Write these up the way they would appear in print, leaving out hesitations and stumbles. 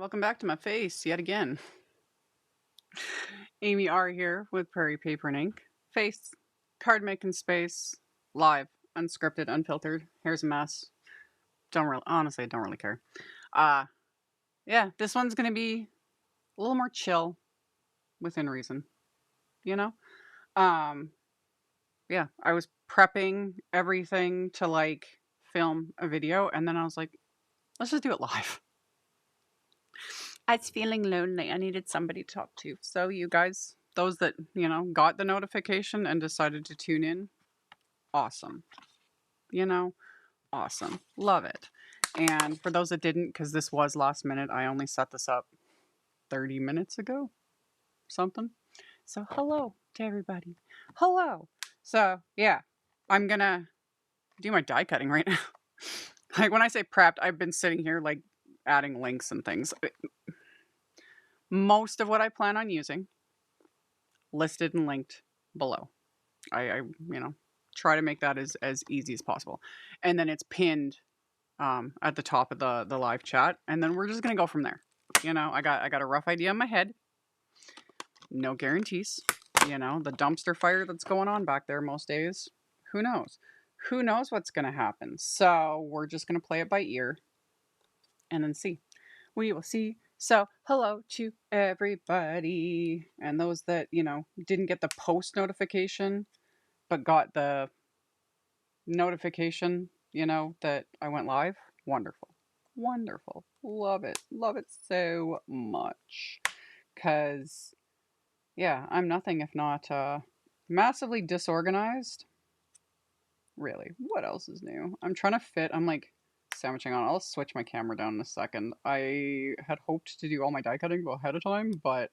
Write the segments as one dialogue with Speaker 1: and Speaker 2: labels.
Speaker 1: Welcome back to my face yet again. AmyR here with Prairie Paper and Ink. Face, card making space, live, unscripted, unfiltered. Hair's a mess. Honestly, I don't really care. Yeah, this one's gonna be a little more chill, within reason. You know, um, yeah. I was prepping everything to film a video, and then I was like, let's just do it live. I was feeling lonely. I needed somebody to talk to. So you guys, those that, got the notification and decided to tune in, awesome. Awesome. Love it. And for those that didn't, because this was last minute, I only set this up 30 minutes ago, something. So hello to everybody. Hello. So yeah, I'm going to do my die cutting right now. Like when I say prepped, I've been sitting here adding links and things. Most of what I plan on using listed and linked below. I try to make that as easy as possible. And then it's pinned at the top of the live chat. And then we're just going to go from there. I got a rough idea in my head. No guarantees. The dumpster fire that's going on back there most days. Who knows? Who knows what's going to happen? So we're just going to play it by ear and then see. We will see. So, hello to everybody. And those that, didn't get the post notification, but got the notification, that I went live. Wonderful. Wonderful. Love it. Love it so much. Because, yeah, I'm nothing if not massively disorganized. Really. What else is new? I'm trying to fit. I'm sandwiching on. I'll switch my camera down in a second. I had hoped to do all my die cutting ahead of time, but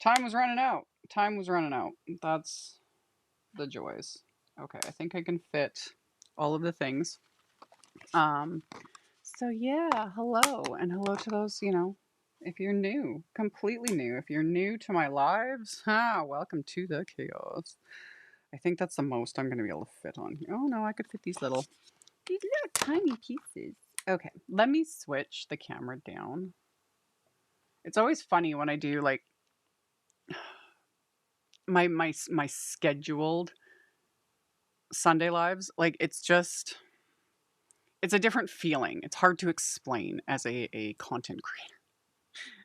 Speaker 1: time was running out. Time was running out. That's the joys. Okay, I think I can fit all of the things. So yeah, hello. And hello to those, if you're new, completely new. If you're new to my lives, welcome to the chaos. I think that's the most I'm going to be able to fit on here. Oh no, I could fit these little tiny pieces. Okay, let me switch the camera down. It's always funny when I do my scheduled Sunday lives. It's a different feeling. It's hard to explain as a content creator.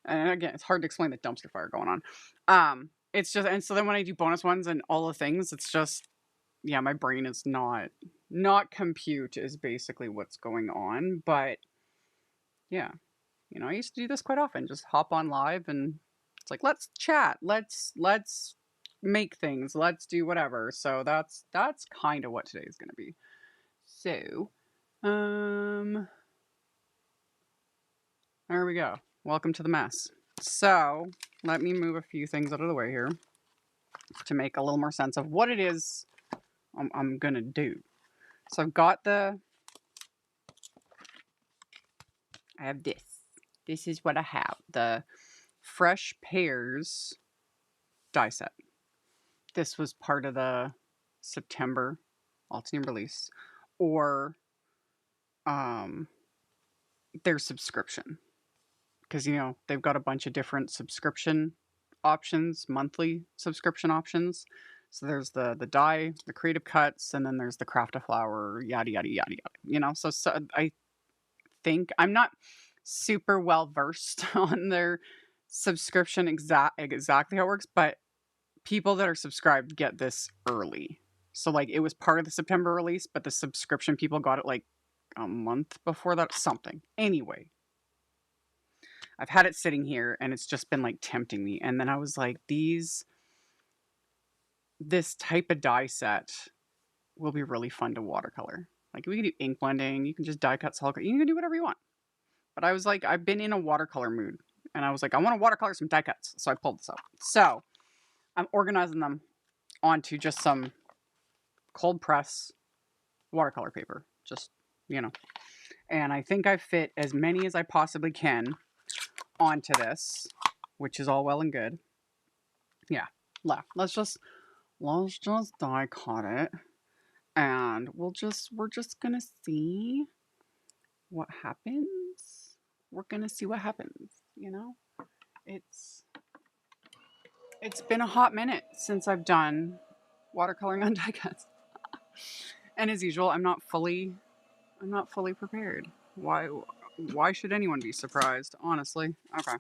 Speaker 1: And again, it's hard to explain the dumpster fire going on. It's just, and so then when I do bonus ones and all the things, it's just, yeah, my brain is not compute is basically what's going on. But yeah, I used to do this quite often. Just hop on live and it's like, let's chat, let's make things, let's do whatever. So that's kind of what today is going to be. So, there we go. Welcome to the mess. So let me move a few things out of the way here to make a little more sense of what it is I'm gonna do. So I've got I have this. This is what I have. The Fresh Pears die set. This was part of the September Altenew release, or their subscription. Because they've got a bunch of different subscription options, monthly subscription options. So there's the die, the creative cuts, and then there's the craft a flower, yada yada yada yada. So I think I'm not super well versed on their subscription exactly how it works, but people that are subscribed get this early. So it was part of the September release, but the subscription people got it a month before that, something. Anyway, I've had it sitting here and it's just been tempting me. And then I was like, this type of die set will be really fun to watercolor. We can do ink blending, you can just die cut, solid cut, you can do whatever you want. But I was like, I've been in a watercolor mood and I was like, I want to watercolor some die cuts. So I pulled this out. So I'm organizing them onto just some cold press watercolor paper. Just, And I think I fit as many as I possibly can onto this, which is all well and good. Yeah, let's just die cut it, and we're just gonna see what happens. we're gonna see what happens, you know? It's been a hot minute since I've done watercoloring on die cuts. And as usual, I'm not fully prepared. Why should anyone be surprised, honestly? Okay.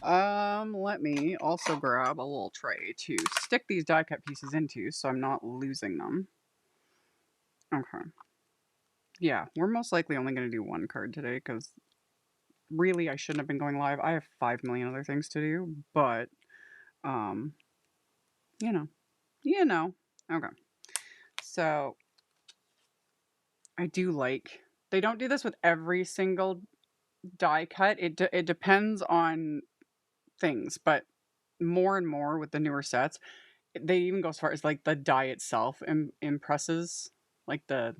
Speaker 1: Let me also grab a little tray to stick these die cut pieces into so I'm not losing them. Okay. Yeah, we're most likely only going to do one card today because really I shouldn't have been going live. I have 5 million other things to do, but, um, you know. Okay. So, I do like, they don't do this with every single die cut. It depends on things, but more and more with the newer sets, they even go as far as like the die itself impresses, like the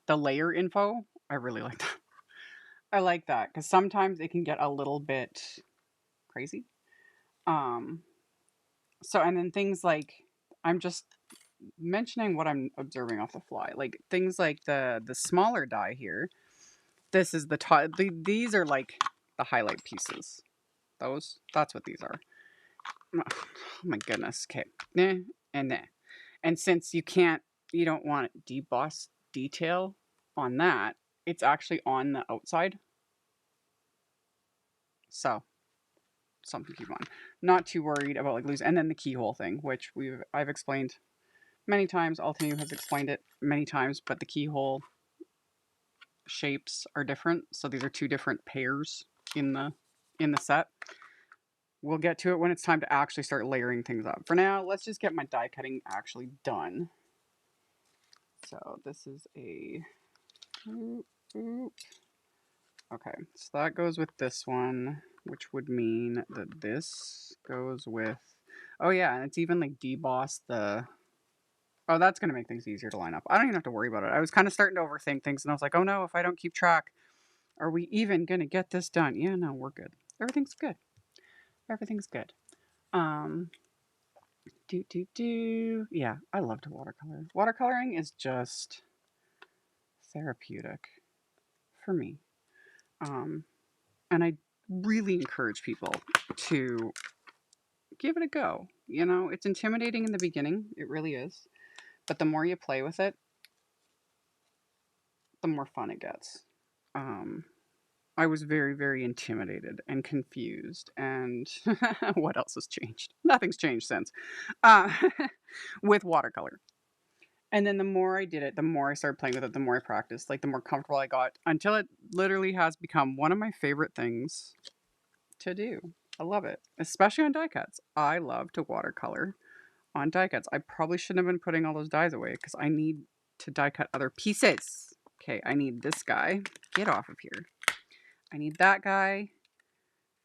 Speaker 1: layer info. I really like that. I like that because sometimes it can get a little bit crazy. Um, so and then things like, I'm just mentioning what I'm observing off the fly, like things like the smaller die here. This is the top. These are like the highlight pieces. That's what these are. Oh my goodness. Okay. Nah, and nah. And since you don't want debossed detail on that, it's actually on the outside. So, something to keep on. Not too worried about like losing. And then the keyhole thing, which I've explained many times. Altenew has explained it many times, but the keyhole shapes are different. So these are two different pairs in the set. We'll get to it when it's time to actually start layering things up. For now, let's just get my die cutting actually done. So this is a... Okay, so that goes with this one, which would mean that this goes with... Oh yeah, and it's even like debossed the... Oh, that's going to make things easier to line up. I don't even have to worry about it. I was kind of starting to overthink things, and I was like, oh no, if I don't keep track, are we even going to get this done? Yeah, no, we're good. Everything's good. Everything's good. Yeah, I love to watercolor. Watercoloring is just therapeutic for me. And I really encourage people to give it a go. You know, it's intimidating in the beginning. It really is. But the more you play with it, the more fun it gets. I was very, very intimidated and confused. And what else has changed? Nothing's changed since. Uh, with watercolor. And then the more I did it, the more I started playing with it, the more I practiced, like the more comfortable I got, until it literally has become one of my favorite things to do. I love it, especially on die cuts. I love to watercolor on die cuts. I probably shouldn't have been putting all those dies away because I need to die cut other pieces. Okay, I need this guy. Get off of here. I need that guy.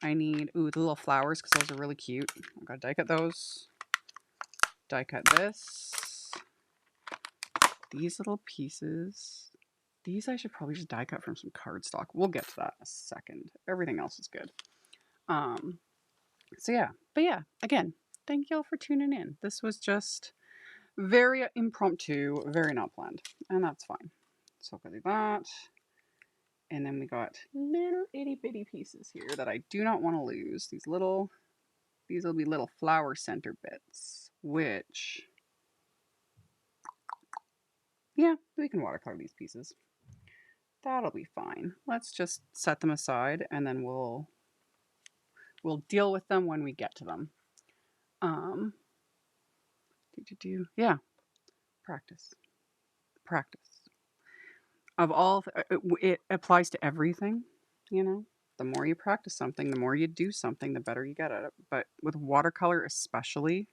Speaker 1: I need, the little flowers because those are really cute. I've got to die cut those. Die cut this. These little pieces. These I should probably just die cut from some cardstock. We'll get to that in a second. Everything else is good. So yeah. But yeah, again, thank y'all for tuning in. This was just very impromptu, very not planned. And that's fine. So I'll do that. And then we got little itty bitty pieces here that I do not want to lose. These will be little flower center bits, which, yeah, we can watercolor these pieces. That'll be fine. Let's just set them aside and then we'll deal with them when we get to them. Yeah, practice. Of all, it applies to everything, you know? The more you practice something, the more you do something, the better you get at it. But with watercolor especially,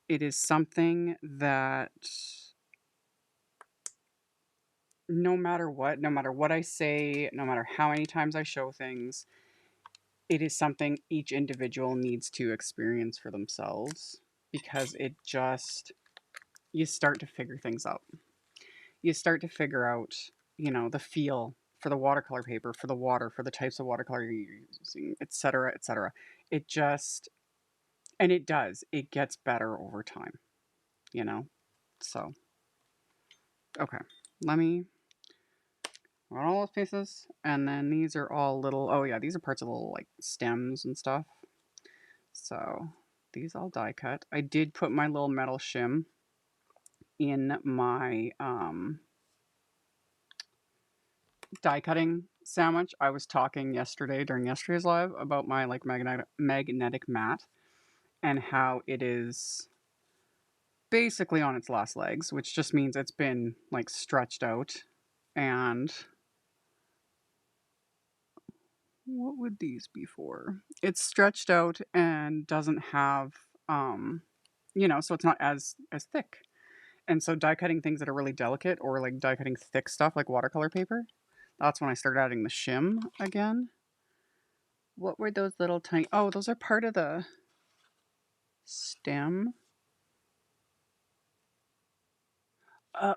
Speaker 1: it is something that no matter what I say, no matter how many times I show things, it is something each individual needs to experience for themselves because you start to figure things out. You start to figure out, the feel for the watercolor paper, for the water, for the types of watercolor you're using, etc., etc. It gets better over time, So, okay, let me got all those pieces, and then these are all little, oh yeah, these are parts of little like stems and stuff. So these I'll die cut. I did put my little metal shim in my die cutting sandwich. I was talking yesterday during yesterday's live about my like magnetic mat and how it is basically on its last legs, which just means it's been like stretched out. And what would these be for? It's stretched out and doesn't have you know, so it's not as thick. And so die cutting things that are really delicate, or like die cutting thick stuff like watercolor paper, that's when I started adding the shim again. What were those little tiny, oh, those are part of the stem. No.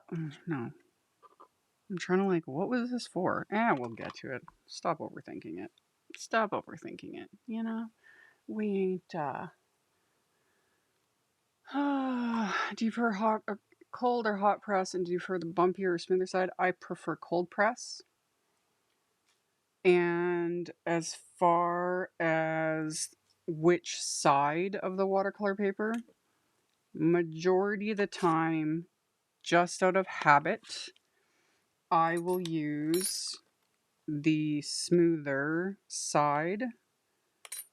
Speaker 1: I'm trying to like, what was this for? We'll get to it. Stop overthinking it. Stop overthinking it, you know? We ain't, do you prefer hot or cold or hot press, and do you prefer the bumpier or smoother side? I prefer cold press. And as far as which side of the watercolor paper, majority of the time, just out of habit, I will use the smoother side.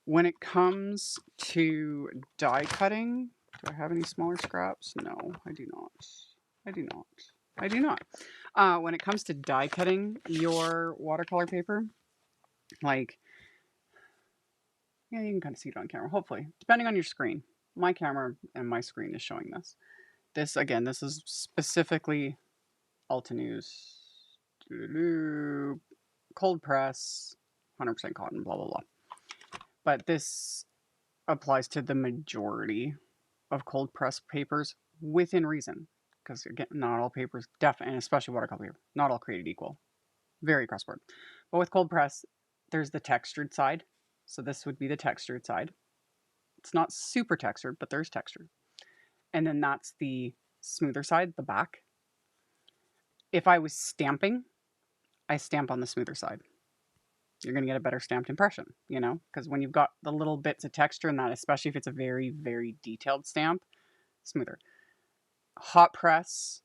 Speaker 1: When it comes to die cutting, do I have any smaller scraps? No, I do not. I do not. I do not. When it comes to die cutting your watercolor paper, like, yeah, you can kind of see it on camera, hopefully, depending on your screen. My camera and my screen is showing this. This, again, this is specifically Altenew's cold press, 100% cotton, blah, blah, blah. But this applies to the majority of cold press papers within reason. Because, again, not all papers, and especially watercolor paper, not all created equal. Very cross board. But with cold press, there's the textured side. So this would be the textured side. It's not super textured, but there's texture. And then that's the smoother side, the back. If I was stamping, I stamp on the smoother side. You're going to get a better stamped impression, you know? Because when you've got the little bits of texture in that, especially if it's a very, very detailed stamp, smoother. Hot press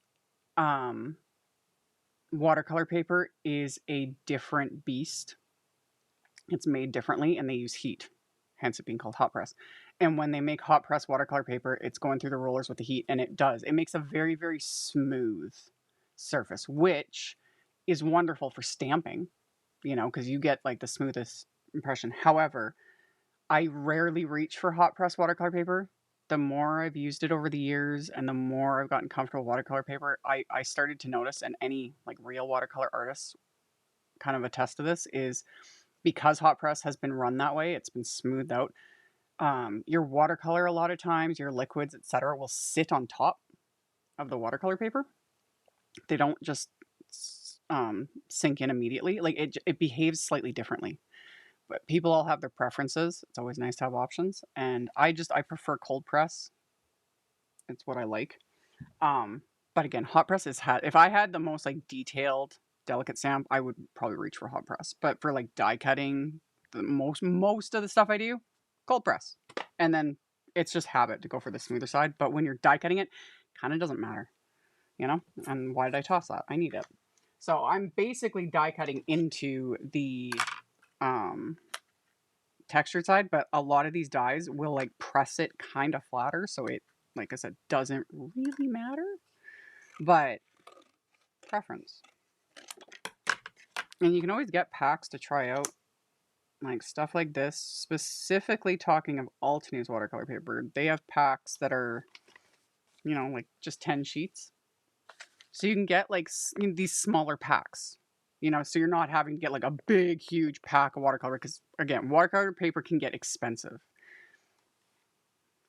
Speaker 1: watercolor paper is a different beast. It's made differently, and they use heat, hence it being called hot press. And when they make hot press watercolor paper, it's going through the rollers with the heat, and it makes a very, very smooth surface, which is wonderful for stamping, you know, because you get like the smoothest impression. However, I rarely reach for hot press watercolor paper. The more I've used it over the years and the more I've gotten comfortable with watercolor paper, I started to notice, and any like real watercolor artists kind of attest to this, is because hot press has been run that way, it's been smoothed out. Your watercolor, a lot of times, your liquids, etc., will sit on top of the watercolor paper. They don't just sink in immediately. Like it behaves slightly differently. But people all have their preferences. It's always nice to have options. And I prefer cold press. It's what I like. But again, hot press if I had the most like detailed, delicate stamp, I would probably reach for hot press. But for like die cutting, the most of the stuff I do, cold press. And then it's just habit to go for the smoother side. But when you're die cutting it, kind of doesn't matter, you know? And why did I toss that? I need it. So I'm basically die cutting into the textured side, but a lot of these dies will like press it kind of flatter, so it, like I said, doesn't really matter. But preference. And you can always get packs to try out, like stuff like this. Specifically talking of Altenew's watercolor paper, they have packs that are, you know, like just 10 sheets. So you can get like these smaller packs, you know, so you're not having to get like a big, huge pack of watercolor, because again, watercolor paper can get expensive.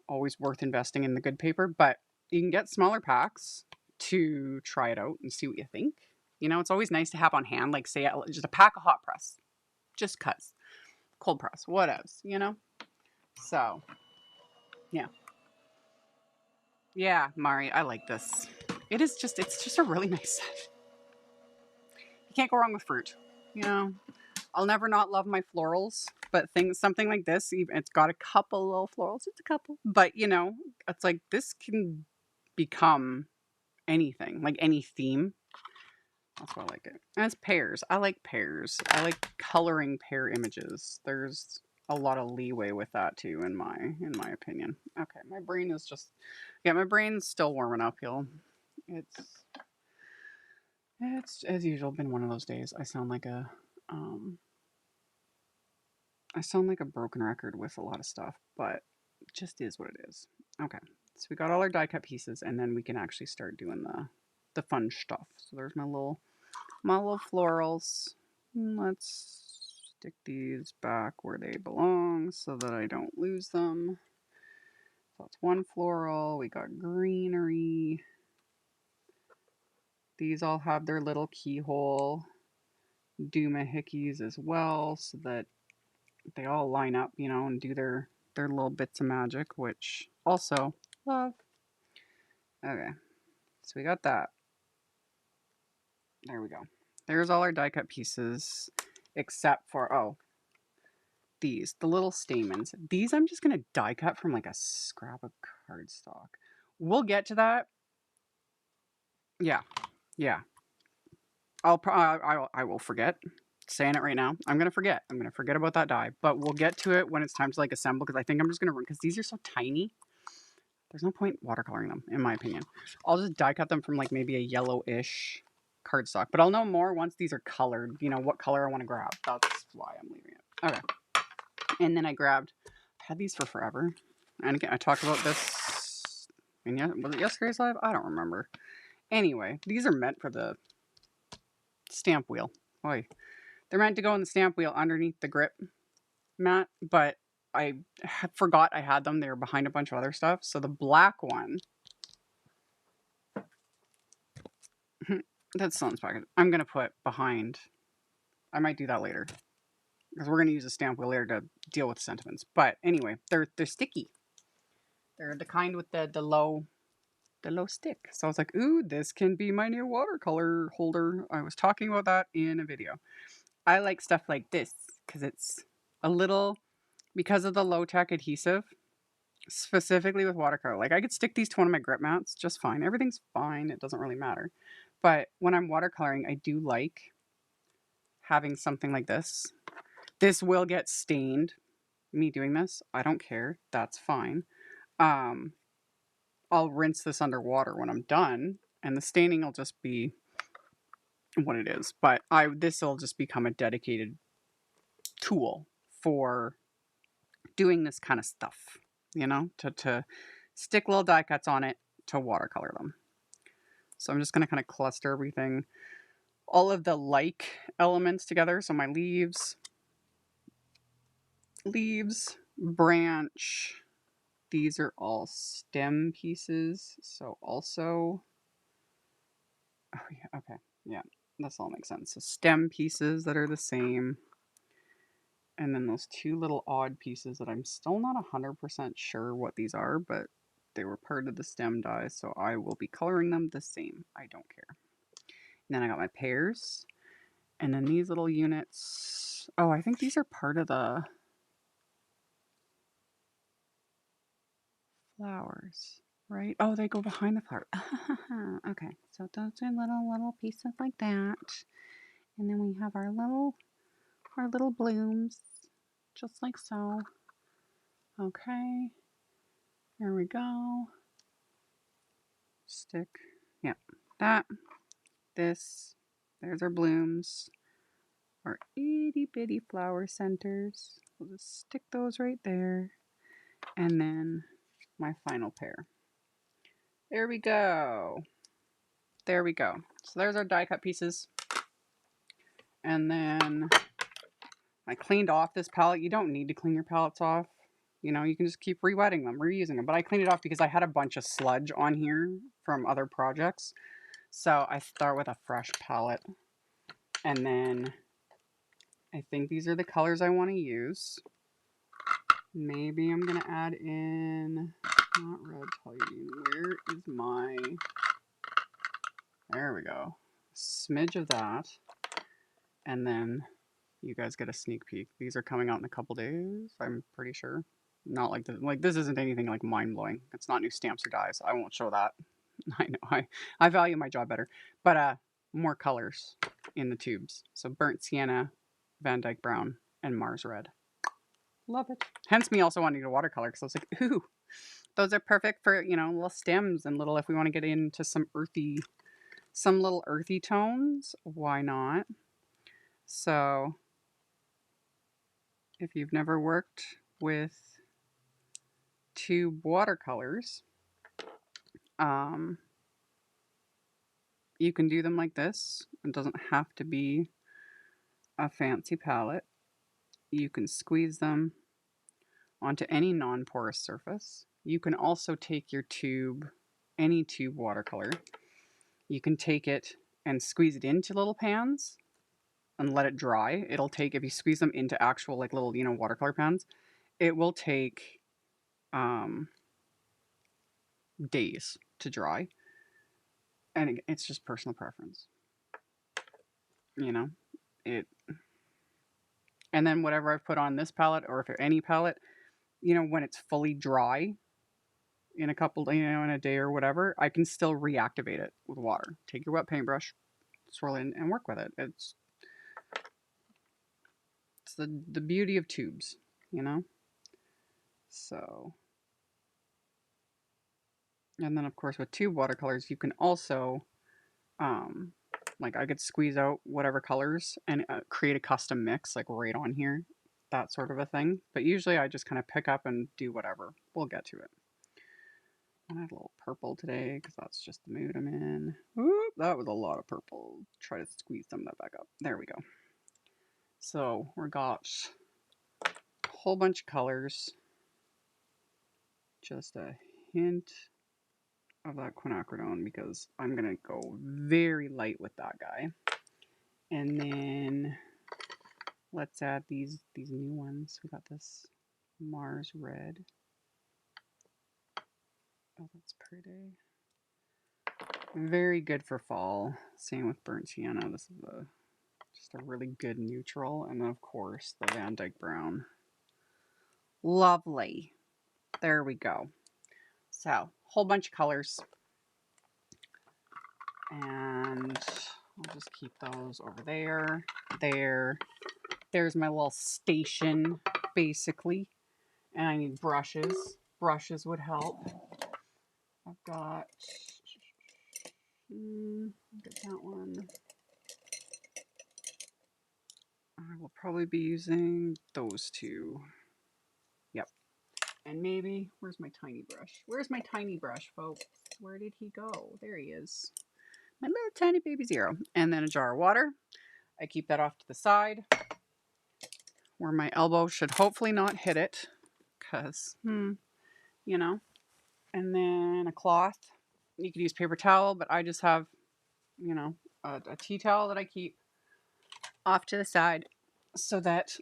Speaker 1: Always worth investing in the good paper, but you can get smaller packs to try it out and see what you think. You know, it's always nice to have on hand, like say just a pack of hot press, just cuz. Cold press, what else, you know? So, yeah. Yeah, Mari, I like this. It's just a really nice set. You can't go wrong with fruit. You know, I'll never not love my florals, but something like this, even it's got a couple little florals, just a couple. But you know, it's like this can become anything, like any theme. That's why I like it. And it's pears. I like pears. I like coloring pear images. There's a lot of leeway with that too, in my opinion. Okay, my brain is just, yeah, my brain's still warming up, y'all. It's as usual been one of those days. I sound like a broken record with a lot of stuff, but it just is what it is. Okay, so we got all our die cut pieces, and then we can actually start doing the fun stuff. So there's my little florals. Let's stick these back where they belong so that I don't lose them. So that's one floral. We got greenery. These all have their little keyhole doohickeys as well, so that they all line up, you know, and do their little bits of magic, which also love. Okay, so we got that. There we go. There's all our die cut pieces, except for, these, the little stamens. These I'm just going to die cut from like a scrap of cardstock. We'll get to that. Yeah. I will forget. Saying it right now. I'm going to forget. I'm going to forget about that die. But we'll get to it when it's time to like assemble, because I think I'm just going to, because these are so tiny. There's no point watercoloring them, in my opinion. I'll just die cut them from like maybe a yellowish cardstock. But I'll know more once these are colored, you know, what color I want to grab. That's why I'm leaving it. Okay. And then I've had these for forever. And again, I talked about this, was it yesterday's live? I don't remember. Anyway, these are meant for the stamp wheel. Oy. They're meant to go in the stamp wheel underneath the grip mat, but I forgot I had them. They were behind a bunch of other stuff. So the black one, that's Sloan's pocket, I'm going to put behind. I might do that later, because we're going to use a stamp wheel later to deal with sentiments. But anyway, they're sticky. They're the kind with the low stick. So I was like, ooh, this can be my new watercolor holder. I was talking about that in a video. I like stuff like this because it's a little, because of the low-tech adhesive, specifically with watercolor. Like I could stick these to one of my grip mats just fine. Everything's fine. It doesn't really matter. But when I'm watercoloring, I do like having something like this. This will get stained. Me doing this, I don't care. That's fine. I'll rinse this underwater when I'm done, and the staining will just be what it is. But this will just become a dedicated tool for doing this kind of stuff, you know, to stick little die cuts on it to watercolor them. So I'm just going to kind of cluster everything, all of the like elements together. So my leaves, branch, these are all stem pieces. So also, oh yeah, okay, yeah, this all makes sense. So stem pieces that are the same. And then those two little odd pieces that I'm still not 100% sure what these are, but they were part of the stem die, so I will be coloring them the same. I don't care. And then I got my pears. And then these little units. Oh, I think these are part of the flowers, right? Oh, they go behind the flower. Okay, so those are little pieces like that. And then we have our little blooms, just like so. Okay, there we go. Stick, yeah, that, this, there's our blooms, our itty bitty flower centers. We'll just stick those right there. And then my final pair. There we go. There we go. So there's our die cut pieces. And then I cleaned off this palette. You don't need to clean your palettes off. You know, you can just keep rewetting them, reusing them. But I cleaned it off because I had a bunch of sludge on here from other projects. So I start with a fresh palette. And then I think these are the colors I want to use. Maybe I'm going to add in, not red, toluene. Where is my, there we go. Smidge of that. And then you guys get a sneak peek. These are coming out in a couple days, I'm pretty sure. Not like this isn't anything like mind-blowing. It's not new stamps or dies. I won't show that. I know I value my job better. But more colors in the tubes. So burnt sienna, Van Dyke brown, and Mars red. Love it. Hence me also wanting to watercolor, because I was like, ooh, those are perfect for, you know, little stems and little, if we want to get into some little earthy tones, why not? So if you've never worked with tube watercolors, you can do them like this. It doesn't have to be a fancy palette. You can squeeze them onto any non-porous surface. You can also take your tube, any tube watercolor, you can take it and squeeze it into little pans and let it dry. It'll take, if you squeeze them into actual like little, you know, watercolor pans, it will take days to dry. And it's just personal preference. You know, and then whatever I've put on this palette, or if any palette, you know, when it's fully dry in a couple, you know, in a day or whatever, I can still reactivate it with water. Take your wet paintbrush, swirl in, and work with it. It's the beauty of tubes, you know? So, and then of course with tube watercolors, you can also, like I could squeeze out whatever colors and create a custom mix, like right on here, that sort of a thing. But usually I just kind of pick up and do whatever. We'll get to it. I had a little purple today because that's just the mood I'm in. Oop, that was a lot of purple. Try to squeeze some of that back up. There we go. So we got a whole bunch of colors. Just a hint of that quinacridone because I'm going to go very light with that guy. And then let's add these new ones. We got this Mars red. Oh, that's pretty. Very good for fall. Same with burnt sienna. This is just a really good neutral. And then of course the Van Dyke brown. Lovely. There we go. So, whole bunch of colors. And I'll just keep those over there. There's my little station, basically. And I need brushes. Brushes would help. I've got, get that one. I will probably be using those two. Yep. And maybe, where's my tiny brush? Where's my tiny brush, folks? Where did he go? There he is. My little tiny baby zero. And then a jar of water. I keep that off to the side where my elbow should hopefully not hit it. Because, you know. And then a cloth. You could use paper towel, but I just have, you know, a tea towel that I keep off to the side so that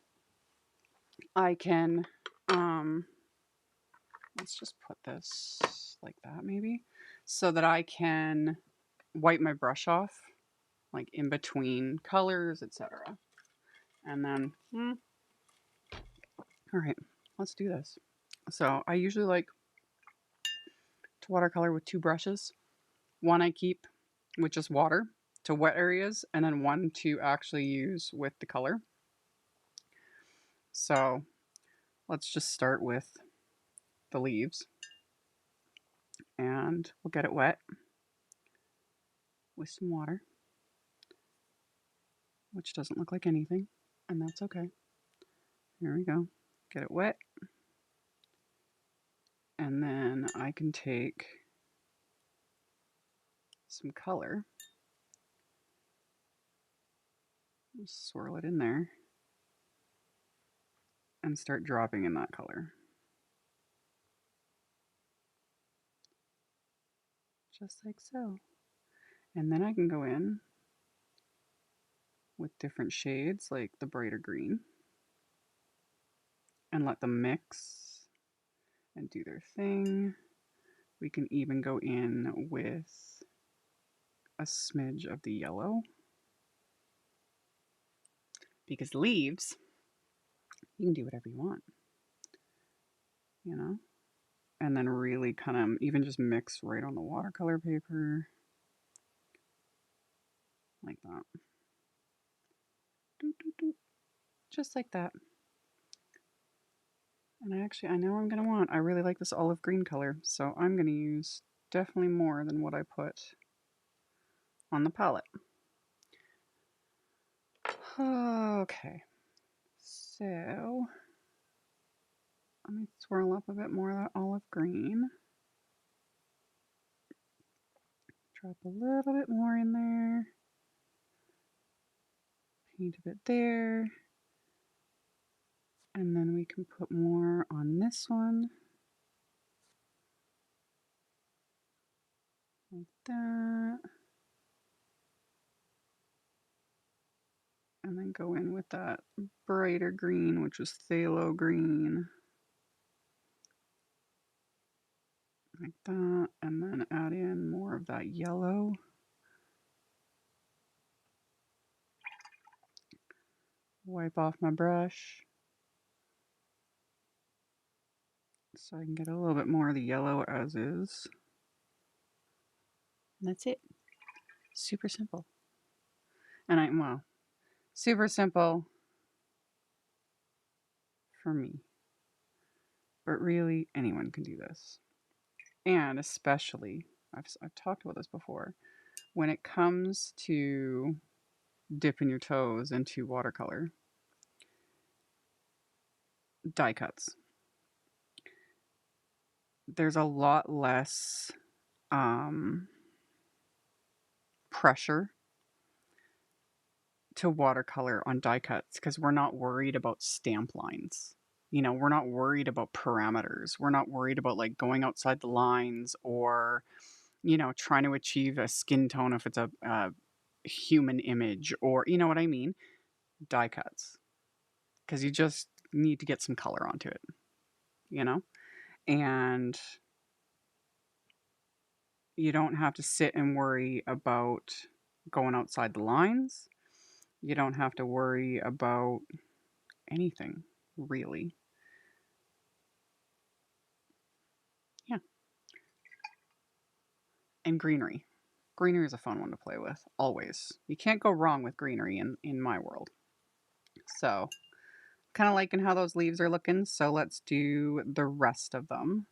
Speaker 1: I can, let's just put this like that maybe, so that I can wipe my brush off, like in between colors, etc. And then, all right, let's do this. So I usually like to watercolor with two brushes. One I keep with just water to wet areas, and then one to actually use with the color. So let's just start with the leaves, and we'll get it wet with some water, which doesn't look like anything, and that's okay. Here we go. Get it wet. And then I can take some color, swirl it in there, and start dropping in that color. Just like so. And then I can go in with different shades, like the brighter green, and let them mix and do their thing. We can even go in with a smidge of the yellow. Because leaves, you can do whatever you want, you know? And then really kind of even just mix right on the watercolor paper. Like that. Doo, doo, doo. Just like that. And I know I'm going to want, I really like this olive green color, so I'm going to use definitely more than what I put on the palette. Okay, so let me swirl up a bit more of that olive green. Drop a little bit more in there. Paint a bit there. And then we can put more on this one. Like that. And then go in with that brighter green, which was phthalo green. Like that. And then add in more of that yellow. Wipe off my brush so I can get a little bit more of the yellow as is. And that's it. Super simple. And well, super simple for me. But really, anyone can do this. And especially, I've talked about this before, when it comes to dipping your toes into watercolor, die cuts. There's a lot less pressure to watercolor on die cuts because we're not worried about stamp lines. You know, we're not worried about parameters. We're not worried about like going outside the lines or, you know, trying to achieve a skin tone if it's a human image or, you know what I mean? Die cuts. Because you just need to get some color onto it, you know? And you don't have to sit and worry about going outside the lines. You don't have to worry about anything, really. Yeah. And greenery. Greenery is a fun one to play with, always. You can't go wrong with greenery in my world. So, kind of liking how those leaves are looking, so let's do the rest of them.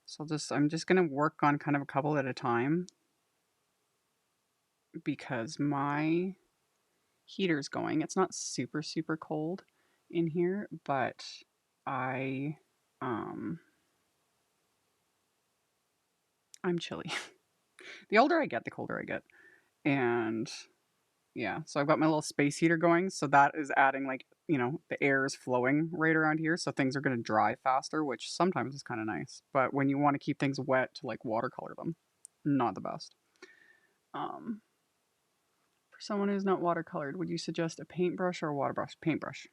Speaker 1: So I'm just going to work on kind of a couple at a time because my heater's going. It's not super, super cold in here, but I'm chilly. The older I get, the colder I get. And yeah, so I've got my little space heater going. So that is adding like, you know, the air is flowing right around here. So things are going to dry faster, which sometimes is kind of nice. But when you want to keep things wet to like watercolor them, not the best. For someone who's not watercolored, would you suggest a paintbrush or a water brush? Paintbrush.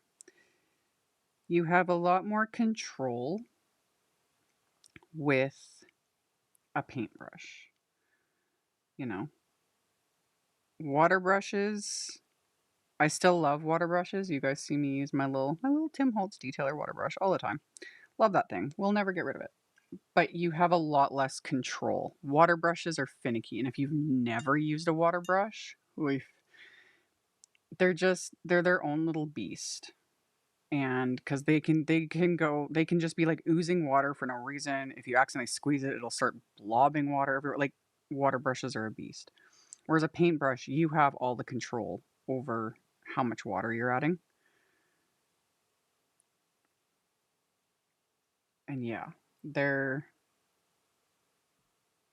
Speaker 1: You have a lot more control with a paintbrush. You know, water brushes. I still love water brushes. You guys see me use my little Tim Holtz detailer water brush all the time. Love that thing. We'll never get rid of it. But you have a lot less control. Water brushes are finicky, and if you've never used a water brush, they're their own little beast. And because they can just be like oozing water for no reason. If you accidentally squeeze it, it'll start blobbing water everywhere. Like, water brushes are a beast. Whereas a paintbrush, you have all the control over how much water you're adding. And yeah,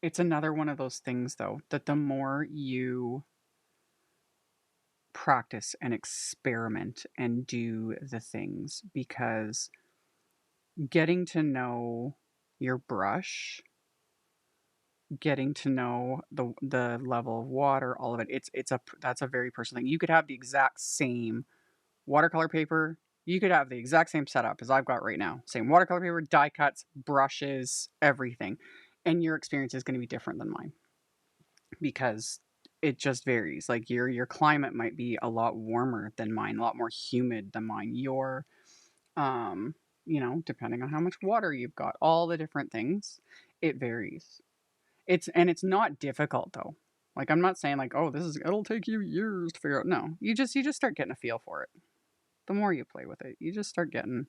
Speaker 1: it's another one of those things though, that the more you practice and experiment and do the things, because getting to know your brush, getting to know the level of water, all of it, that's a very personal thing. You could have the exact same watercolor paper. You could have the exact same setup as I've got right now. Same watercolor paper, die cuts, brushes, everything. And your experience is going to be different than mine. Because it just varies. Like your climate might be a lot warmer than mine, a lot more humid than mine. Your you know, depending on how much water you've got, all the different things, it varies. It's not difficult though. Like I'm not saying like, oh, it'll take you years to figure out. No, you just start getting a feel for it. The more you play with it, you just start getting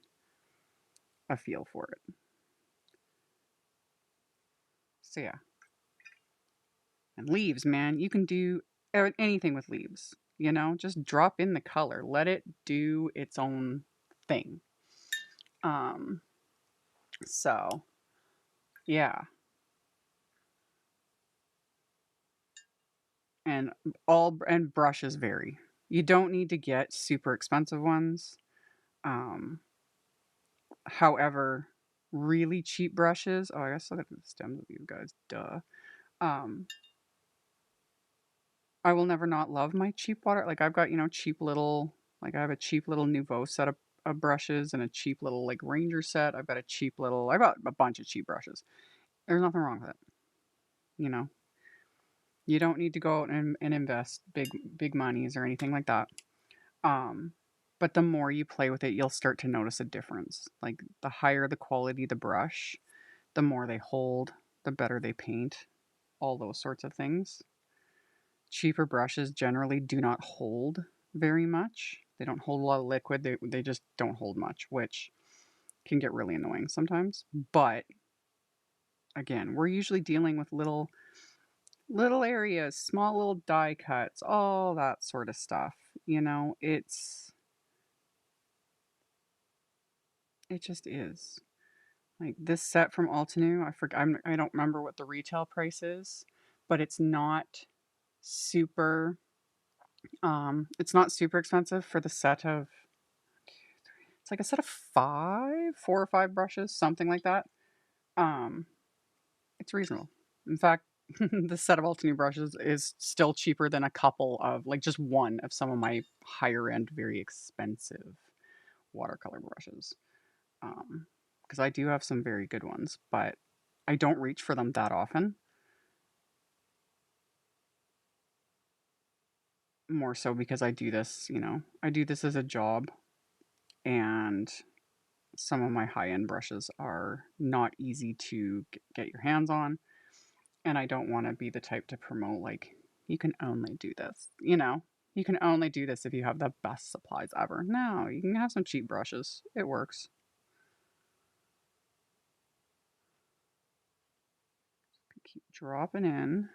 Speaker 1: a feel for it. So yeah. And leaves, man, you can do anything with leaves. You know, just drop in the color, let it do its own thing. Um, so yeah, and brushes vary. You don't need to get super expensive ones. Um, however, really cheap brushes. Oh, I guess I got the stems with you guys. Duh. Um, I will never not love my cheap water. Like I've got, you know, cheap little, like I have a cheap little Nouveau set of brushes and a cheap little like Ranger set. I've got a bunch of cheap brushes. There's nothing wrong with it. You know, you don't need to go out and invest big monies or anything like that. Um, but the more you play with it, you'll start to notice a difference. Like the higher the quality the brush, the more they hold, the better they paint, all those sorts of things. Cheaper brushes generally do not hold very much. They don't hold a lot of liquid. They just don't hold much, which can get really annoying sometimes. But again, we're usually dealing with little areas, small little die cuts, all that sort of stuff. You know, it just is. Like this set from Altenew, I don't remember what the retail price is, but super it's not super expensive for the set of it's like a set of 4 or 5 brushes, something like that. Um, it's reasonable. In fact, the set of Altenew brushes is still cheaper than a couple of like just one of some of my higher end, very expensive watercolor brushes. Because I do have some very good ones, but I don't reach for them that often. More so because I do this, you know, I do this as a job, and some of my high end brushes are not easy to get your hands on. And I don't want to be the type to promote, like, you can only do this, you know, you can only do this if you have the best supplies ever. No, you can have some cheap brushes, it works. Keep dropping in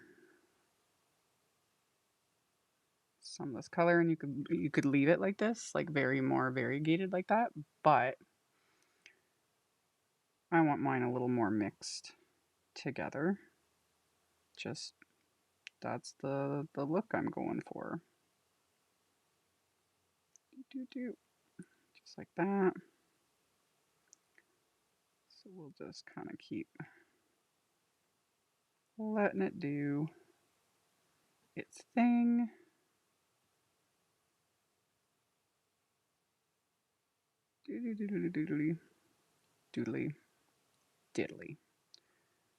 Speaker 1: some of this color, and you could leave it like this, like very more variegated like that, but I want mine a little more mixed together. Just that's the look I'm going for. Just like that. So we'll just kind of keep letting it do its thing. Doodly doodly diddly.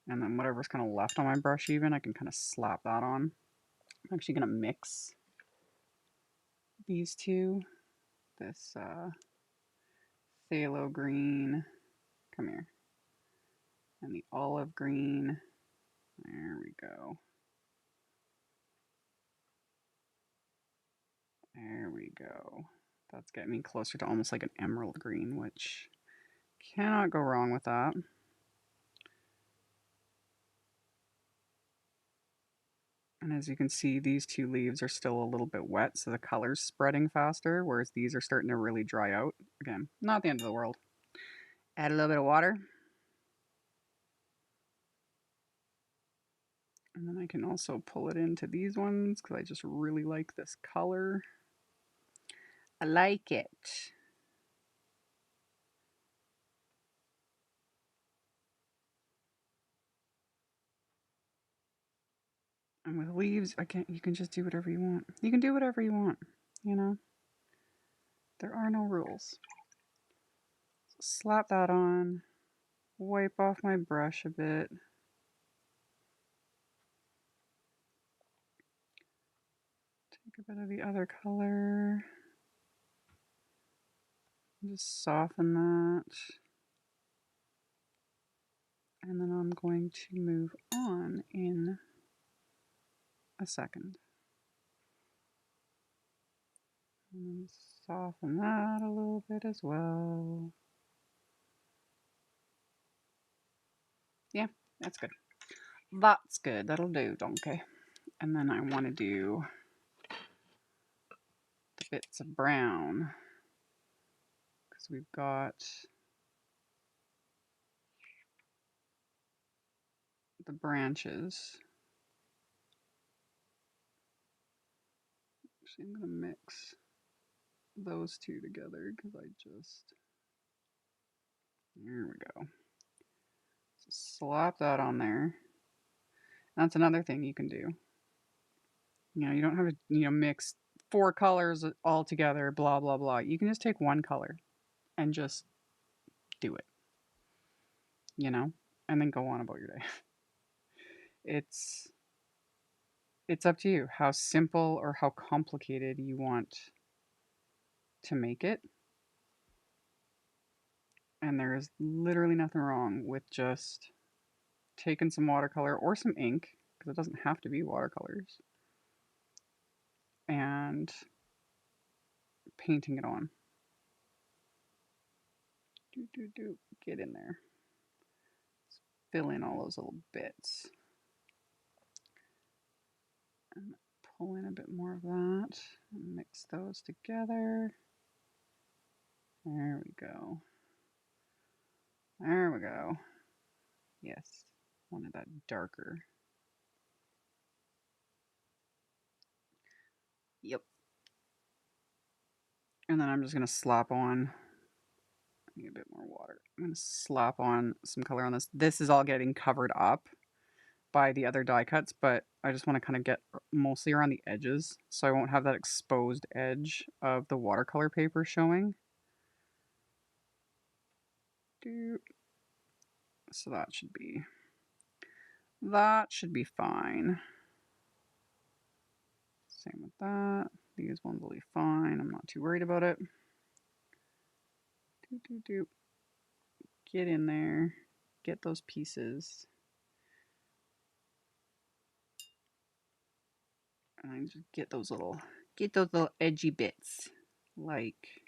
Speaker 1: And then whatever's kind of left on my brush, even I can kind of slap that on. I'm actually gonna mix these two. This phthalo green, come here, and the olive green. There we go. There we go. That's getting me closer to almost like an emerald green, which cannot go wrong with that. And as you can see, these two leaves are still a little bit wet, so the color's spreading faster, whereas these are starting to really dry out. Again, not the end of the world. Add a little bit of water. And then I can also pull it into these ones because I just really like this color. I like it. And with leaves, you can just do whatever you want. You can do whatever you want, you know? There are no rules. So slap that on, wipe off my brush a bit. Take a bit of the other color. Just soften that. And then I'm going to move on in a second. And soften that a little bit as well. Yeah, that's good. That's good. That'll do, donkey. And then I want to do the bits of brown because we've got the branches. Actually, I'm going to mix those two together because there we go. So slap that on there. That's another thing you can do. You know, you don't have to, mix 4 colors all together, blah, blah, blah. You can just take one color and just do it, and then go on about your day. It's up to you how simple or how complicated you want to make it. And there is literally nothing wrong with just taking some watercolor or some ink, because it doesn't have to be watercolors, and painting it on. Get in there. Fill in all those little bits. And pull in a bit more of that. And mix those together. There we go. There we go. Yes, wanted that darker. Yep. And then I'm just going to slap on, I need a bit more water. I'm going to slap on some color on this. This is all getting covered up by the other die cuts, but I just want to kind of get mostly around the edges so I won't have that exposed edge of the watercolor paper showing. So that should be fine. Same with that. These ones will be fine. I'm not too worried about it. Get in there. Get those pieces. And I just get those little edgy bits. Like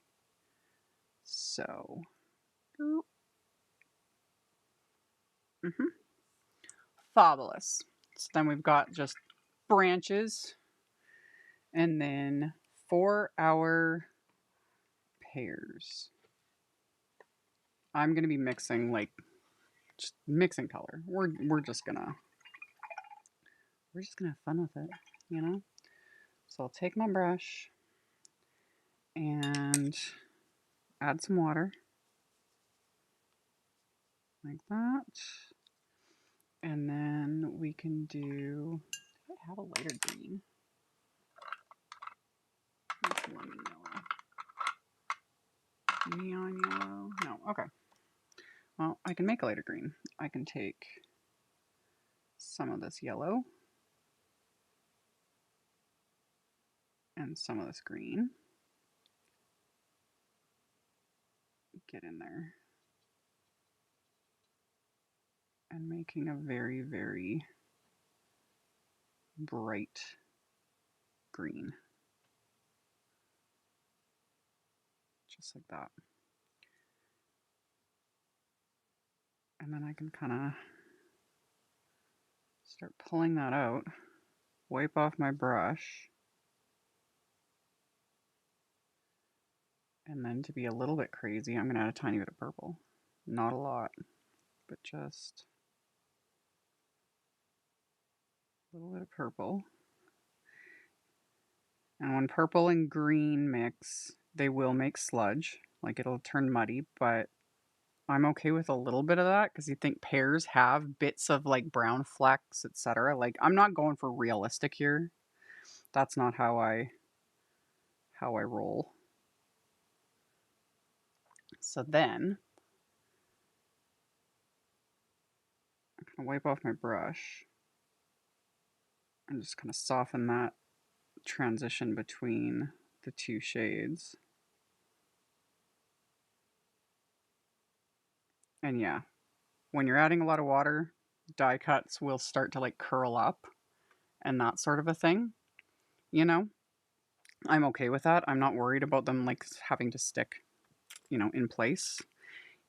Speaker 1: so. Fabulous. So then we've got just branches. And then for our pears, I'm going to be mixing, just mixing color. We're just gonna have fun with it, So I'll take my brush and add some water like that. And then we can do, I have a lighter green. Lemon yellow. Neon yellow. No, okay. Well, I can make a lighter green. I can take some of this yellow and some of this green. Get in there. And making a very, very bright green. Just like that. And then I can kind of start pulling that out, wipe off my brush, and then to be a little bit crazy, I'm going to add a tiny bit of purple. Not a lot, but just a little bit of purple. And when purple and green mix, they will make sludge, like it'll turn muddy, but I'm okay with a little bit of that because you think pears have bits of like brown flecks, etc. Like I'm not going for realistic here. That's not how I roll. So then I'm gonna wipe off my brush and just kind of soften that transition between the two shades. And yeah, when you're adding a lot of water, die cuts will start to like curl up and that sort of a thing, you know? I'm okay with that. I'm not worried about them like having to stick, you know, in place.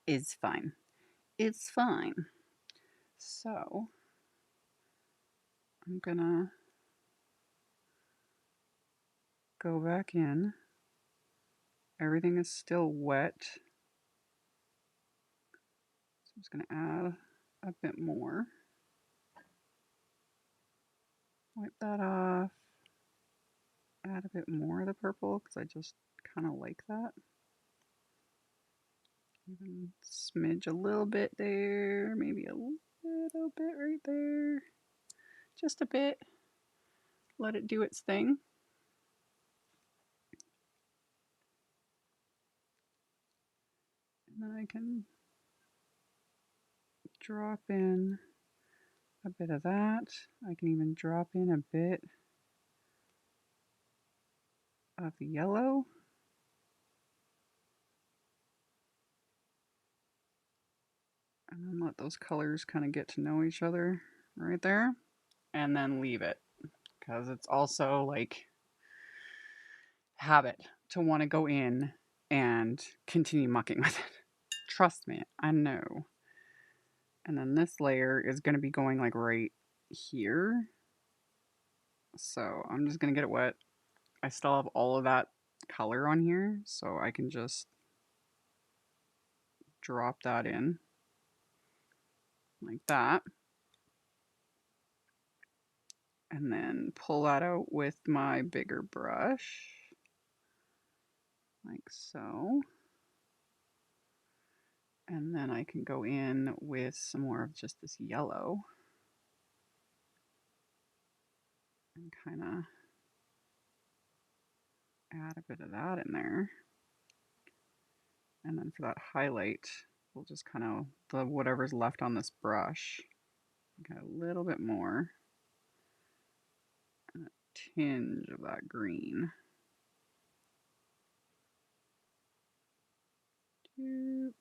Speaker 1: It's fine. It's fine. So I'm gonna go back in. Everything is still wet. So I'm just gonna add a bit more. Wipe that off. Add a bit more of the purple because I just kind of like that. Even smidge a little bit there, maybe a little bit right there. Just a bit. Let it do its thing. And then I can drop in a bit of that. I can even drop in a bit of the yellow. And then let those colors kind of get to know each other right there. And then leave it. Because it's also like habit to want to go in and continue mucking with it. Trust me, I know. And then this layer is going to be going like right here. So I'm just going to get it wet. I still have all of that color on here, so I can just drop that in like that. And then pull that out with my bigger brush, like so. And then I can go in with some more of just this yellow and kind of add a bit of that in there. And then for that highlight, we'll just kind of, whatever's left on this brush, get a little bit more. And a tinge of that green.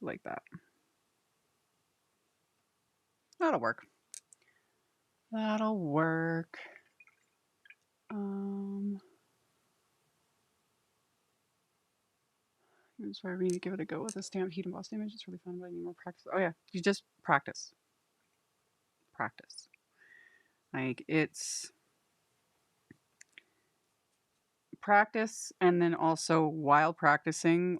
Speaker 1: Like that. That'll work. That'll work. That's why we need to give it a go with a stamp heat embossed image. It's really fun, but I need more practice. Oh yeah, you just practice. Practice. Like it's practice, and then also while practicing,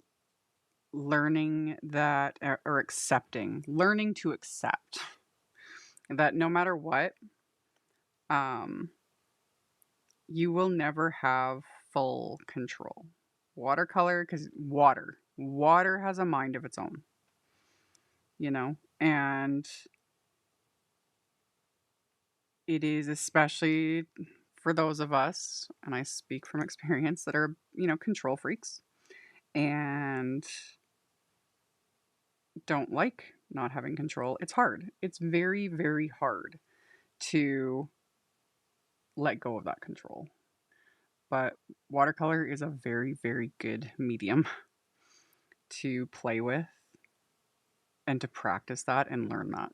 Speaker 1: learning that or accepting, learning to accept that no matter what, you will never have full control. Watercolor, because water has a mind of its own, you know, and it is especially for those of us, and I speak from experience, that are, you know, control freaks and don't like not having control. It's hard. It's very, very hard to let go of that control. But watercolor is a very, very good medium to play with and to practice that and learn that.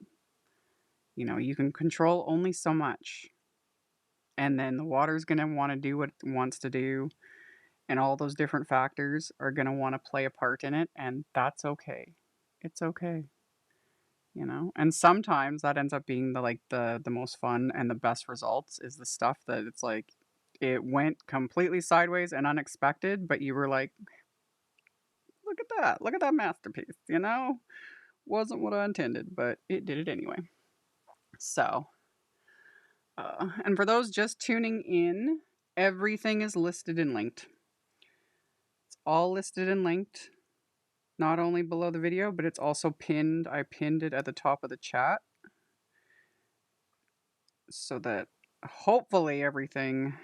Speaker 1: You know, you can control only so much. And then the water's going to want to do what it wants to do. And all those different factors are going to want to play a part in it. And that's okay. It's okay. You know, and sometimes that ends up being the most fun and the best results is the stuff that it's like it went completely sideways and unexpected, but you were like, look at that masterpiece, you know, wasn't what I intended, but it did it anyway. So and for those just tuning in, everything is listed and linked. It's all listed and linked, not only below the video, but it's also pinned. I pinned it at the top of the chat so that hopefully everything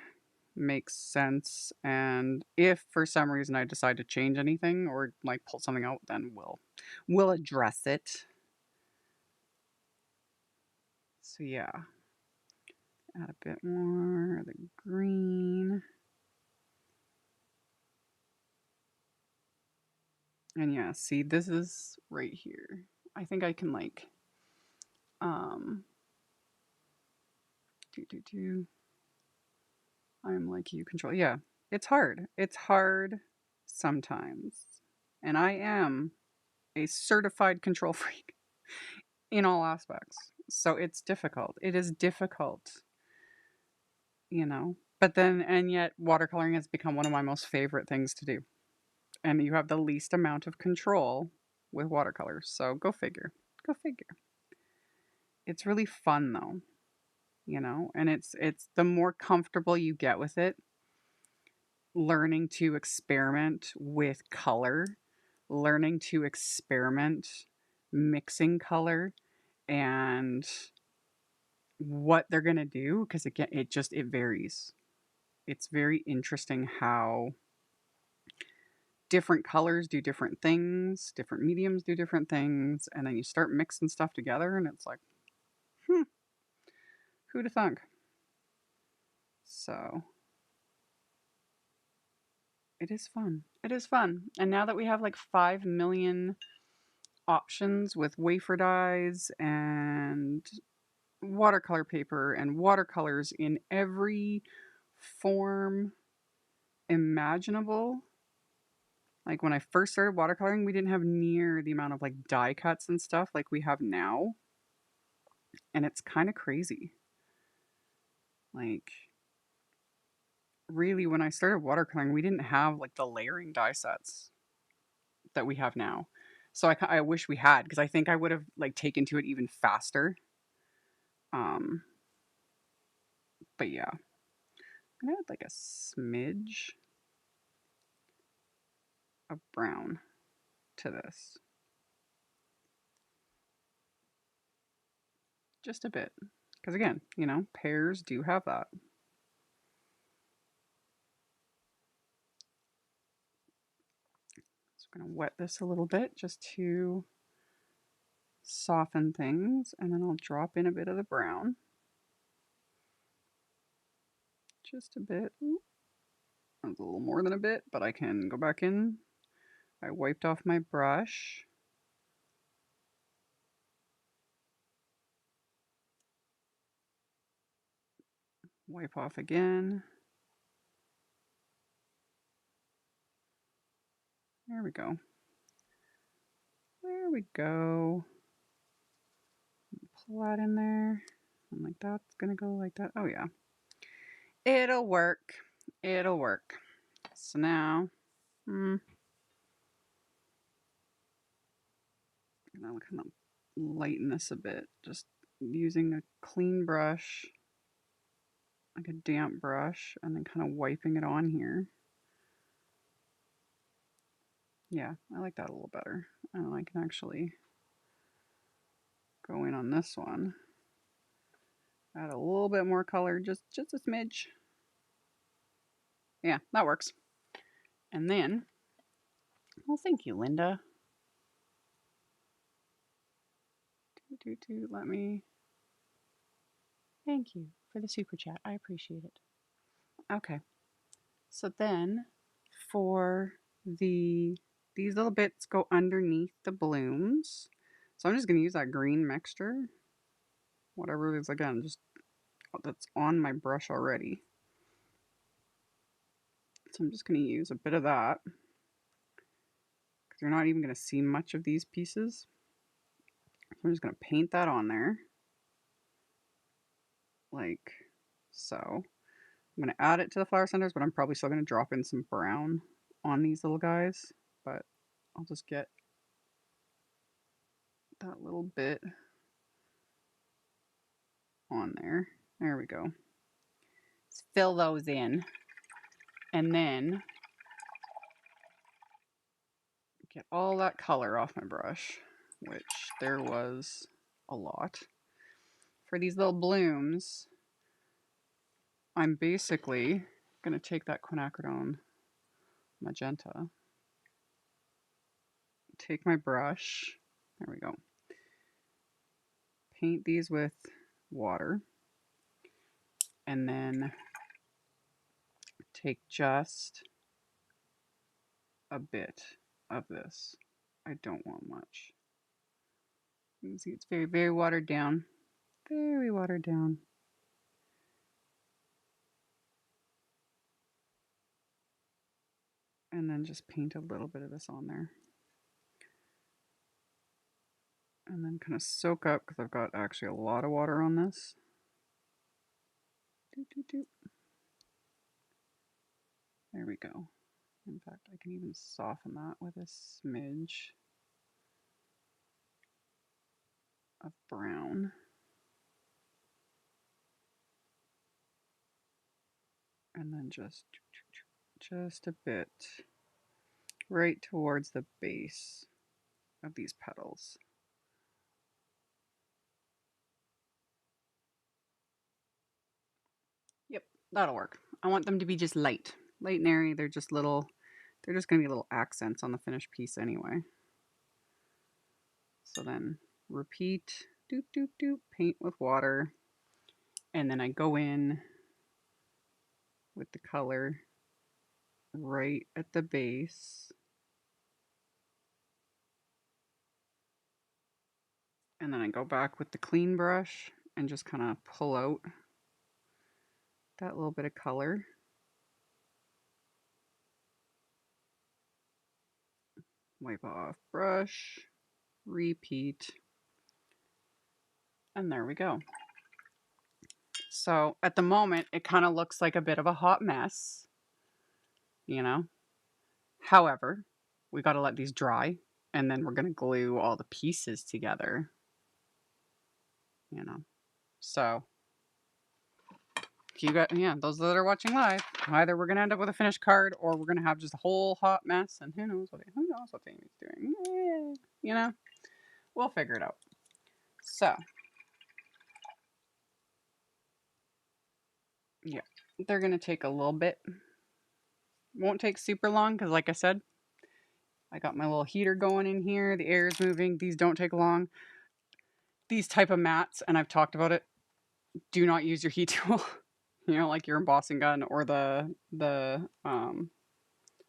Speaker 1: makes sense. And if for some reason I decide to change anything or like pull something out, then we'll address it. So yeah, add a bit more of the green. And yeah, see, this is right here. I think I can like, I'm like you control. Yeah, it's hard. It's hard sometimes. And I am a certified control freak in all aspects. So it's difficult. It is difficult, you know. But then, and yet, watercoloring has become one of my most favorite things to do. And you have the least amount of control with watercolors. So go figure. Go figure. It's really fun though, you know, and it's the more comfortable you get with it, learning to experiment with color, learning to experiment mixing color and what they're going to do, because again it varies. It's very interesting how different colors do different things, different mediums do different things, and then you start mixing stuff together and it's like, hmm, who'd have thunk? So it is fun. It is fun. And now that we have like 5 million options with wafer dyes and watercolor paper and watercolors in every form imaginable. Like when I first started watercoloring, we didn't have near the amount of like die cuts and stuff like we have now. And it's kind of crazy. Like, really, when I started watercoloring, we didn't have like the layering die sets that we have now. So I wish we had, because I think I would have like taken to it even faster. Um, but yeah, I'm gonna add like a smidge of brown to this, just a bit, because again, you know, pears do have that. So I'm gonna wet this a little bit just to soften things, and then I'll drop in a bit of the brown, just a bit. That's a little more than a bit, but I can go back in. I wiped off my brush. Wipe off again. There we go. There we go. Pull that in there. I'm like, that's gonna go like that. Oh yeah. It'll work. It'll work. So now, I'm gonna kind of lighten this a bit. Just using a clean brush, like a damp brush, and then kind of wiping it on here. Yeah, I like that a little better. And I can actually go in on this one. Add a little bit more color, just a smidge. Yeah, that works. And then, well, thank you, Linda. Let me. Thank you for the super chat. I appreciate it. Okay. So then, for these little bits go underneath the blooms. So I'm just going to use that green mixture, whatever it is, again, just that's on my brush already. So I'm just going to use a bit of that, because you're not even going to see much of these pieces. So I'm just going to paint that on there, like so. I'm going to add it to the flower centers, but I'm probably still going to drop in some brown on these little guys. But I'll just get that little bit on there. There we go. Let's fill those in. And then get all that color off my brush, which there was a lot. For these little blooms, I'm basically going to take that quinacridone magenta, take my brush, there we go, paint these with water, and then take just a bit of this. I don't want much. You can see it's very, very watered down. Very watered down. And then just paint a little bit of this on there. And then kind of soak up, because I've got actually a lot of water on this. Doop, doop, doop. There we go. In fact, I can even soften that with a smidge of brown. And then just a bit right towards the base of these petals. Yep, that'll work. I want them to be just light and airy. They're just little, they're just going to be little accents on the finished piece anyway. So then repeat, doop, doop, doop, paint with water. And then I go in with the color right at the base. And then I go back with the clean brush and just kind of pull out that little bit of color. Wipe off brush, repeat, and there we go. So at the moment, it kind of looks like a bit of a hot mess, you know? However, we got to let these dry, and then we're going to glue all the pieces together, you know? So you got, yeah, those that are watching live, either we're going to end up with a finished card or we're going to have just a whole hot mess, and who knows what Amy's doing, you know? We'll figure it out. So, yeah, they're going to take a little bit. Won't take super long because, like I said, I got my little heater going in here. The air is moving. These don't take long. These type of mats, and I've talked about it, do not use your heat tool. You know, like your embossing gun or the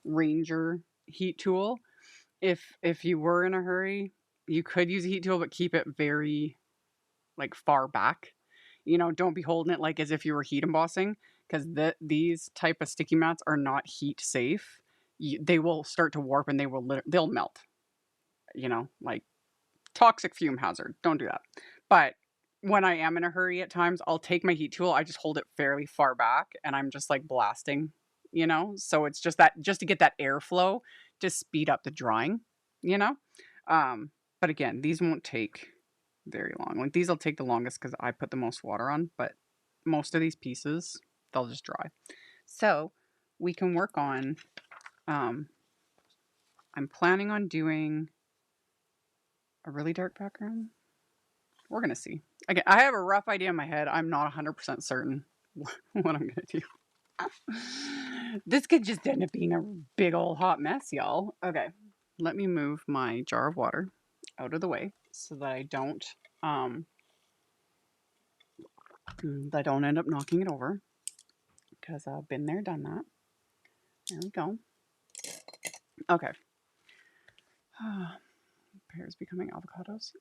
Speaker 1: Ranger heat tool. If you were in a hurry, you could use a heat tool, but keep it very like far back. You know, don't be holding it like as if you were heat embossing, because these type of sticky mats are not heat safe. They will start to warp and they'll melt. You know, like toxic fume hazard. Don't do that. But when I am in a hurry at times, I'll take my heat tool. I just hold it fairly far back and I'm just like blasting, you know? So it's just to get that airflow to speed up the drying, you know? But again, these won't take very long. Like these will take the longest because I put the most water on, but most of these pieces, they'll just dry. So we can work on, I'm planning on doing a really dark background. We're going to see. Again, I have a rough idea in my head. I'm not 100% certain what I'm going to do. This could just end up being a big old hot mess, y'all. Okay, let me move my jar of water out of the way so that I don't end up knocking it over, because I've been there, done that. There we go. Okay. Pears becoming avocados.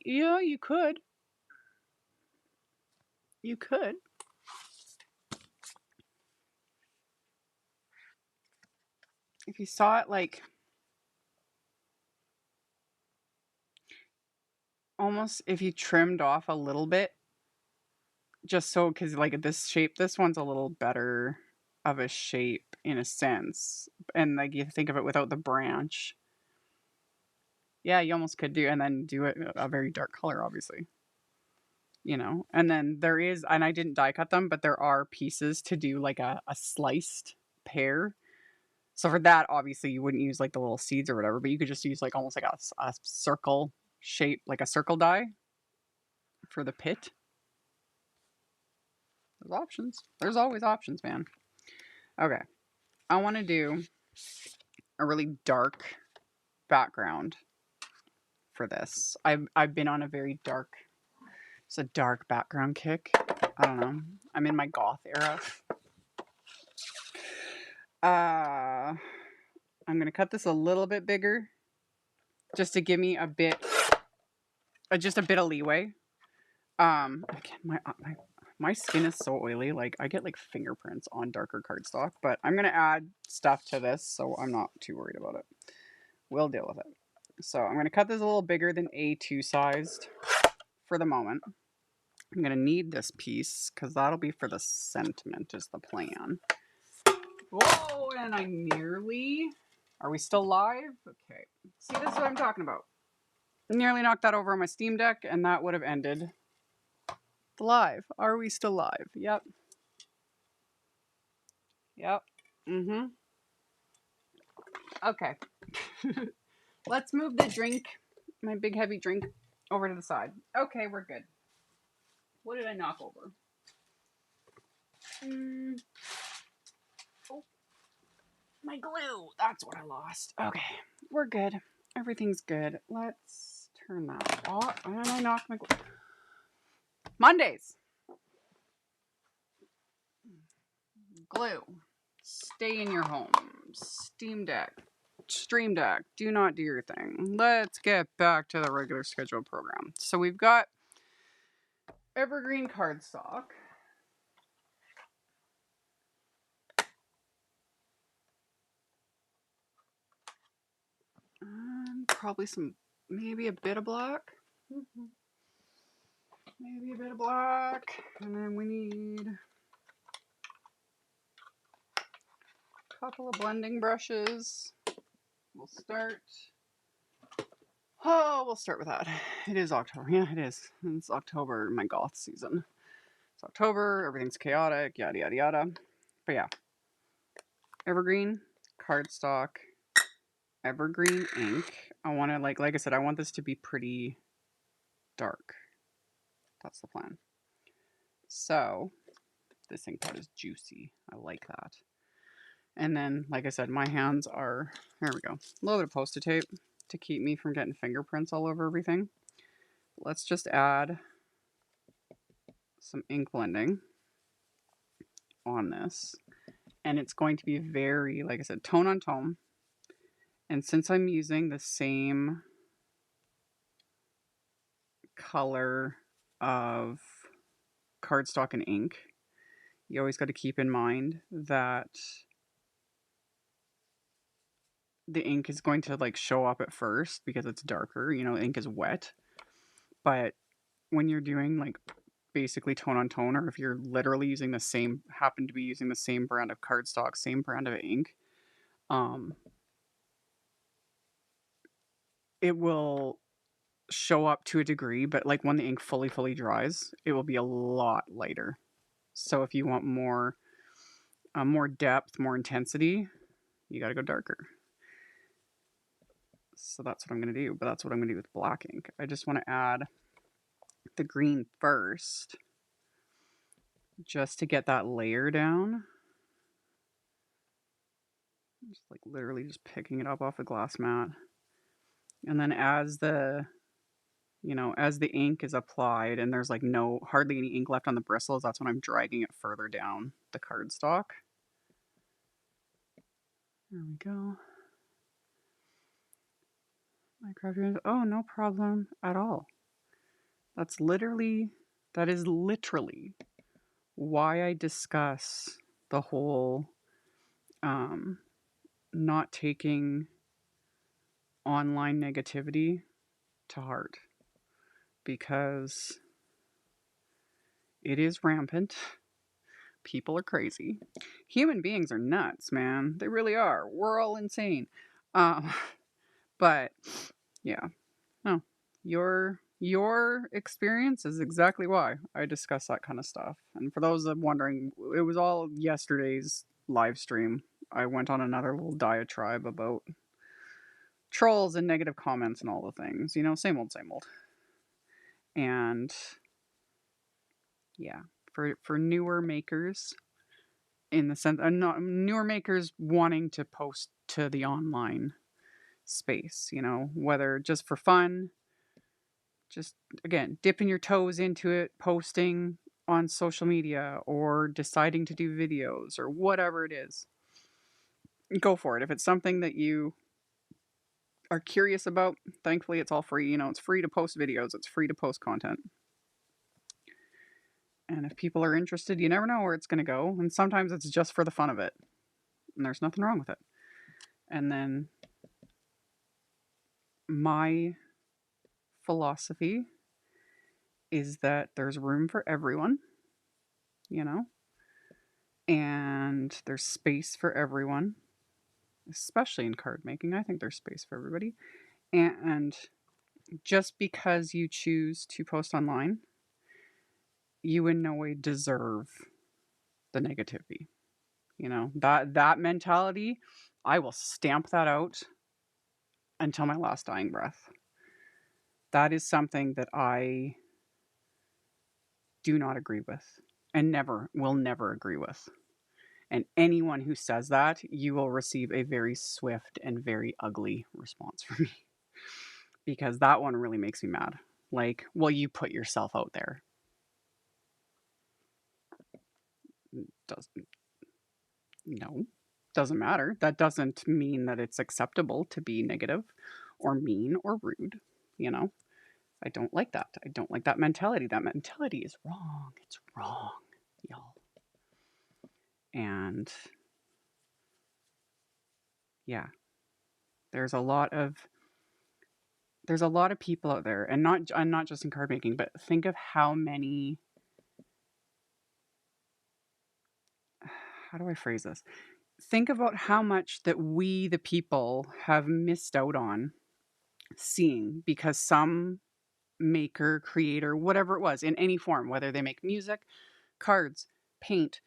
Speaker 1: Yeah, you could. You could. If you saw it like almost if you trimmed off a little bit, just so, because like this shape, this one's a little better of a shape in a sense. And like you think of it without the branch. Yeah, you almost could do, and then do it a very dark color, obviously. You know, and then there is, and I didn't die cut them, but there are pieces to do like a sliced pear. So for that, obviously you wouldn't use like the little seeds or whatever, but you could just use like almost like a circle shape, like a circle die for the pit. There's options. There's always options, man. Okay. I want to do a really dark background for this. I've been on a very dark, it's a dark background kick. I don't know. I'm in my goth era. I'm going to cut this a little bit bigger just to give me a bit, just a bit of leeway. Again, my skin is so oily. Like, I get like fingerprints on darker cardstock, but I'm going to add stuff to this, so I'm not too worried about it. We'll deal with it. So I'm going to cut this a little bigger than A2 sized for the moment. I'm going to need this piece because that'll be for the sentiment is the plan. Whoa, and I nearly... Are we still live? Okay. See, this is what I'm talking about. Nearly knocked that over on my Steam Deck, and that would have ended the live. Are we still live? Yep. Yep. Mm-hmm. Okay. Let's move the drink, my big heavy drink, over to the side. Okay, we're good. What did I knock over? Oh, my glue. That's what I lost. Okay, we're good. Everything's good. Let's turn that off. And I knocked my glue. Mondays. Glue. Stay in your home. Steam Deck. Stream Deck. Do not do your thing. Let's get back to the regular scheduled program. So we've got evergreen cardstock. Probably some, maybe a bit of black. Maybe a bit of black. And then we need a couple of blending brushes. We'll start with that. It is October. Yeah, it is. It's October, my goth season. It's October, everything's chaotic, yada, yada, yada. But yeah. Evergreen cardstock. Evergreen ink. I want to, like I said, I want this to be pretty dark. That's the plan. So, this ink pad is juicy. I like that. And then, like I said, my hands are, there we go, a little bit of Post-it tape to keep me from getting fingerprints all over everything. Let's just add some ink blending on this. And it's going to be very, like I said, tone on tone. And since I'm using the same color of cardstock and ink, you always got to keep in mind that the ink is going to like show up at first because it's darker, you know, ink is wet. But when you're doing like basically tone on tone, or if you're literally using the same, happen to be using the same brand of cardstock, same brand of ink, it will show up to a degree, but like when the ink fully dries, it will be a lot lighter. So if you want more depth, more intensity, you got to go darker. So that's what I'm going to do, but that's what I'm going to do with black ink. I just want to add the green first, just to get that layer down. Just like literally just picking it up off the glass mat. And then as the, you know, as the ink is applied and there's like hardly any ink left on the bristles, that's when I'm dragging it further down the cardstock. There we go. Oh, no problem at all. That is literally why I discuss the whole not taking online negativity to heart, because it is rampant. People are crazy. Human beings are nuts, man. They really are. We're all insane. But yeah, no, your experience is exactly why I discuss that kind of stuff. And for those that are wondering, it was all yesterday's live stream. I went on another little diatribe about trolls and negative comments and all the things, you know, same old, same old. And yeah, for newer makers, in the sense, not newer makers wanting to post to the online space, you know, whether just for fun, just again dipping your toes into it, posting on social media, or deciding to do videos or whatever it is. go for it. If it's something that you are curious about, thankfully it's all free. You know, it's free to post videos, it's free to post content. And if people are interested, you never know where it's going to go. And sometimes it's just for the fun of it. And there's nothing wrong with it. And then my philosophy is that there's room for everyone, you know, and there's space for everyone, especially in card making. I think there's space for everybody. And just because you choose to post online, you in no way deserve the negativity. You know, that mentality, I will stamp that out until my last dying breath. That is something that I do not agree with and will never agree with. And anyone who says that, you will receive a very swift and very ugly response from me. Because that one really makes me mad. Like, well, you put yourself out there. Doesn't matter. That doesn't mean that it's acceptable to be negative or mean or rude. You know, I don't like that. I don't like that mentality. That mentality is wrong. It's wrong, y'all. And yeah, there's a lot of people out there, and not just in card making, but think of how many, how do I phrase this? Think about how much that we, the people, have missed out on seeing because some maker, creator, whatever it was, in any form, whether they make music, cards, paint,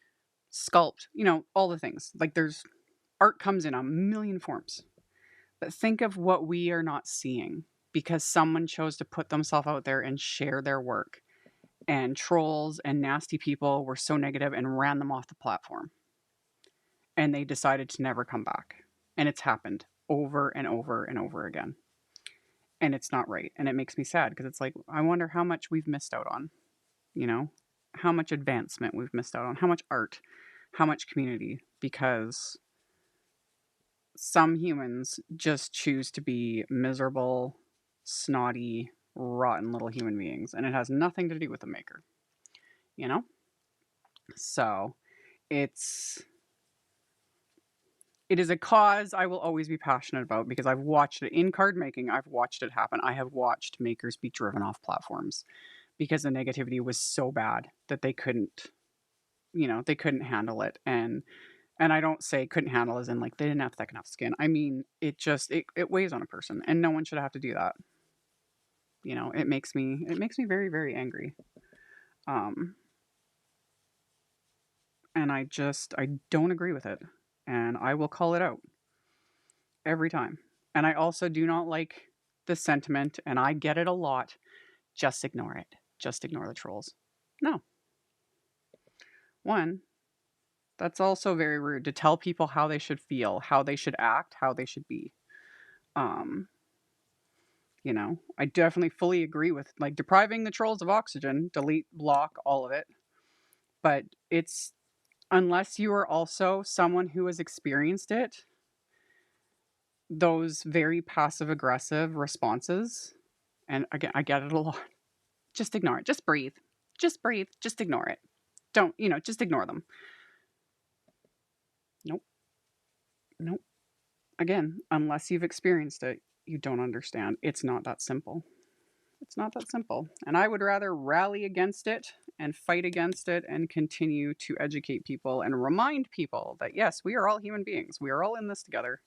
Speaker 1: sculpt, you know, all the things. Like there's art comes in a million forms. But think of what we are not seeing because someone chose to put themselves out there and share their work. And trolls and nasty people were so negative and ran them off the platform. And they decided to never come back. And it's happened over and over and over again. And it's not right. And it makes me sad because it's like, I wonder how much we've missed out on, you know, how much advancement we've missed out on, how much art, how much community, because some humans just choose to be miserable, snotty, rotten little human beings. And it has nothing to do with the maker, you know? So it is a cause I will always be passionate about because I've watched it in card making. I've watched it happen. I have watched makers be driven off platforms because the negativity was so bad that they couldn't, you know, they couldn't handle it. And I don't say couldn't handle as in like they didn't have thick enough skin. I mean, it weighs on a person and no one should have to do that. You know, it makes me very, very angry. And I don't agree with it. And I will call it out every time. And I also do not like the sentiment, and I get it a lot. Just ignore it. Just ignore the trolls. No. One, that's also very rude to tell people how they should feel, how they should act, how they should be. You know, I definitely fully agree with like depriving the trolls of oxygen, delete, block, all of it. But it's unless you are also someone who has experienced it, those very passive aggressive responses, and again, I get it a lot. Just ignore it. Just breathe. Just breathe. Just ignore it. Don't, you know, just ignore them. Nope. Nope. Again, unless you've experienced it, you don't understand. It's not that simple. It's not that simple. And I would rather rally against it and fight against it and continue to educate people and remind people that yes, we are all human beings. We are all in this together.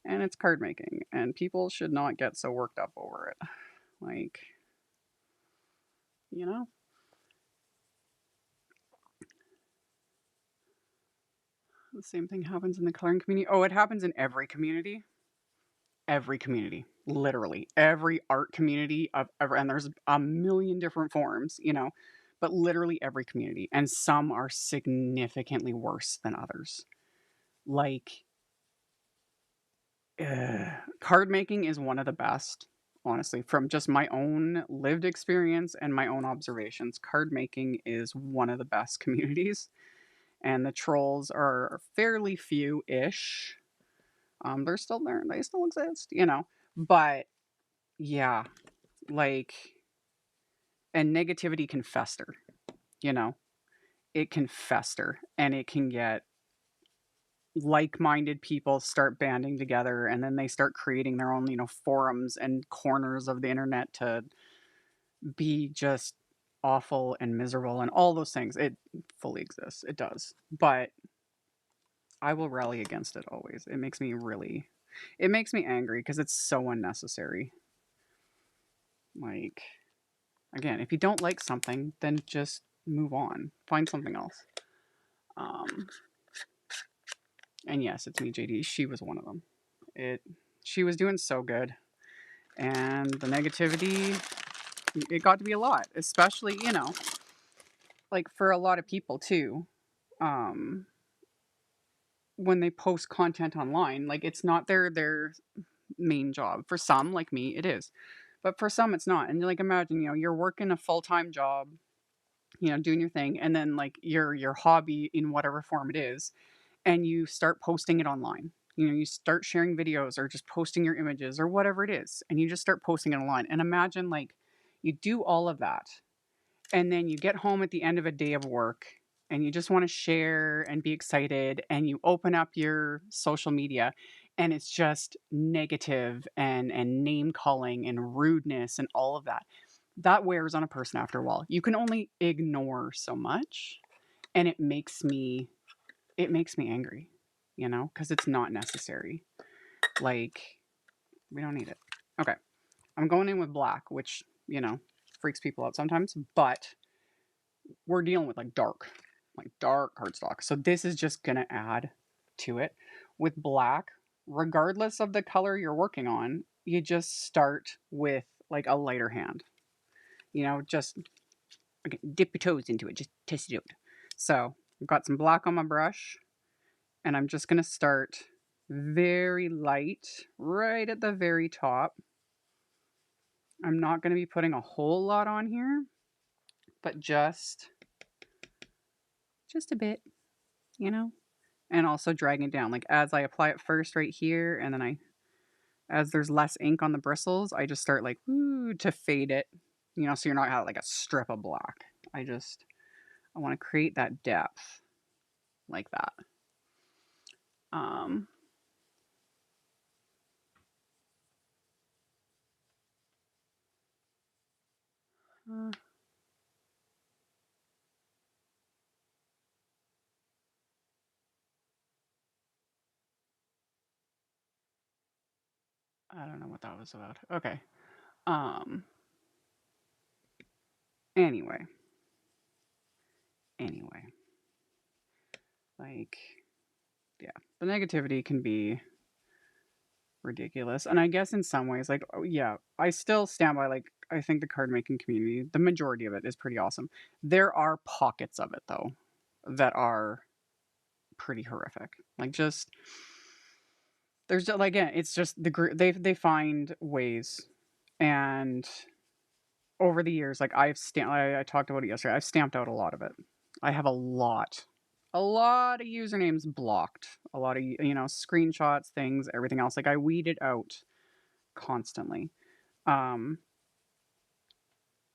Speaker 1: And it's card making. And people should not get so worked up over it. Like, you know? The same thing happens in the coloring community. Oh, it happens in every community. Every community. Literally. Every art community of ever, and there's a million different forms, you know, but literally every community. And some are significantly worse than others. Like, card making is one of the best, honestly, from just my own lived experience and my own observations. Card making is one of the best communities. and the trolls are fairly few-ish. They're still there. They still exist, you know. But yeah, like, and negativity can fester, you know. It can fester, and it can get like-minded people start banding together, and then they start creating their own, you know, forums and corners of the internet to be just awful and miserable and all those things. It fully exists. It does. But I will rally against it always. It makes me angry because it's so unnecessary. Like, again, if you don't like something, then just move on. Find something else. And yes, it's me, JD. She was one of them. She was doing so good. And the negativity, it got to be a lot. Especially, you know, like for a lot of people too. When they post content online, like it's not their main job. For some, like me, it is. But for some it's not. And like imagine, you know, you're working a full-time job, you know, doing your thing, and then like your hobby in whatever form it is, and you start posting it online. You know, you start sharing videos or just posting your images or whatever it is, and you just start posting it online. And imagine like you do all of that, and then you get home at the end of a day of work and you just want to share and be excited, and you open up your social media and it's just negative and name calling and rudeness and all of that. That wears on a person after a while. You can only ignore so much, and it makes me angry, you know, because it's not necessary. Like, we don't need it. Okay. I'm going in with black, which, you know, freaks people out sometimes, but we're dealing with like dark cardstock. So this is just going to add to it. With black, regardless of the color you're working on, you just start with like a lighter hand. You know, just okay, dip your toes into it, just test it out. So I've got some black on my brush, and I'm just going to start very light right at the very top. I'm not going to be putting a whole lot on here, but just a bit, you know, and also dragging it down. Like as I apply it first right here, and then as there's less ink on the bristles, I just start like, woo, to fade it, you know, so you're not having like a strip of black. I want to create that depth like that. Um, uh, I don't know what that was about. Okay. Um, anyway, like, yeah, the negativity can be ridiculous. And I guess in some ways, like, oh, yeah, I still stand by, like, I think the card making community, the majority of it is pretty awesome. There are pockets of it, though, that are pretty horrific. Like, just, there's just, like, again, it's just the group, they find ways. And over the years, like, I talked about it yesterday, I've stamped out a lot of it. I have a lot of usernames blocked, a lot of, you know, screenshots, things, everything else. Like, I weed it out constantly. Um,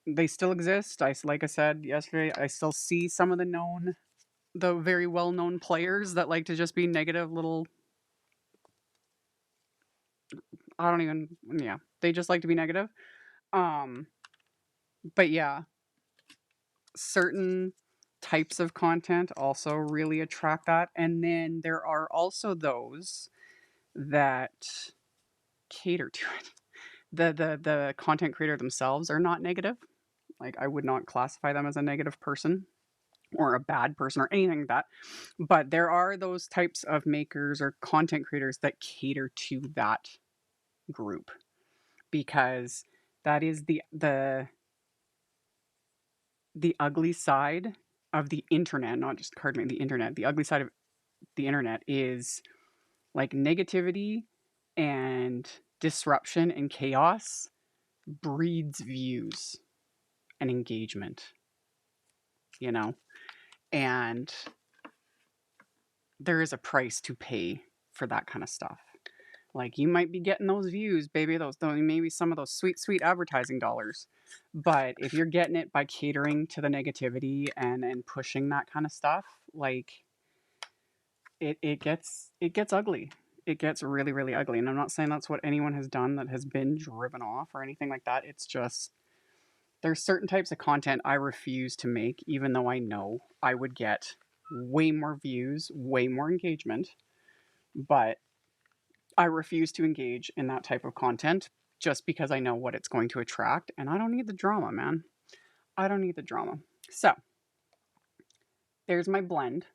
Speaker 1: they still exist. Like I said yesterday, I still see some of the very well-known players that like to just be negative little. I don't even. Yeah, they just like to be negative. Um, but yeah, certain types of content also really attract that, and then there are also those that cater to it. The content creator themselves are not negative. Like, I would not classify them as a negative person or a bad person or anything like that. But there are those types of makers or content creators that cater to that group, because that is the ugly side of the internet, not just card making, the internet. The ugly side of the internet is like negativity and disruption and chaos breeds views and engagement, you know? And there is a price to pay for that kind of stuff. Like, you might be getting those views, baby, those maybe some of those sweet, sweet advertising dollars. But if you're getting it by catering to the negativity and pushing that kind of stuff, like, it gets ugly. It gets really, really ugly. And I'm not saying that's what anyone has done that has been driven off or anything like that. It's just there's certain types of content I refuse to make, even though I know I would get way more views, way more engagement. But I refuse to engage in that type of content just because I know what it's going to attract. And I don't need the drama, man. I don't need the drama. So there's my blend.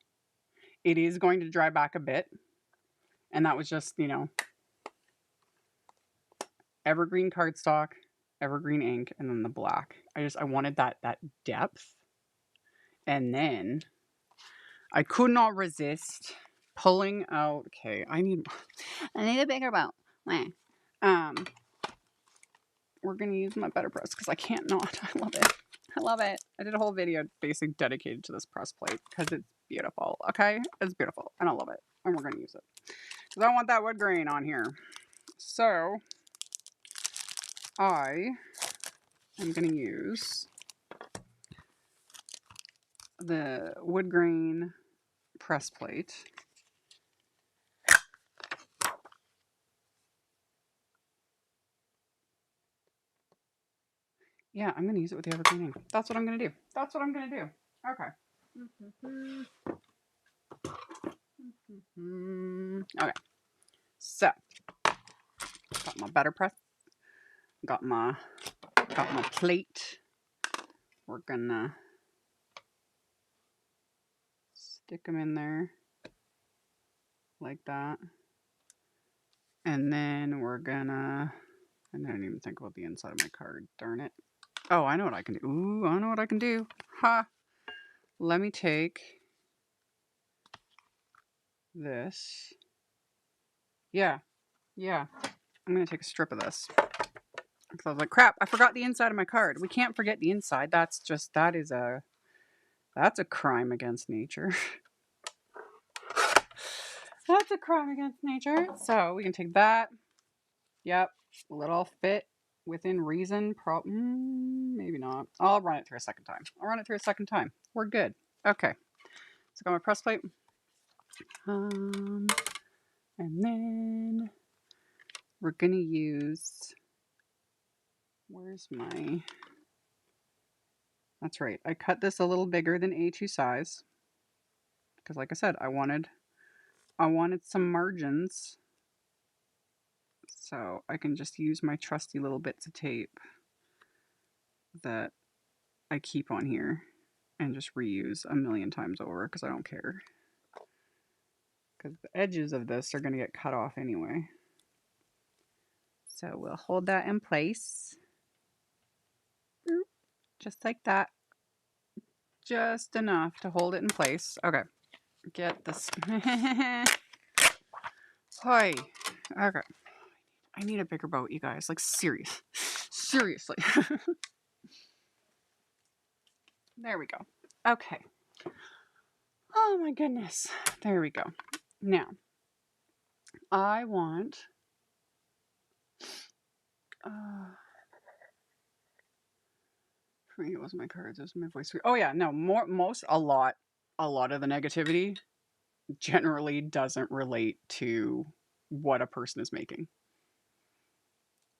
Speaker 1: It is going to dry back a bit. And that was just, evergreen cardstock, evergreen ink, and then the black. I wanted that depth. And then I could not resist pulling out. Okay, I need a bigger bowl. We're gonna use my BETTERPRESS because I can't not. I love it. I love it. I did a whole video basically dedicated to this press plate because it's beautiful. Okay, it's beautiful and I love it, and we're gonna use it because I want that wood grain on here. So I am gonna use the wood grain press plate. Yeah, I'm going to use it with the evergreen ink. That's what I'm going to do. That's what I'm going to do. Okay. Okay. So, got my BETTERPRESS. Got my plate. We're going to stick them in there like that. And then we're going to... I didn't even think about the inside of my card. Darn it. Oh, I know what I can do. Ooh, I know what I can do. Ha! Let me take this. Yeah. I'm going to take a strip of this. Because I was like, crap, I forgot the inside of my card. We can't forget the inside. That's a crime against nature. That's a crime against nature. So we can take that. Yep. Will it all fit within reason? Maybe not. I'll run it through a second time. We're good. Okay. So I got my press plate. And then we're going to use... Where's my... That's right. I cut this a little bigger than A2 size. Because like I said, I wanted some margins. So I can just use my trusty little bits of tape that I keep on here and just reuse a million times over because I don't care. Because the edges of this are going to get cut off anyway. So we'll hold that in place. Just like that. Just enough to hold it in place. Okay. Get this. Hi. Okay. I need a bigger boat, you guys. Like, seriously. There we go. Okay. Oh my goodness. There we go. Now, I want... for me, it wasn't my cards. It was my voice. Oh yeah, no. A lot of the negativity generally doesn't relate to what a person is making.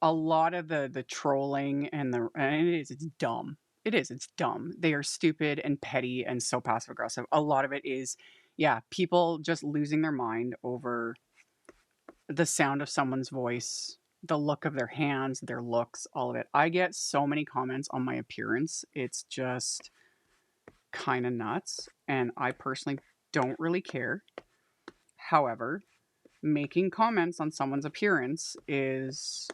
Speaker 1: A lot of the trolling and it's dumb. It's dumb. They are stupid and petty and so passive aggressive. A lot of it is, yeah, people just losing their mind over the sound of someone's voice, the look of their hands, their looks, all of it. I get so many comments on my appearance. It's just kind of nuts. And I personally don't really care. However, making comments on someone's appearance is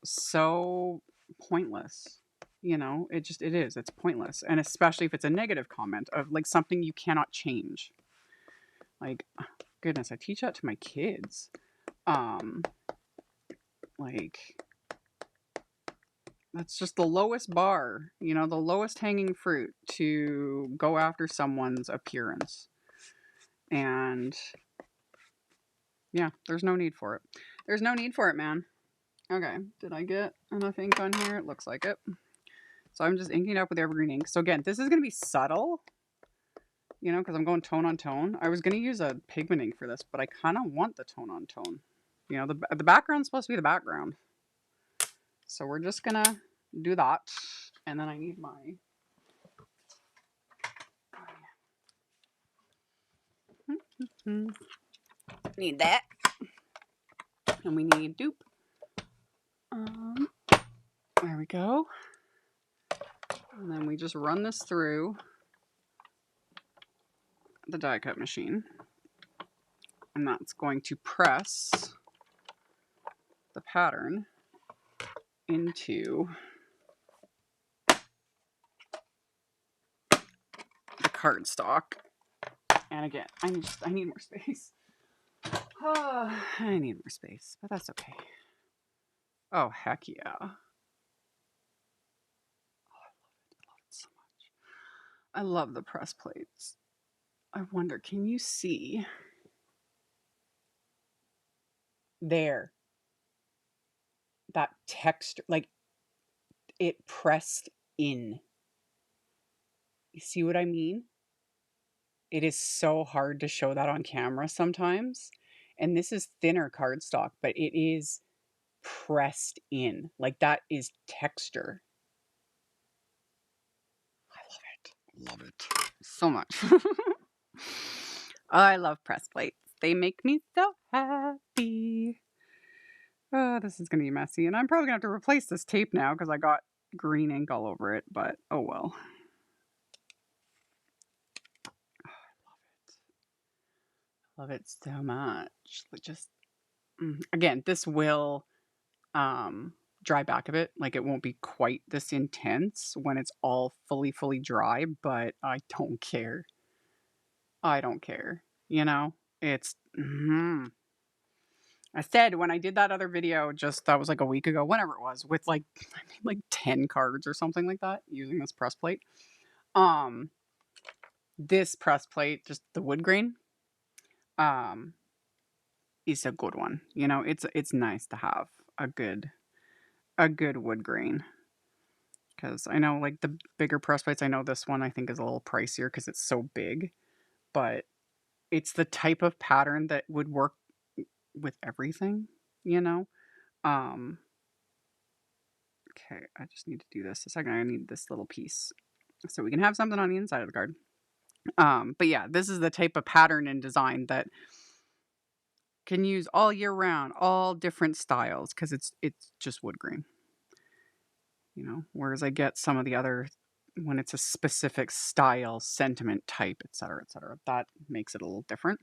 Speaker 1: so pointless. It is. It's pointless. And especially if it's a negative comment of like something you cannot change. Like, goodness, I teach that to my kids. Like, that's just the lowest bar, the lowest hanging fruit to go after someone's appearance. And yeah, there's no need for it. There's no need for it, man. Okay, did I get enough ink on here? It looks like it. So I'm just inking up with evergreen ink. So again, this is going to be subtle, you know, because I'm going tone on tone. I was going to use a pigment ink for this, but I kind of want the tone on tone. You know, the background's supposed to be the background. So we're just going to do that. And then I need my... Need that. And we need dupe. There we go. And then we just run this through the die cut machine. And that's going to press the pattern into the cardstock. And again, I need more space. Oh, I need more space, but that's okay. Oh, heck yeah. Oh, I love it so much. I love the press plates. I wonder, can you see? There. That texture, like it pressed in. You see what I mean? It is so hard to show that on camera sometimes. And this is thinner cardstock, but it is pressed in. Like that is texture. I love it. Love it so much. I love press plates. They make me so happy. Oh, this is going to be messy. And I'm probably going to have to replace this tape now because I got green ink all over it. But oh well. Love it so much. Just again, this will dry back a bit. Like it won't be quite this intense when it's all fully dry, but I don't care. I don't care. You know, it's I said when I did that other video, just that was like a week ago, whenever it was, with like I made like 10 cards or something like that using this press plate. This press plate, just the wood grain, is a good one. You know, it's nice to have a good wood grain. Because I know like the bigger press plates, I know this one I think is a little pricier because it's so big, but it's the type of pattern that would work with everything, you know? Okay, I just need to do this a second. I need this little piece so we can have something on the inside of the card. But yeah, this is the type of pattern and design that can use all year round, all different styles, because it's just wood grain. You know, whereas I get some of the other when it's a specific style, sentiment type, etc., that makes it a little different.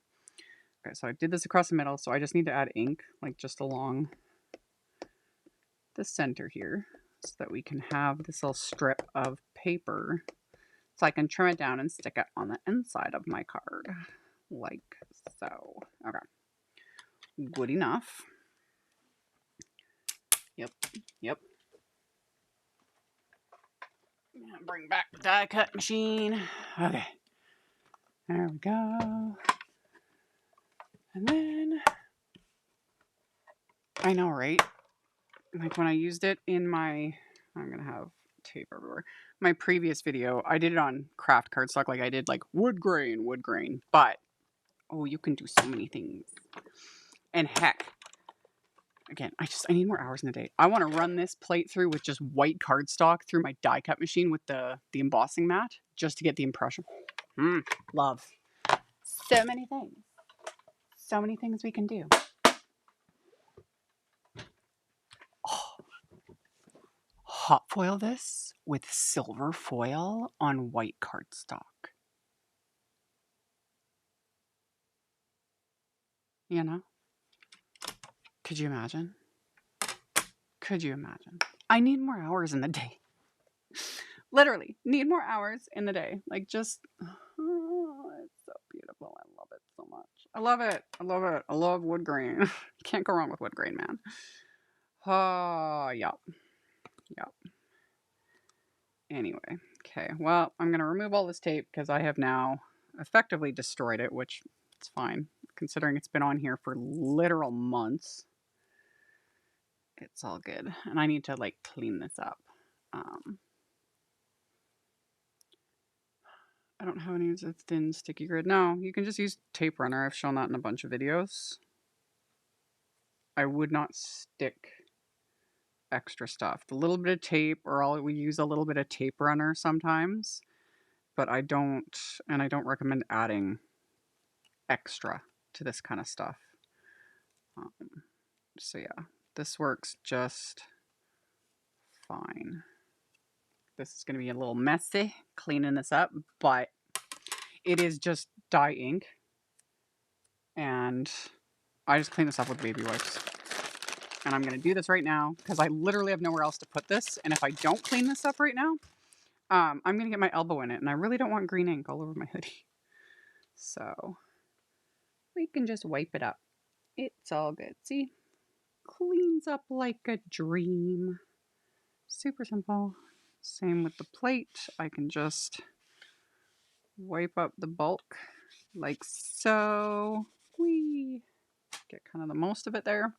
Speaker 1: Okay, so I did this across the middle, so I just need to add ink, like just along the center here, so that we can have this little strip of paper, so I can trim it down and stick it on the inside of my card, like so. Okay, good enough. Yep. Bring back the die cut machine. Okay. There we go. And then, I know, right? Like when I used it in my, I'm going to have tape everywhere. My previous video, I did it on craft cardstock. Like I did like wood grain. But, oh, you can do so many things. And heck, again, I need more hours in the day. I want to run this plate through with just white cardstock through my die cut machine with the embossing mat just to get the impression. Love. So many things. So many things we can do. Oh. Hot foil this with silver foil on white cardstock. You know? Could you imagine? Could you imagine? I need more hours in the day. Literally, need more hours in the day. Like just, oh, it's so beautiful. I love it so much. I love it. I love it. I love wood grain. Can't go wrong with wood grain, man. Oh, yep. Anyway, okay. Well, I'm going to remove all this tape because I have now effectively destroyed it, which It's fine. Considering it's been on here for literal months. It's all good. And I need to like clean this up. I don't have any of the thin sticky grid. No, you can just use tape runner. I've shown that in a bunch of videos. I would not stick extra stuff. The little bit of tape, or we use a little bit of tape runner sometimes, but I don't recommend adding extra to this kind of stuff. So yeah, this works just fine. This is going to be a little messy cleaning this up, but it is just dye ink. And I just clean this up with baby wipes. And I'm going to do this right now because I literally have nowhere else to put this. And if I don't clean this up right now, I'm going to get my elbow in it. And I really don't want green ink all over my hoodie. So we can just wipe it up. It's all good. See? Cleans up like a dream. Super simple. Same with the plate. I can just wipe up the bulk like so. Whee! Get kind of the most of it there.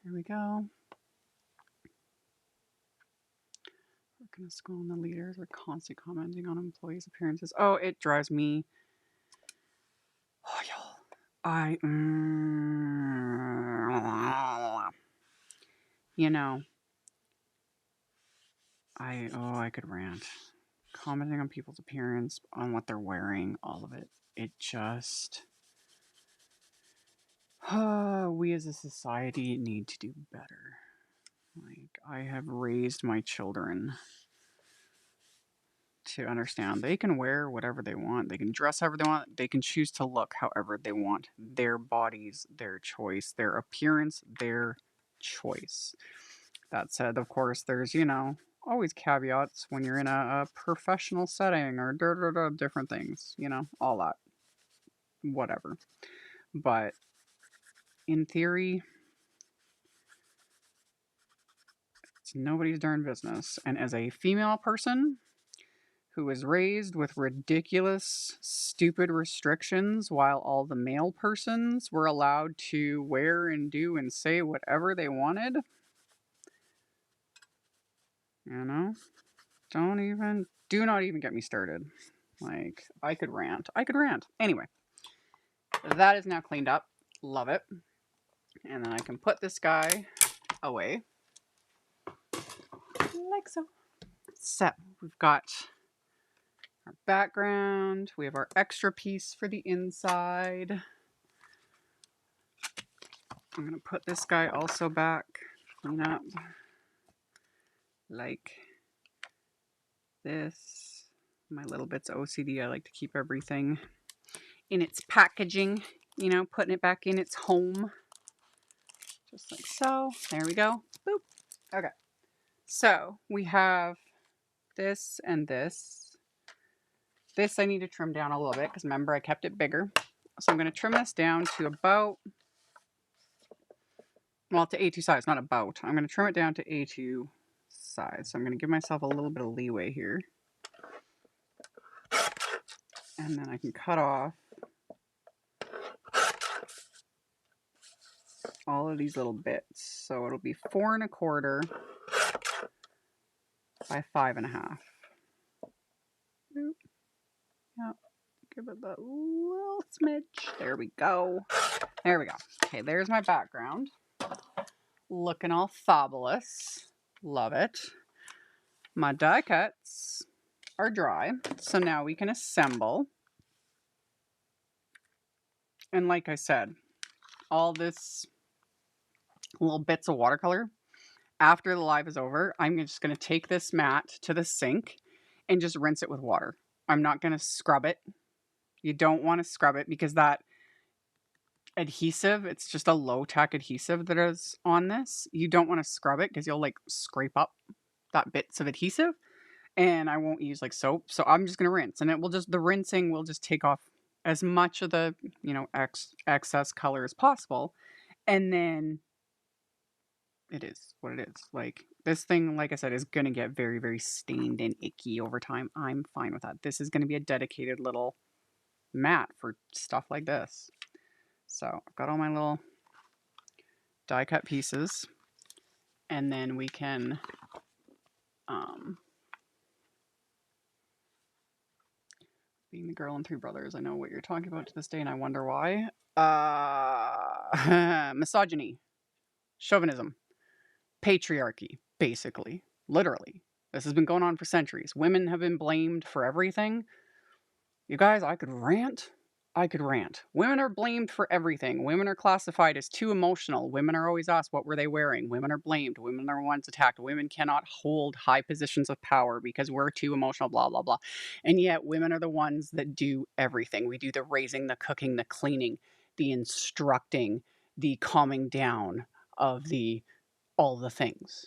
Speaker 1: Here we go. We're going to scroll on the leaders. We're constantly commenting on employees' appearances. Oh, it drives me. Oh, y'all. You know, I could rant. Commenting on people's appearance, on what they're wearing, all of it. It just... we as a society need to do better. Like, I have raised my children to understand they can wear whatever they want. They can dress however they want. They can choose to look however they want. Their bodies, their choice. Their appearance, their choice. That said, of course, there's, always caveats when you're in a professional setting or different things, all that. Whatever. But in theory, it's nobody's darn business. And as a female person who was raised with ridiculous, stupid restrictions while all the male persons were allowed to wear and do and say whatever they wanted, do not even get me started. Like, I could rant. Anyway, that is now cleaned up. Love it. And then I can put this guy away. Like so. So, we've got our background. We have our extra piece for the inside. I'm going to put this guy also back. Clean up. Like this. My little bits of OCD. I like to keep everything in its packaging. Putting it back in its home. Just like so. There we go. Boop. Okay. So, we have this and this. This I need to trim down a little bit because remember I kept it bigger. So I'm going to trim this down to about, to A2 size, not about. I'm going to trim it down to A2 size. So I'm going to give myself a little bit of leeway here. And then I can cut off all of these little bits. So it'll be 4 1/4 by 5 1/2. Yep. Give it that little smidge. There we go. There we go. Okay, there's my background. Looking all fabulous. Love it. My die cuts are dry. So now we can assemble. And like I said, all this little bits of watercolor, after the live is over, I'm just going to take this mat to the sink and just rinse it with water. I'm not going to scrub it. You don't want to scrub it because that adhesive, it's just a low-tack adhesive that is on this. You don't want to scrub it because you'll like scrape up that bits of adhesive, and I won't use like soap. So I'm just going to rinse, and the rinsing will just take off as much of the, excess color as possible. And then it is what it is. Like, this thing, like I said, is going to get very, very stained and icky over time. I'm fine with that. This is going to be a dedicated little mat for stuff like this. So I've got all my little die cut pieces, and then we can being the girl in Three Brothers, I know what you're talking about to this day, and I wonder why. Misogyny, chauvinism, patriarchy, basically, literally. This has been going on for centuries. Women have been blamed for everything. You guys, I could rant. Women are blamed for everything. Women are classified as too emotional. Women are always asked what were they wearing. Women are blamed. Women are ones attacked. Women cannot hold high positions of power because we're too emotional, blah, blah, blah. And yet women are the ones that do everything. We do the raising, the cooking, the cleaning, the instructing, the calming down of all the things,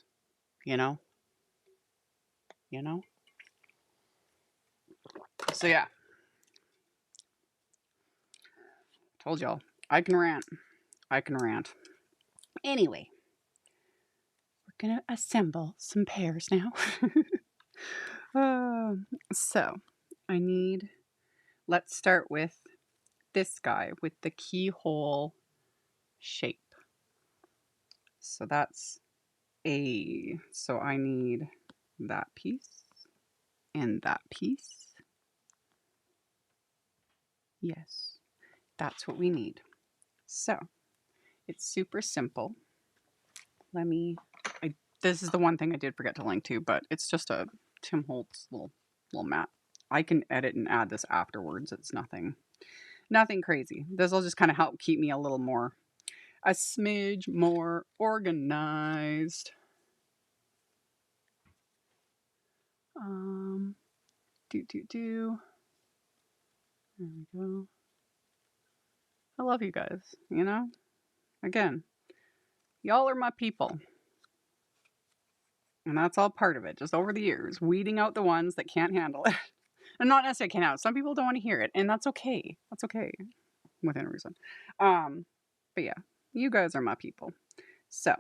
Speaker 1: you know? So yeah. Told y'all. I can rant. Anyway, we're gonna assemble some pears now. So let's start with this guy with the keyhole shape. So that's so I need that piece and that piece. Yes, that's what we need. So it's super simple. This is the one thing I did forget to link to, but it's just a Tim Holtz little mat. I can edit and add this afterwards. It's nothing crazy. This will just kind of help keep me a smidge more organized. There we go. I love you guys, Again, y'all are my people. And that's all part of it, just over the years, weeding out the ones that can't handle it. And not necessarily can't handle it. Some people don't want to hear it, and that's okay. That's okay, within reason. But yeah, you guys are my people. So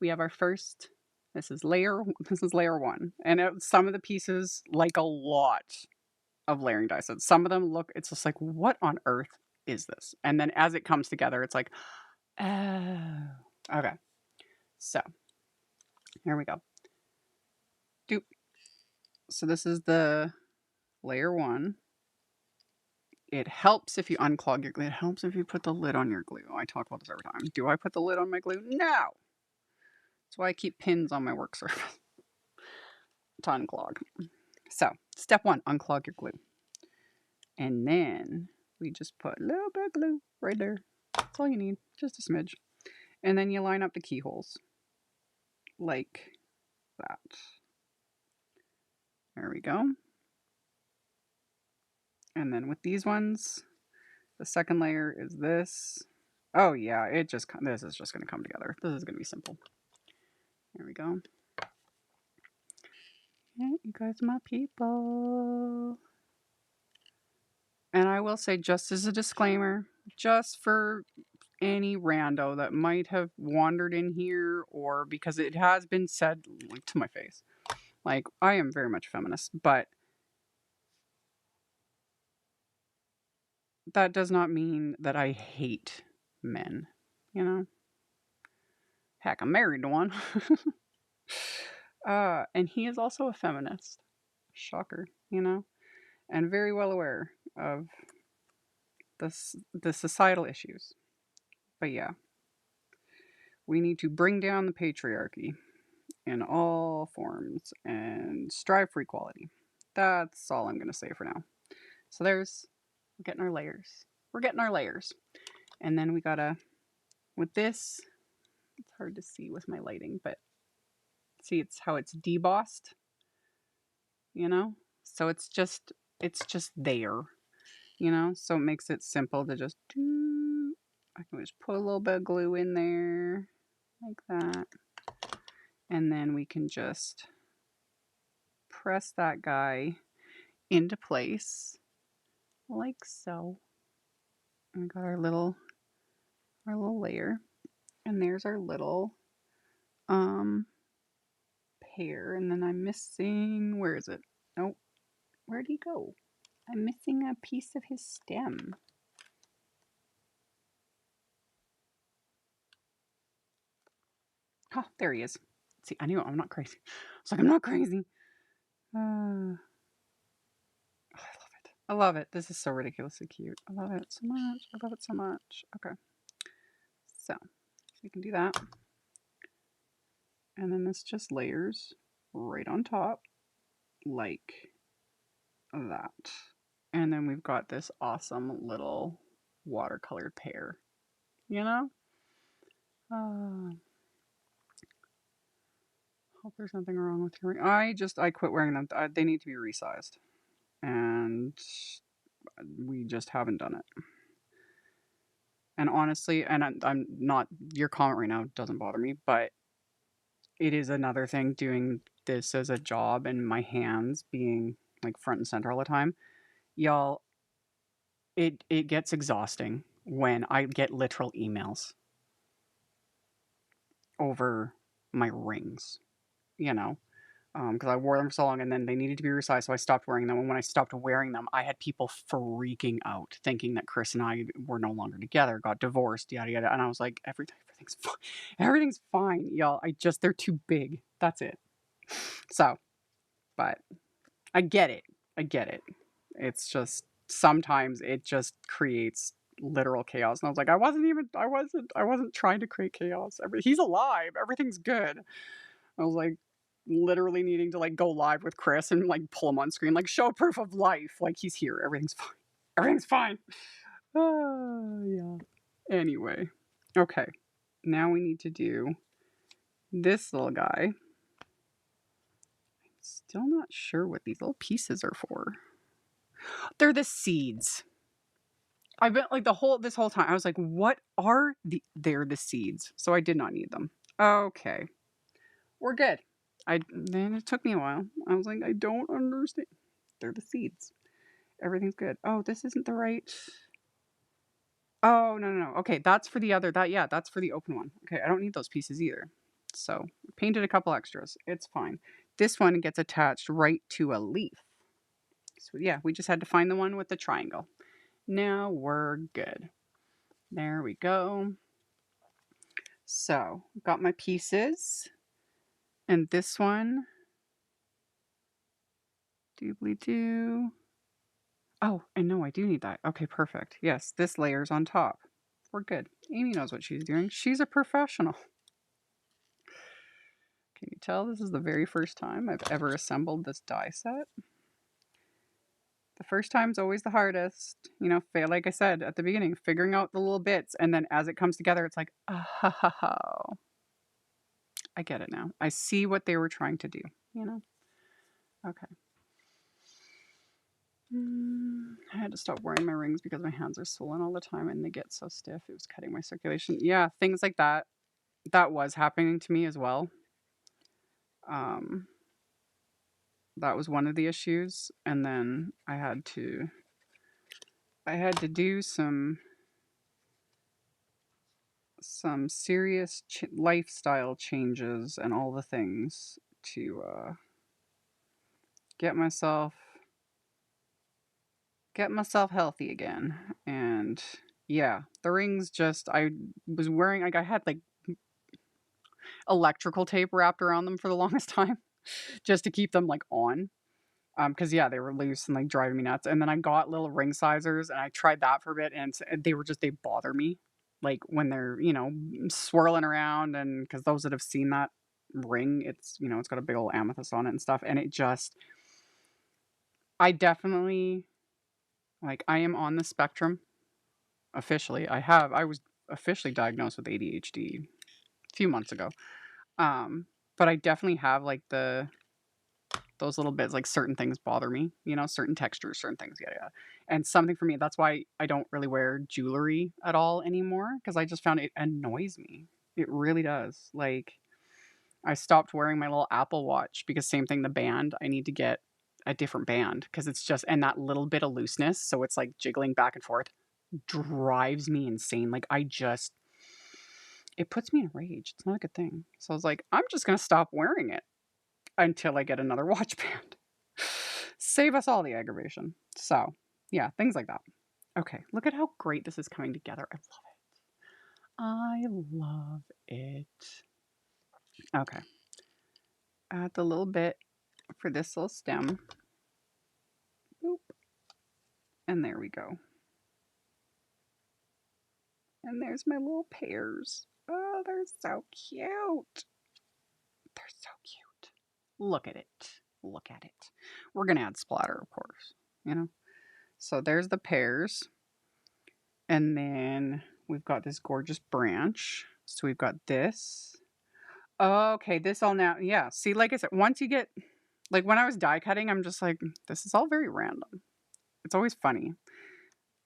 Speaker 1: we have our first. This is layer 1, and some of the pieces like a lot of layering dice. So some of them look. It's just like, what on earth is this? And then as it comes together, it's like, oh, okay. So here we go. Doop. So this is the layer 1. It helps if you unclog your glue. It helps if you put the lid on your glue. I talk about this every time. Do I put the lid on my glue? No. That's why I keep pins on my work surface to unclog. So, step 1, unclog your glue. And then we just put a little bit of glue right there. That's all you need, just a smidge. And then you line up the keyholes like that. There we go. And then with these ones, the second layer is this. Oh yeah, this is just going to come together. This is going to be simple. There we go. Yeah, you guys are my people. And I will say, just as a disclaimer, just for any rando that might have wandered in here, or because it has been said like to my face, like, I am very much feminist, but that does not mean that I hate men, Heck, I'm married to one. And he is also a feminist. Shocker, and very well aware of the societal issues. But yeah, we need to bring down the patriarchy in all forms and strive for equality. That's all I'm going to say for now. So we're getting our layers. And then we gotta, with this, it's hard to see with my lighting, but see, it's how it's debossed, So it's just there, So it makes it simple to just do. I can just put a little bit of glue in there like that. And then we can just press that guy into place like so. And we got our little layer. And there's our little pear. And then I'm missing, where is it? Nope. Where'd he go? I'm missing a piece of his stem. Oh, there he is. See, I knew it. I'm not crazy. I was like, I'm not crazy. Oh, I love it. I love it. This is so ridiculously cute. I love it so much. I love it so much. Okay. So you can do that. And then this just layers right on top like that. And then we've got this awesome little watercolored pear, you know? Hope there's nothing wrong with your ring. I quit wearing them. They need to be resized. And we just haven't done it. And honestly, and I'm not, your comment right now doesn't bother me, but it is another thing doing this as a job and my hands being like front and center all the time. Y'all, it gets exhausting when I get literal emails over my rings, you know, because I wore them for so long and then they needed to be resized, so I stopped wearing them. And when I stopped wearing them, I had people freaking out, thinking that Chris and I were no longer together, got divorced, yada yada. And I was like, everything's fine, everything's fine, y'all. They're too big. That's it. So, but I get it. I get it. It's just sometimes it just creates literal chaos. And I was like, I wasn't trying to create chaos. He's alive. Everything's good. I was like literally needing to like go live with Chris and like pull him on screen, like show proof of life. Like he's here. Everything's fine. Everything's fine. Yeah. Anyway. Okay. Now we need to do this little guy. I'm still not sure what these little pieces are for. They're the seeds. I've been like this whole time. I was like, what are they're the seeds. So I did not need them. Okay. We're good. Then it took me a while. I was like, I don't understand. They're the seeds. Everything's good. Oh, this isn't the right. Oh, no. Okay, that's for the other. That's for the open one. Okay, I don't need those pieces either. So painted a couple extras. It's fine. This one gets attached right to a leaf. So yeah, we just had to find the one with the triangle. Now we're good. There we go. So got my pieces. And this one. Doobly-doo. Oh, and no, I do need that. Okay, perfect. Yes, this layer's on top. We're good. Amy knows what she's doing. She's a professional. Can you tell this is the very first time I've ever assembled this die set? The first time's always the hardest. You know, like I said at the beginning, figuring out the little bits, and then as it comes together, it's like, oh, I get it now. I see what they were trying to do, you know? Okay. I had to stop wearing my rings because my hands are swollen all the time and they get so stiff. It was cutting my circulation. Yeah, things like that. That was happening to me as well. That was one of the issues. And then I had to do some serious lifestyle changes and all the things to get myself healthy again. And yeah, the rings just, I was wearing, like I had like electrical tape wrapped around them for the longest time just to keep them like on. Because yeah, they were loose and like driving me nuts. And then I got little ring sizers and I tried that for a bit, and they bother me, like when they're swirling around. And because those that have seen that ring, it's it's got a big old amethyst on it and stuff, and it just, I definitely, like, I am on the spectrum officially. I was officially diagnosed with ADHD a few months ago. But I definitely have like those little bits, like certain things bother me, certain textures, certain things, yeah. And something for me, that's why I don't really wear jewelry at all anymore, because I just found it annoys me. It really does. Like, I stopped wearing my little Apple Watch because same thing, the band, I need to get a different band because it's just, and that little bit of looseness, so it's like jiggling back and forth, drives me insane. Like, it puts me in a rage. It's not a good thing. So I was like, I'm just going to stop wearing it until I get another watch band. Save us all the aggravation. So, yeah, things like that. Okay, look at how great this is coming together. I love it. Okay. Add the little bit for this little stem. Boop. And there we go. And there's my little pears. Oh, they're so cute. They're so cute. Look at it. Look at it. We're going to add splatter, of course. You know? So there's the pears. And then we've got this gorgeous branch. So we've got this. Okay, this all now. Yeah, see, like I said, once you get... Like when I was die cutting, I'm just like, this is all very random. It's always funny.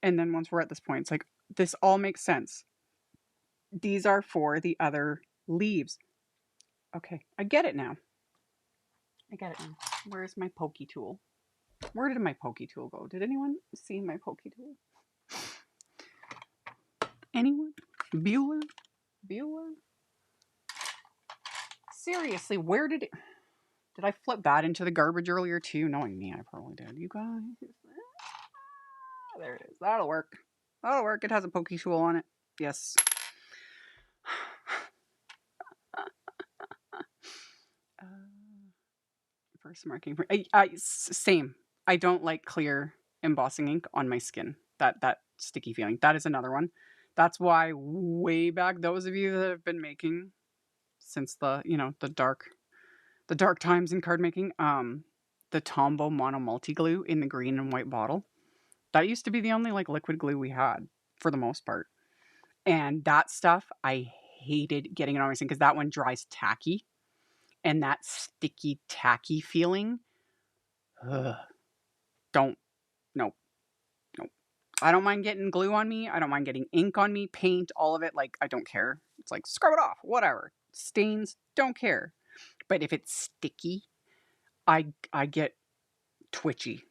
Speaker 1: And then once we're at this point, it's like, this all makes sense. These are for the other leaves. Okay, I get it now. I get it now. Where's my pokey tool? Where did my pokey tool go? Did anyone see my pokey tool? Anyone? Bueller? Bueller? Seriously, where did it... Did I flip that into the garbage earlier too? Knowing me, I probably did. You guys... There it is. That'll work. That'll work. It has a pokey tool on it. Yes. First marking. Same. I don't like clear embossing ink on my skin. That sticky feeling. That is another one. That's why way back, those of you that have been making since the, you know, the dark times in card making, the Tombow Mono Multi Glue in the green and white bottle. That used to be the only like liquid glue we had for the most part. And that stuff, I hated getting it on my skin because that one dries tacky. And that sticky, tacky feeling, nope. I don't mind getting glue on me. I don't mind getting ink on me, paint, all of it. Like, I don't care. It's like, scrub it off, whatever. Stains, don't care. But if it's sticky, I get twitchy,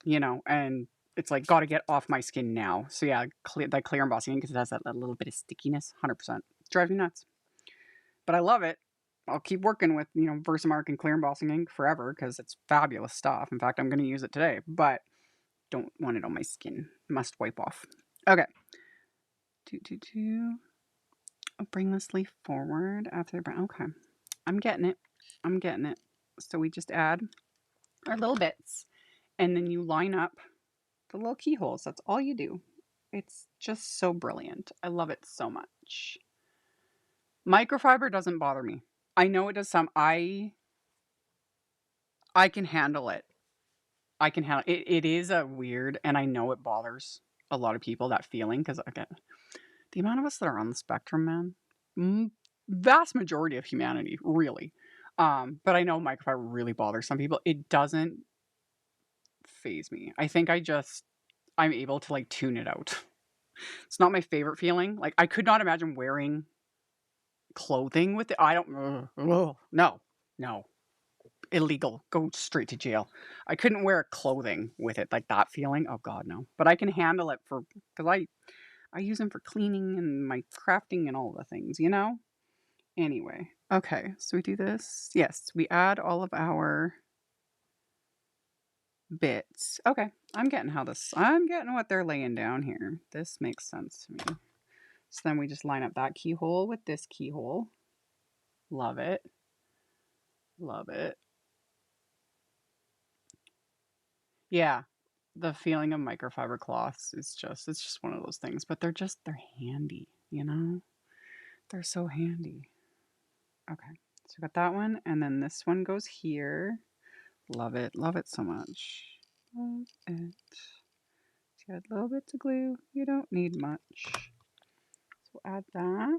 Speaker 1: you know, and it's like, gotta get off my skin now. So yeah, that clear embossing ink, because it has that little bit of stickiness, 100%. Drives me nuts. But I love it. I'll keep working with, you know, Versamark and clear embossing ink forever because it's fabulous stuff. In fact, I'm going to use it today, but don't want it on my skin. Must wipe off. Okay. I'll bring this leaf forward after the brown. Okay. I'm getting it. I'm getting it. So we just add our little bits and then you line up the little keyholes. That's all you do. It's just so brilliant. I love it so much. Microfiber doesn't bother me. I know it does some. I can handle it. I can handle it. It is a weird, and I know it bothers a lot of people, that feeling, because again, the amount of us that are on the spectrum, man, vast majority of humanity, really. But I know microfiber really bothers some people. It doesn't phase me. I think I'm able to like tune it out. It's not my favorite feeling. Like I could not imagine wearing clothing with it. I don't. No. Illegal. Go straight to jail. I couldn't wear clothing with it, like that feeling. Oh God, no. But I can handle it because I use them for cleaning and my crafting and all the things, you know? Anyway, okay, so we do this. Yes, we add all of our bits. Okay, I'm getting what they're laying down here. This makes sense to me. So then we just line up that keyhole with this keyhole. Love it. Love it. Yeah, the feeling of microfiber cloths is it's just one of those things, but they're handy, you know? They're so handy. Okay, so we got that one, and then this one goes here. Love it so much. Love it. So add little bits of glue. You don't need much. So we'll add that,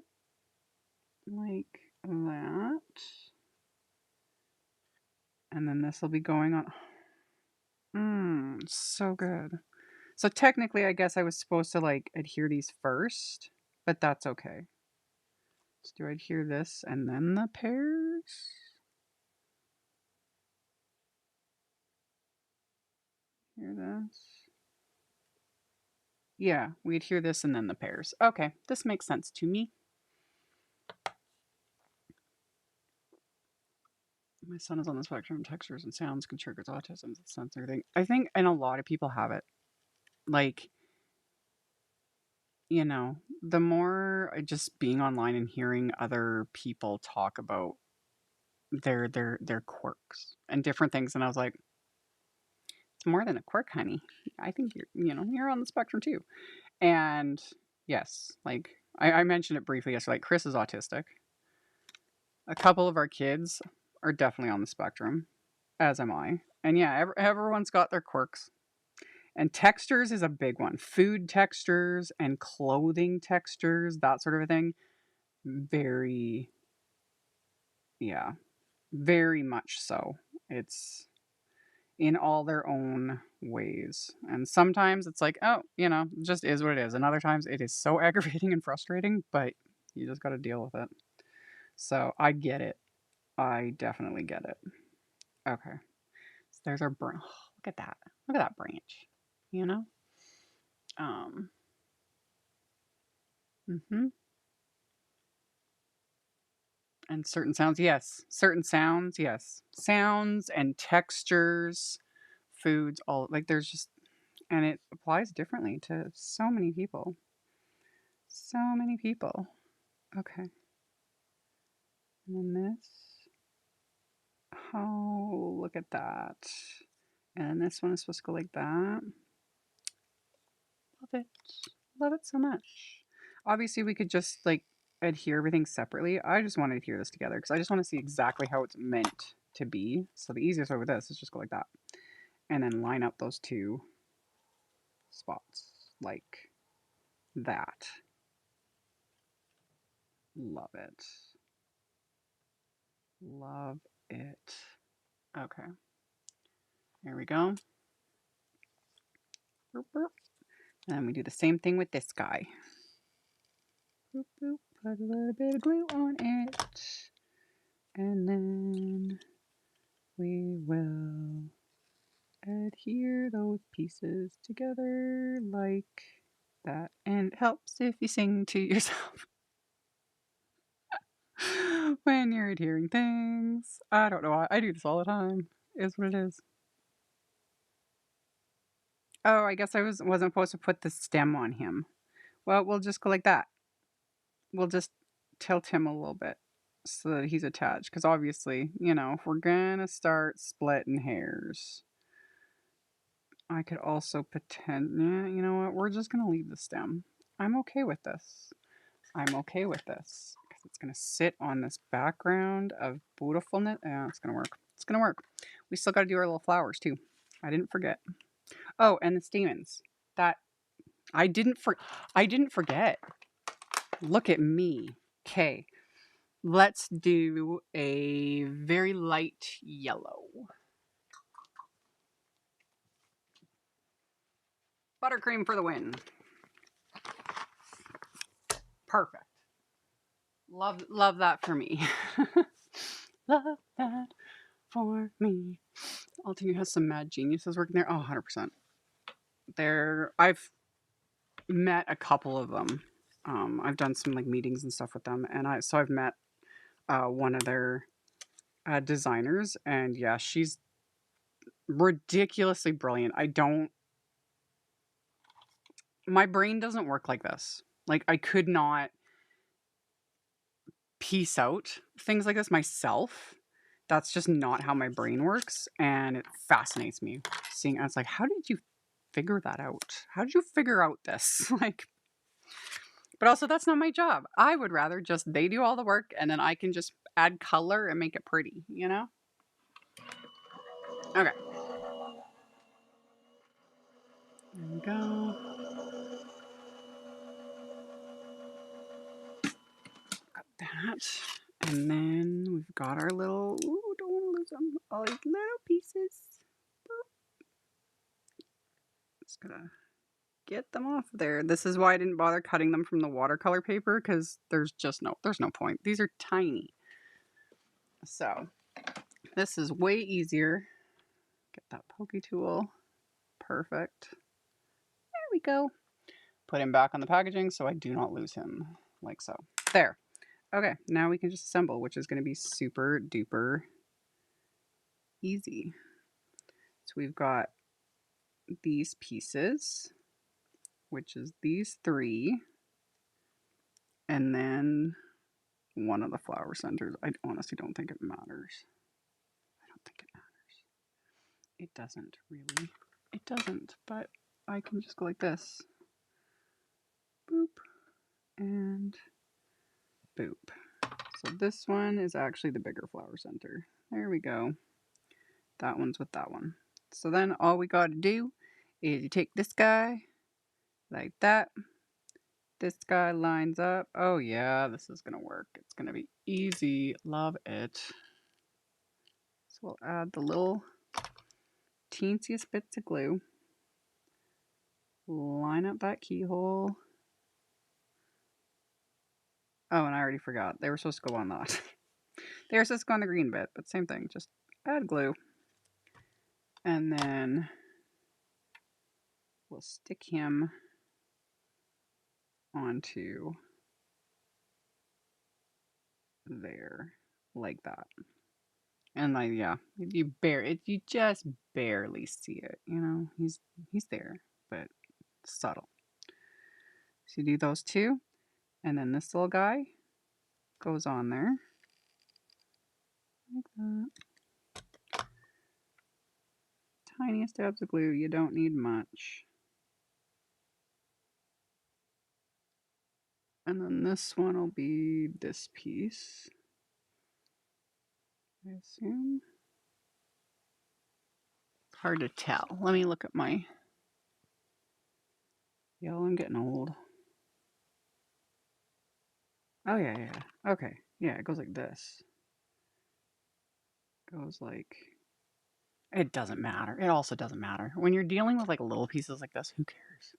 Speaker 1: like that. And then this will be going on. So good. So technically, I guess I was supposed to like adhere these first, but that's okay. So do I adhere this and then the pears? Hear this? Yeah, we adhere this and then the pears. Okay, this makes sense to me. My son is on the spectrum. Textures and sounds can trigger autism. It's a sensory thing. I think, and a lot of people have it. Like, you know, the more just being online and hearing other people talk about their quirks and different things, and I was like, it's more than a quirk, honey. I think you're on the spectrum too. And yes, like I mentioned it briefly yesterday. Like Chris is autistic. A couple of our kids are definitely on the spectrum, as am I. And yeah, everyone's got their quirks. And textures is a big one. Food textures and clothing textures, that sort of a thing. Very, yeah, very much so. It's in all their own ways. And sometimes it's like, oh, it just is what it is. And other times it is so aggravating and frustrating, but you just got to deal with it. So I get it. I definitely get it. Okay. So there's our branch. Oh, look at that. Look at that branch. You know? Um, mm-hmm. And certain sounds, yes. Certain sounds, yes. Sounds and textures, foods, all like there's just, and it applies differently to so many people. So many people. Okay. And then this. Oh, look at that. And this one is supposed to go like that. Love it. Love it so much. Obviously, we could just like adhere everything separately. I just want to adhere this together because I just want to see exactly how it's meant to be. So the easiest way with this is just go like that. And then line up those two spots like that. Love it. Love it. Okay. There we go. Boop, boop. And we do the same thing with this guy. Boop, boop. Put a little bit of glue on it. And then we will adhere those pieces together like that. And it helps if you sing to yourself when you're adhering things. I don't know. I do this all the time. Is what it is. Oh, I guess I wasn't supposed to put the stem on him. Well, we'll just go like that. We'll just tilt him a little bit so that he's attached. Because obviously, if we're gonna start splitting hairs, I could also pretend. Yeah, you know what? We're just gonna leave the stem. I'm okay with this. I'm okay with this because it's gonna sit on this background of beautifulness. Yeah, it's gonna work. It's gonna work. We still gotta do our little flowers too. I didn't forget. Oh, and the stamens. That I didn't forget. Look at me. Okay. Let's do a very light yellow. Buttercream for the win. Perfect. Love that for me. Love that for me. Altenew has some mad geniuses working there. Oh, 100%. I've met a couple of them. I've done some like meetings and stuff with them, and I've met one of their designers, and yeah, she's ridiculously brilliant. My brain doesn't work like this. Like I could not piece out things like this myself. That's just not how my brain works, and it fascinates me seeing. I was like, how did you figure that out? How did you figure out this? Like, but also that's not my job. I would rather just they do all the work, and then I can just add color and make it pretty. Okay. There we go. Got that. And then we've got our little, ooh, don't want to lose them. All these little pieces. Just gonna get them off there. This is why I didn't bother cutting them from the watercolor paper because there's no point. These are tiny. So this is way easier. Get that pokey tool. Perfect. There we go. Put him back on the packaging so I do not lose him. Like so. There. Okay, now we can just assemble, which is going to be super duper easy. So we've got these pieces, which is these 3, and then one of the flower centers. I honestly don't think it matters. I don't think it matters. It doesn't really. It doesn't, but I can just go like this. Boop. And boop. So this one is actually the bigger flower center. There we go. That one's with that one. So then all we got to do is you take this guy like that. This guy lines up. Oh yeah, this is going to work. It's going to be easy. Love it. So we'll add the little teensiest bits of glue. Line up that keyhole. Oh, and I already forgot. They were supposed to go on that. They were supposed to go on the green bit, but same thing. Just add glue. And then we'll stick him onto there like that. And like, yeah, you just barely see it, you know. He's there, but subtle. So you do those 2, and then this little guy goes on there like that. Tiniest dabs of glue. You don't need much. And then this one will be this piece, I assume. It's hard to tell. Let me look at my yellow. I'm getting old. Oh yeah. Okay. Yeah, it goes like this. Goes like... It doesn't matter. It also doesn't matter. When you're dealing with like little pieces like this, who cares?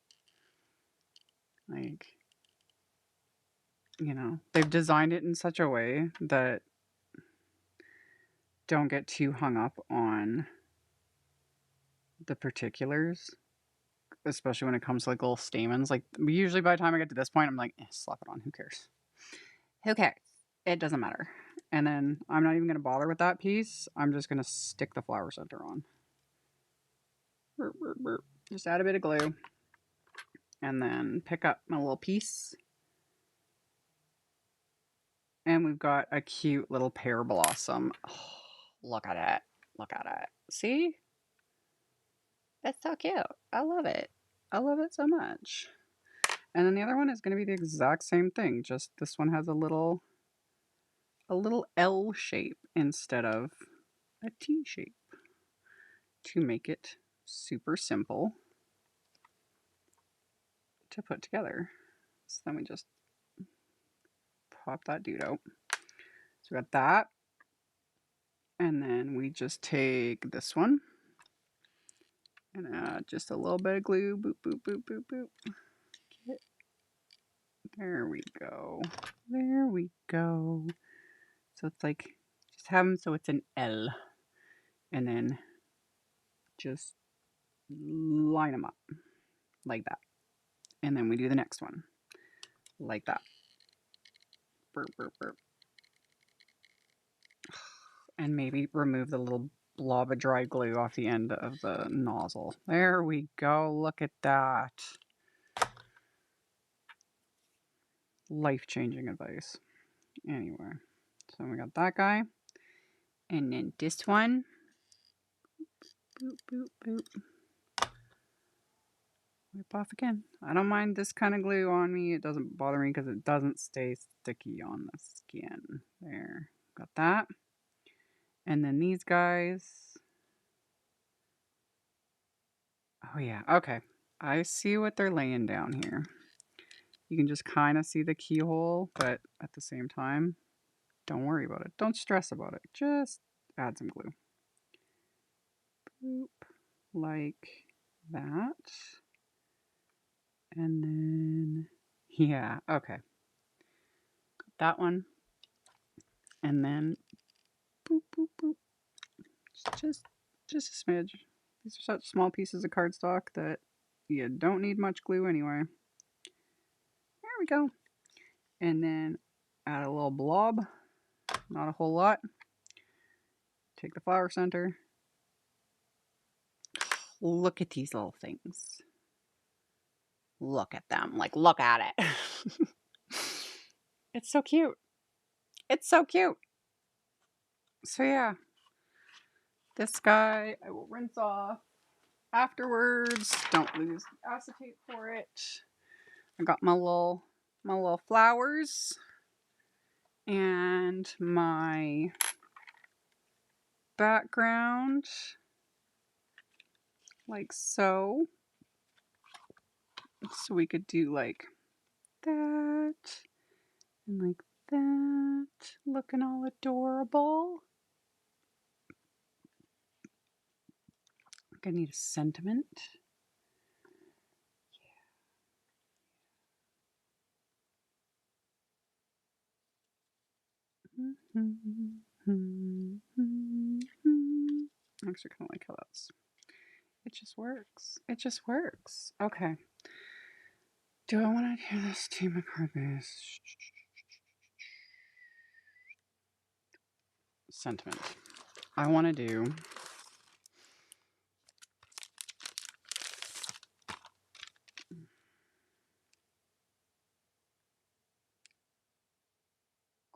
Speaker 1: Like, you know, they've designed it in such a way that don't get too hung up on the particulars, especially when it comes to like little stamens. Like, usually by the time I get to this point, I'm like, slap it on. Who cares? Who cares? It doesn't matter. And then I'm not even going to bother with that piece. I'm just going to stick the flower center on. Just add a bit of glue. And then pick up my little piece. And we've got a cute little pear blossom. Oh, look at it. Look at it. See? That's so cute. I love it. I love it so much. And then the other one is going to be the exact same thing. Just this one has a little L shape instead of a T shape to make it super simple to put together. So then we just pop that dude out. So we got that. And then we just take this one and add just a little bit of glue. Boop, boop, boop, boop, boop. There we go. There we go. So it's like, just have them so it's an L. And then just line them up like that. And then we do the next one like that. Burp, burp, burp. And maybe remove the little blob of dry glue off the end of the nozzle. There we go. Look at that. Life-changing advice. Anyway, so we got that guy. And then this one. Boop, boop, boop. Wipe off again. I don't mind this kind of glue on me. It doesn't bother me because it doesn't stay sticky on the skin. There. Got that. And then these guys. Oh yeah, okay. I see what they're laying down here. You can just kind of see the keyhole, but at the same time, don't worry about it. Don't stress about it. Just add some glue. Boop, like that. And then, yeah, okay. Got that one. And then, boop, boop, boop. Just a smidge. These are such small pieces of cardstock that you don't need much glue anyway. There we go. And then add a little blob. Not a whole lot. Take the flower center. Look at these little things. Look at them. Like, look at it. It's so cute. It's so cute. So yeah, this guy I will rinse off afterwards. Don't lose acetate for it. I got my little flowers and my background like so. So we could do like that and like that, looking all adorable. I need a sentiment. Yeah. Actually, kind of like how that's. It just works. It just works. Okay. Do I want to do this to my card base? Sentiment. I want to do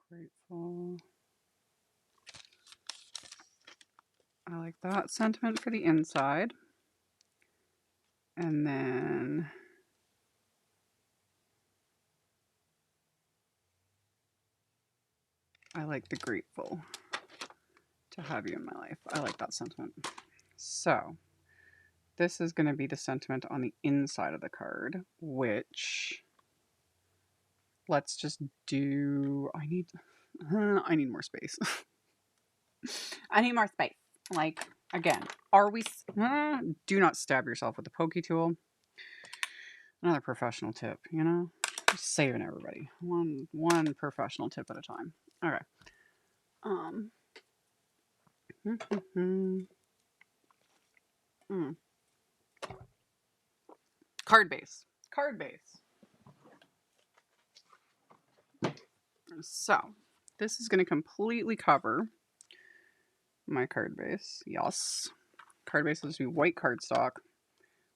Speaker 1: grateful. I like that sentiment for the inside. And then I like the grateful to have you in my life. I like that sentiment. So this is going to be the sentiment on the inside of the card, which let's just do, I need more space. I need more space. Like, again, are we, do not stab yourself with the pokey tool. Another professional tip, you know, just saving everybody. One professional tip at a time. Okay. Card base. So this is going to completely cover my card base. Yes. Card base will just be white cardstock.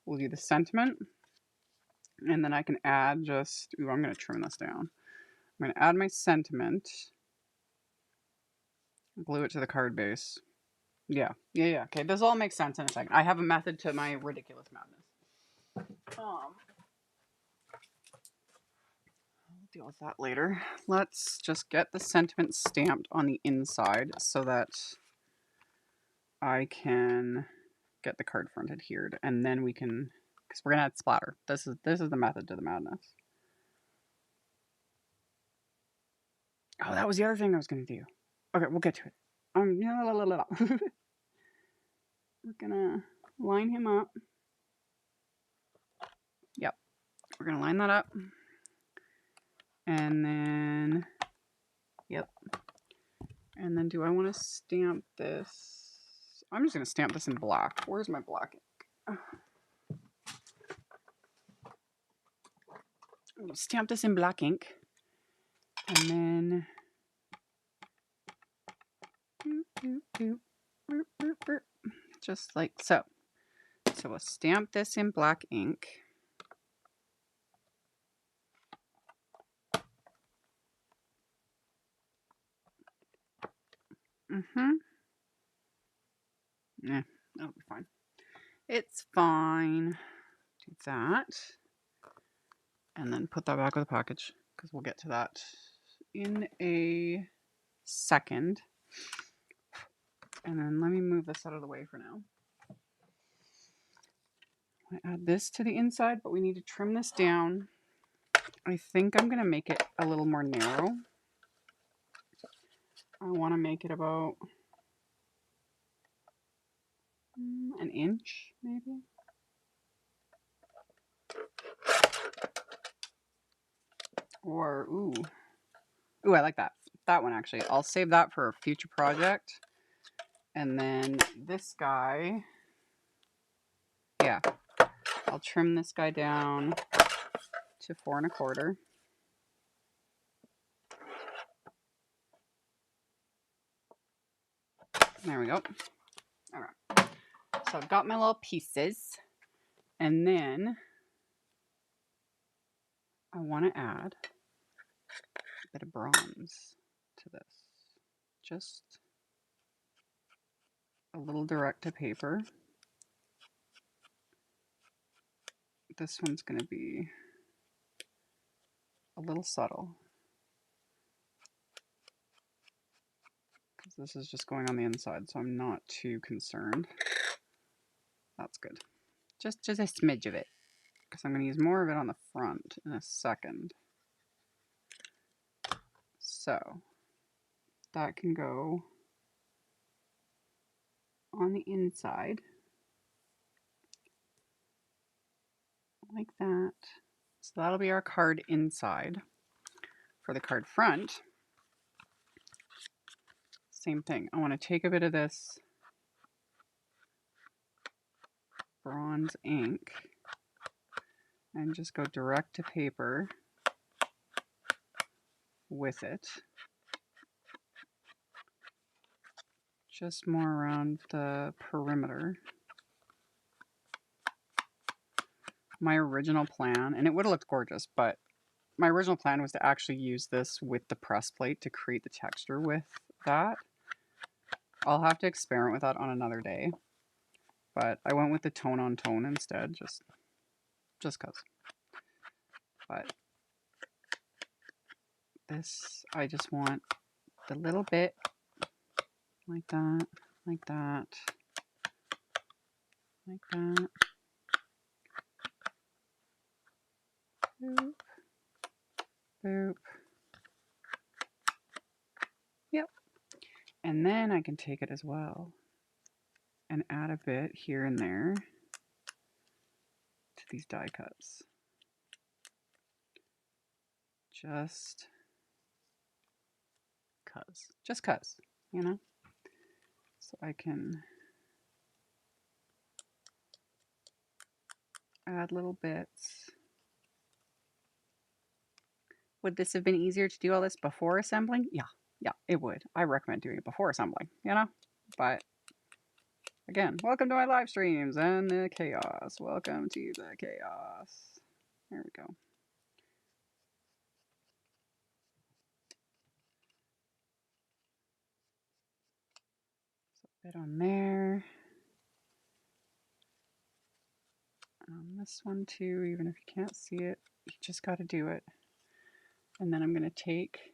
Speaker 1: We'll do the sentiment. And then I can add just, ooh, I'm going to trim this down. I'm going to add my sentiment. Glue it to the card base. Yeah. Okay, this all makes sense in a second. I have a method to my ridiculous madness. I'll deal with that later. Let's just get the sentiment stamped on the inside so that I can get the card front adhered, and then we can, because we're gonna add splatter. This is the method to the madness. Oh, that was the other thing I was gonna do. Okay, we'll get to it. We're gonna line him up. Yep, we're gonna line that up, and then, yep, and then do I want to stamp this? I'm just gonna stamp this in black. Where's my black ink? I'm gonna stamp this in black ink, and then just like so. So we'll stamp this in black ink. Yeah, that'll be fine. It's fine. Do that. And then put that back with the package, because we'll get to that in a second. And then let me move this out of the way for now. I add this to the inside, but we need to trim this down. I think I'm going to make it a little more narrow. I want to make it about an inch, maybe. Or, ooh, I like that. That one, actually. I'll save that for a future project. And then this guy, yeah, I'll trim this guy down to 4 1/4. There we go. All right. So I've got my little pieces, and then I want to add a bit of bronze to this. Just a little direct to paper. This one's going to be a little subtle, because this is just going on the inside, so I'm not too concerned. That's good. Just a smidge of it, because I'm going to use more of it on the front in a second. So that can go on the inside like that. So that'll be our card inside. For the card front, same thing. I want to take a bit of this bronze ink and just go direct to paper with it. Just more around the perimeter. My original plan, and it would have looked gorgeous, but my original plan was to actually use this with the press plate to create the texture with that. I'll have to experiment with that on another day, but I went with the tone on tone instead, just cause. But this, I just want the little bit like that, like that, like that. Boop, boop. Yep. And then I can take it as well and add a bit here and there to these die cuts. Just cuz, you know? So I can add little bits. Would this have been easier to do all this before assembling? Yeah, it would. I recommend doing it before assembling, you know? But again, welcome to my live streams and the chaos. Welcome to the chaos. There we go. So a bit on there. On this one too, even if you can't see it, you just got to do it. And then I'm going to take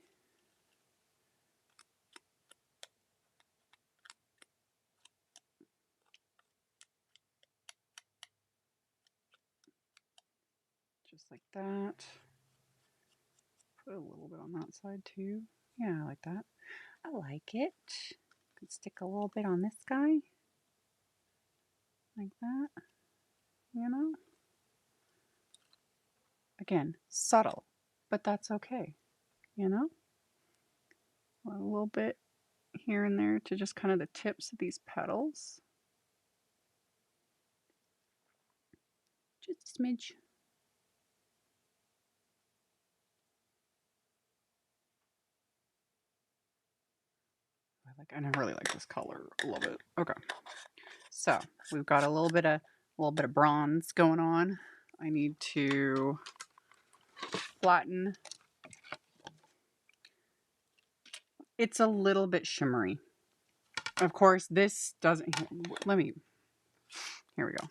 Speaker 1: just like that. Put a little bit on that side too. Yeah, like that. I like it. Could stick a little bit on this guy. Like that. You know? Again, subtle, but that's okay. You know? A little bit here and there to just kind of the tips of these petals. Just a smidge. I really like this color. I love it. Okay. So we've got a little bit of bronze going on. I need to flatten. It's a little bit shimmery. Of course, this doesn't. Here we go.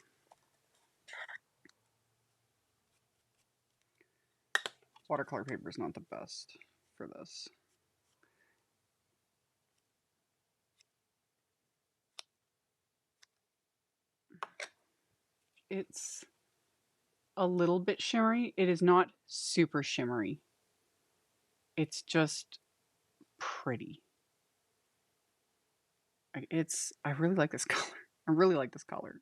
Speaker 1: Watercolor paper is not the best for this. It's a little bit shimmery. It is not super shimmery. It's just pretty. I really like this color. I really like this color.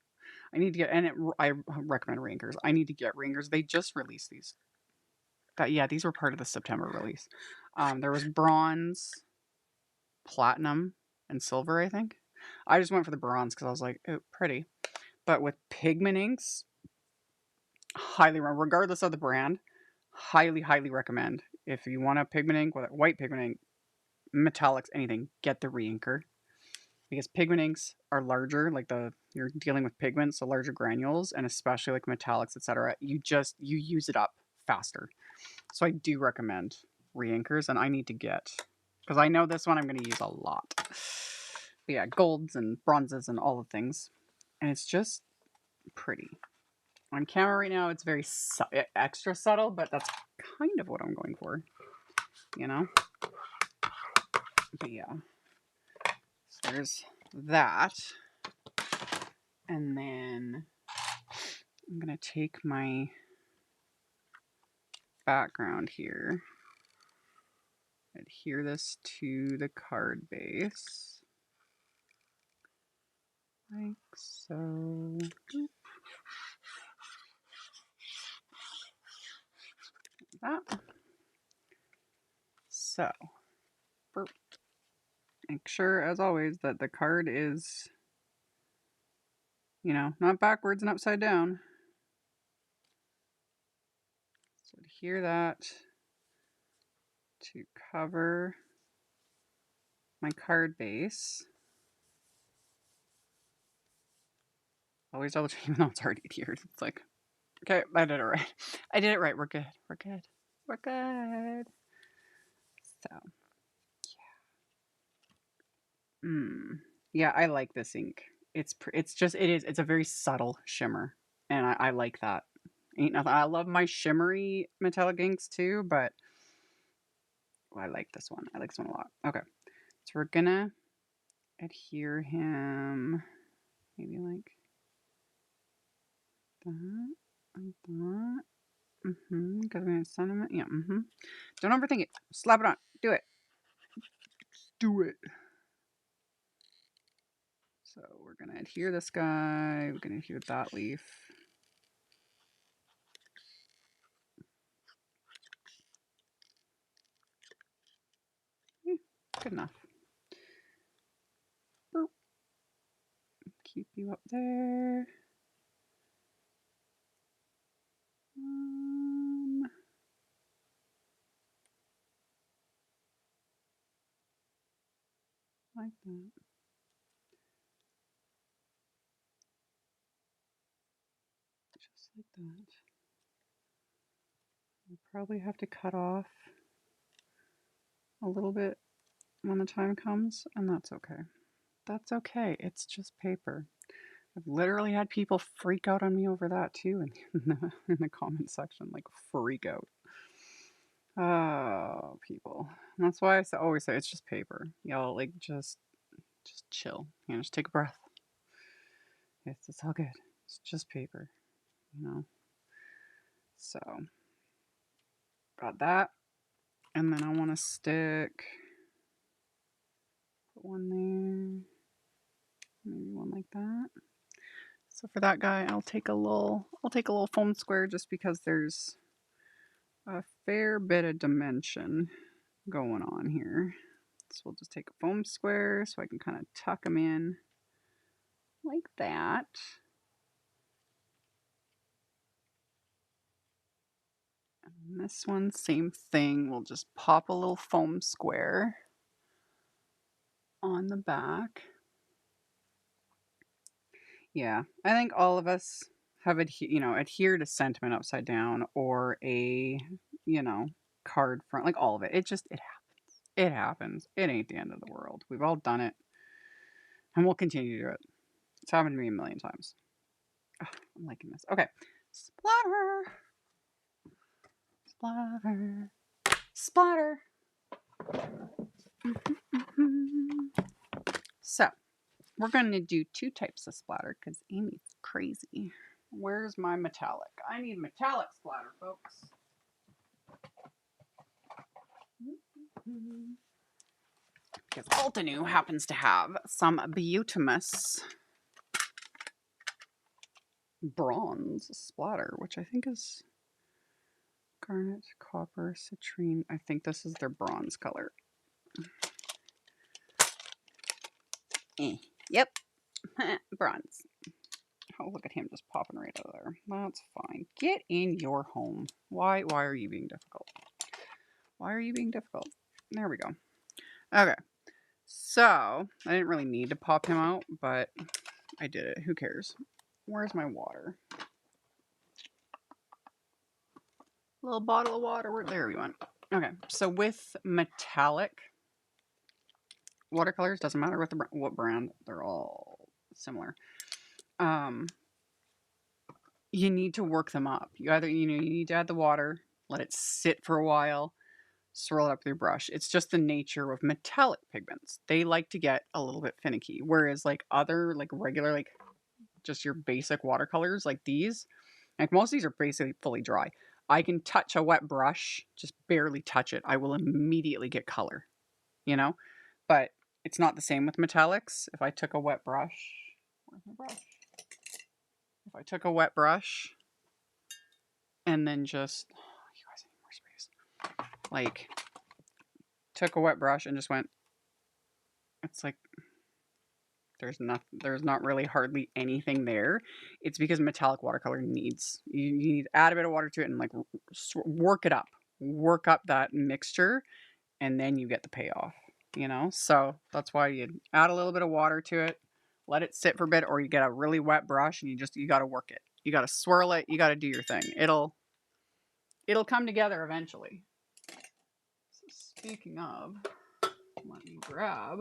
Speaker 1: I need to get, I recommend Ringers. I need to get Ringers. They just released these. Yeah, these were part of the September release. There was bronze, platinum, and silver, I think. I just went for the bronze because I was like, oh, pretty. But with pigment inks, regardless of the brand, highly recommend. If you want a pigment ink, whether white pigment ink, metallics, anything, get the reinker. because pigment inks are larger, like you're dealing with pigments, so larger granules, and especially like metallics, etc. You use it up faster. So I do recommend reinkers, and I need to get, because I know this one I'm going to use a lot. But yeah, golds and bronzes and all the things, and it's just pretty. On camera right now, it's very extra subtle, but that's kind of what I'm going for, you know? But yeah, so there's that. And then I'm going to take my background here, adhere this to the card base, like so. That. So, make sure, as always, that the card is, you know, not backwards and upside down. So adhere that to cover my card base. Always double check, even though it's already adhered. It's like, okay, I did it right. I did it right. We're good. We're good. We're good. So, yeah. Yeah, I like this ink. It's a very subtle shimmer, and I like that. Ain't nothing. I love my shimmery metallic inks too, but I like this one. I like this one a lot. Okay, so we're gonna adhere him maybe like that, like that. Because we're gonna send him. Yeah. Don't overthink it. Slap it on. Do it. Do it. So we're gonna adhere this guy. We're gonna adhere that leaf. Good enough. Boop. Keep you up there. Like that. Just like that. We'll probably have to cut off a little bit when the time comes, and that's okay. That's okay. It's just paper. I've literally had people freak out on me over that too in the comment section, like freak out. Oh, people. And that's why I always say it's just paper. Y'all, like, just chill. You know, just take a breath. It's all good. It's just paper, you know. So, got that. And then I want to put one there, maybe one like that. So for that guy, I'll take a little foam square just because there's a fair bit of dimension going on here. So we'll just take a foam square so I can kind of tuck them in like that. And this one, same thing. We'll just pop a little foam square on the back. Yeah, I think all of us have adhered a sentiment upside down or a, card front, like all of it. It happens. It happens. It ain't the end of the world. We've all done it, and we'll continue to do it. It's happened to me a million times. Oh, I'm liking this. Okay, splatter, splatter, splatter. So we're going to do two types of splatter because Amy's crazy. Where's my metallic? I need metallic splatter, folks. Because Altenew happens to have some beautimous bronze splatter, which I think is garnet, copper, citrine. I think this is their bronze color. Yep. Bronze. Oh, look at him just popping right out of there. That's fine. Get in your home. Why are you being difficult? Why are you being difficult? There we go. Okay. So I didn't really need to pop him out, but I did it. Who cares? Where's my water? Little bottle of water. There we went. Okay, so with metallic watercolors, doesn't matter what brand, they're all similar. You need to work them up. You need to add the water, let it sit for a while, swirl it up with your brush. It's just the nature of metallic pigments. They like to get a little bit finicky, whereas like other like regular like just your basic watercolors like these, like most of these are basically fully dry. I can touch a wet brush, just barely touch it. I will immediately get color, you know? But it's not the same with metallics. If I took a wet brush, where's my brush? If I took a wet brush and then just, oh, you guys need more space. Like, took a wet brush and just went, it's like, there's not really hardly anything there. It's because metallic watercolor needs, you need to add a bit of water to it and like work it up. Work up that mixture and then you get the payoff, you know? So that's why you add a little bit of water to it, let it sit for a bit, or you get a really wet brush and you got to work it. You got to swirl it. You got to do your thing. It'll come together eventually. So speaking of, let me grab,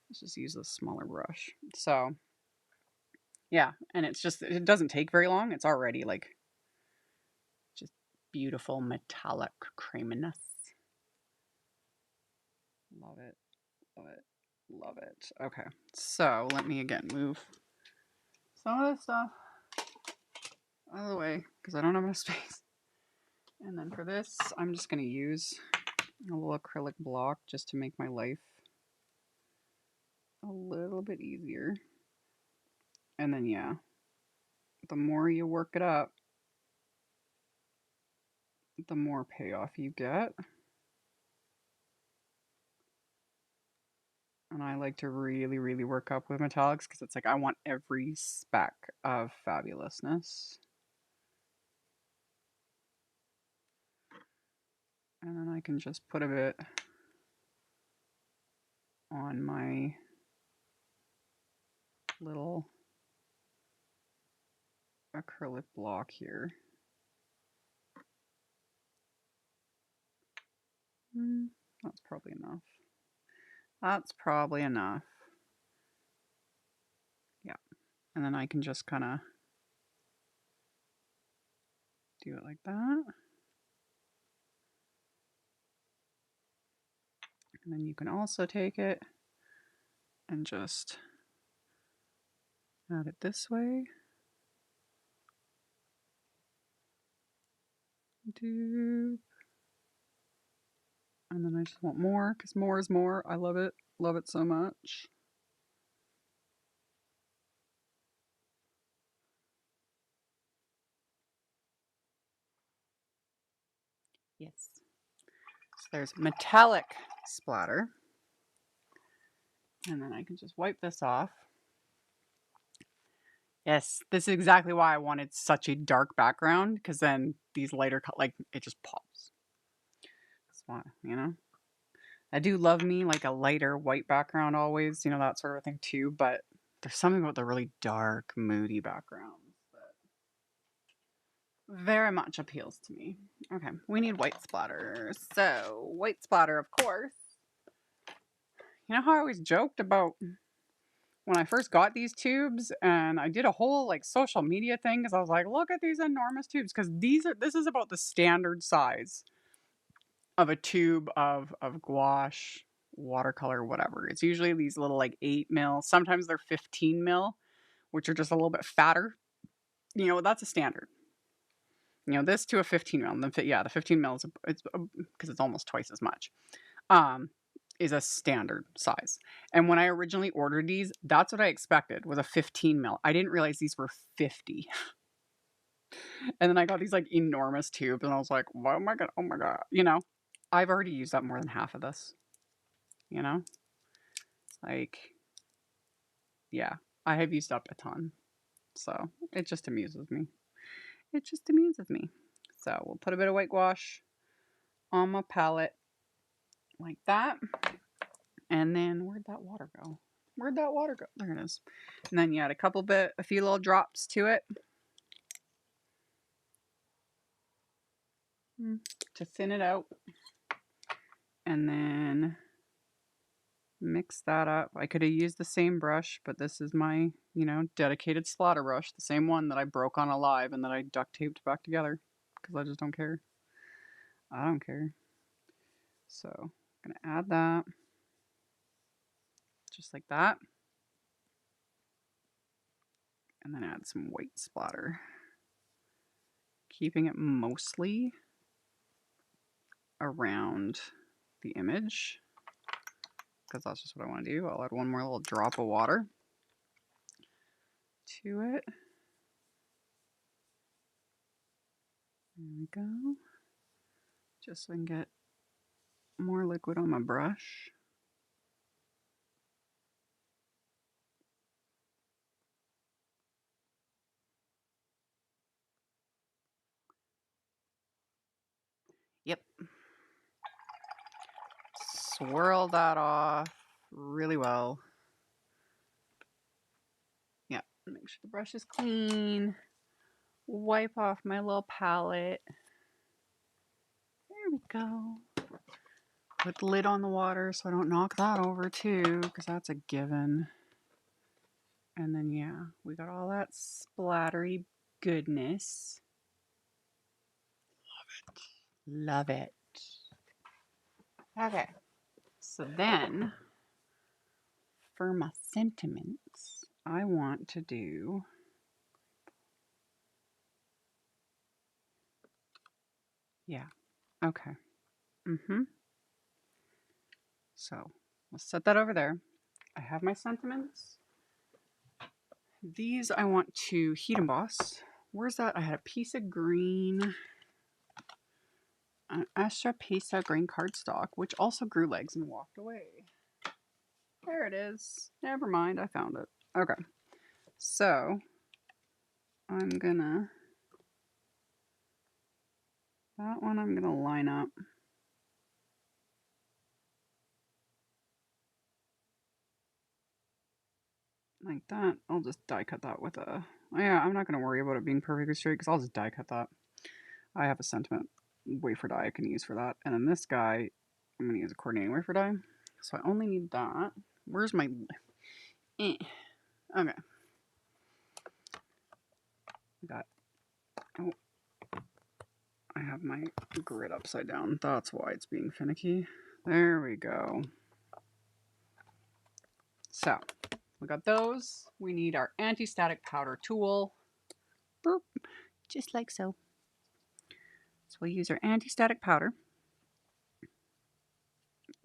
Speaker 1: let's just use this smaller brush. So yeah, and it doesn't take very long. It's already like just beautiful metallic creaminess. Love it, love it, love it. Okay, so let me again move some of this stuff out of the way because I don't have enough space. And then for this, I'm just going to use a little acrylic block just to make my life a little bit easier. And then, yeah, the more you work it up, the more payoff you get. And I like to really, really work up with metallics because it's like I want every speck of fabulousness. And then I can just put a bit on my little acrylic block here. That's probably enough. That's probably enough. Yeah. And then I can just kind of do it like that. And then you can also take it and just add it this way. Doop. And then I just want more because more is more. I love it. Love it so much. Yes. So there's metallic splatter. And then I can just wipe this off. Yes, this is exactly why I wanted such a dark background, because then these lighter, like, it just pops. That's why, you know? I do love me, like, a lighter white background always, you know, that sort of thing too, but there's something about the really dark, moody backgrounds that very much appeals to me. Okay, we need white splatter. So, white splatter, of course. You know how I always joked about when I first got these tubes, and I did a whole like social media thing because I was like, look at these enormous tubes, because this is about the standard size of a tube of gouache, watercolor, whatever. It's usually these little like 8 mil, sometimes they're 15 mil, which are just a little bit fatter. You know, that's a standard. You know, this to a 15 mil, and the 15 mil is it's because it's almost twice as much. Is a standard size. And when I originally ordered these, that's what I expected, was a 15 mil. I didn't realize these were 50. And then I got these like enormous tubes and I was like, oh my God. You know, I've already used up more than half of this, you know, like, yeah, I have used up a ton. So it just amuses me. It just amuses me. So we'll put a bit of white gouache on my palette like that. And then where'd that water go? Where'd that water go? There it is. And then you add a few little drops to it to thin it out. And then mix that up. I could have used the same brush, but this is my, dedicated splatter brush. The same one that I broke on Alive and that I duct taped back together because I just don't care. I don't care. So I'm going to add that just like that. And then add some white splatter. Keeping it mostly around the image because that's just what I want to do. I'll add one more little drop of water to it. There we go. Just so I can get more liquid on my brush. Yep. Swirl that off really well. Yeah, make sure the brush is clean. Wipe off my little palette. There we go. Put the lid on the water so I don't knock that over too, because that's a given. And then yeah, we got all that splattery goodness. Love it. Love it. Okay. So then, for my sentiments, I want to do okay. So, we'll set that over there. I have my sentiments. These I want to heat emboss. Where's that? I had a piece of green, an extra piece of green cardstock, which also grew legs and walked away. There it is. Never mind, I found it. Okay. So, I'm gonna line up. Like that. I'll just die cut that with a... Yeah, I'm not going to worry about it being perfectly straight because I'll just die cut that. I have a sentiment wafer die I can use for that. And then this guy, I'm going to use a coordinating wafer die. So I only need that. Where's my... Okay. Oh. I have my grid upside down. That's why it's being finicky. There we go. So, we got those. We need our anti-static powder tool. Boop. Just like so. So we'll use our anti-static powder.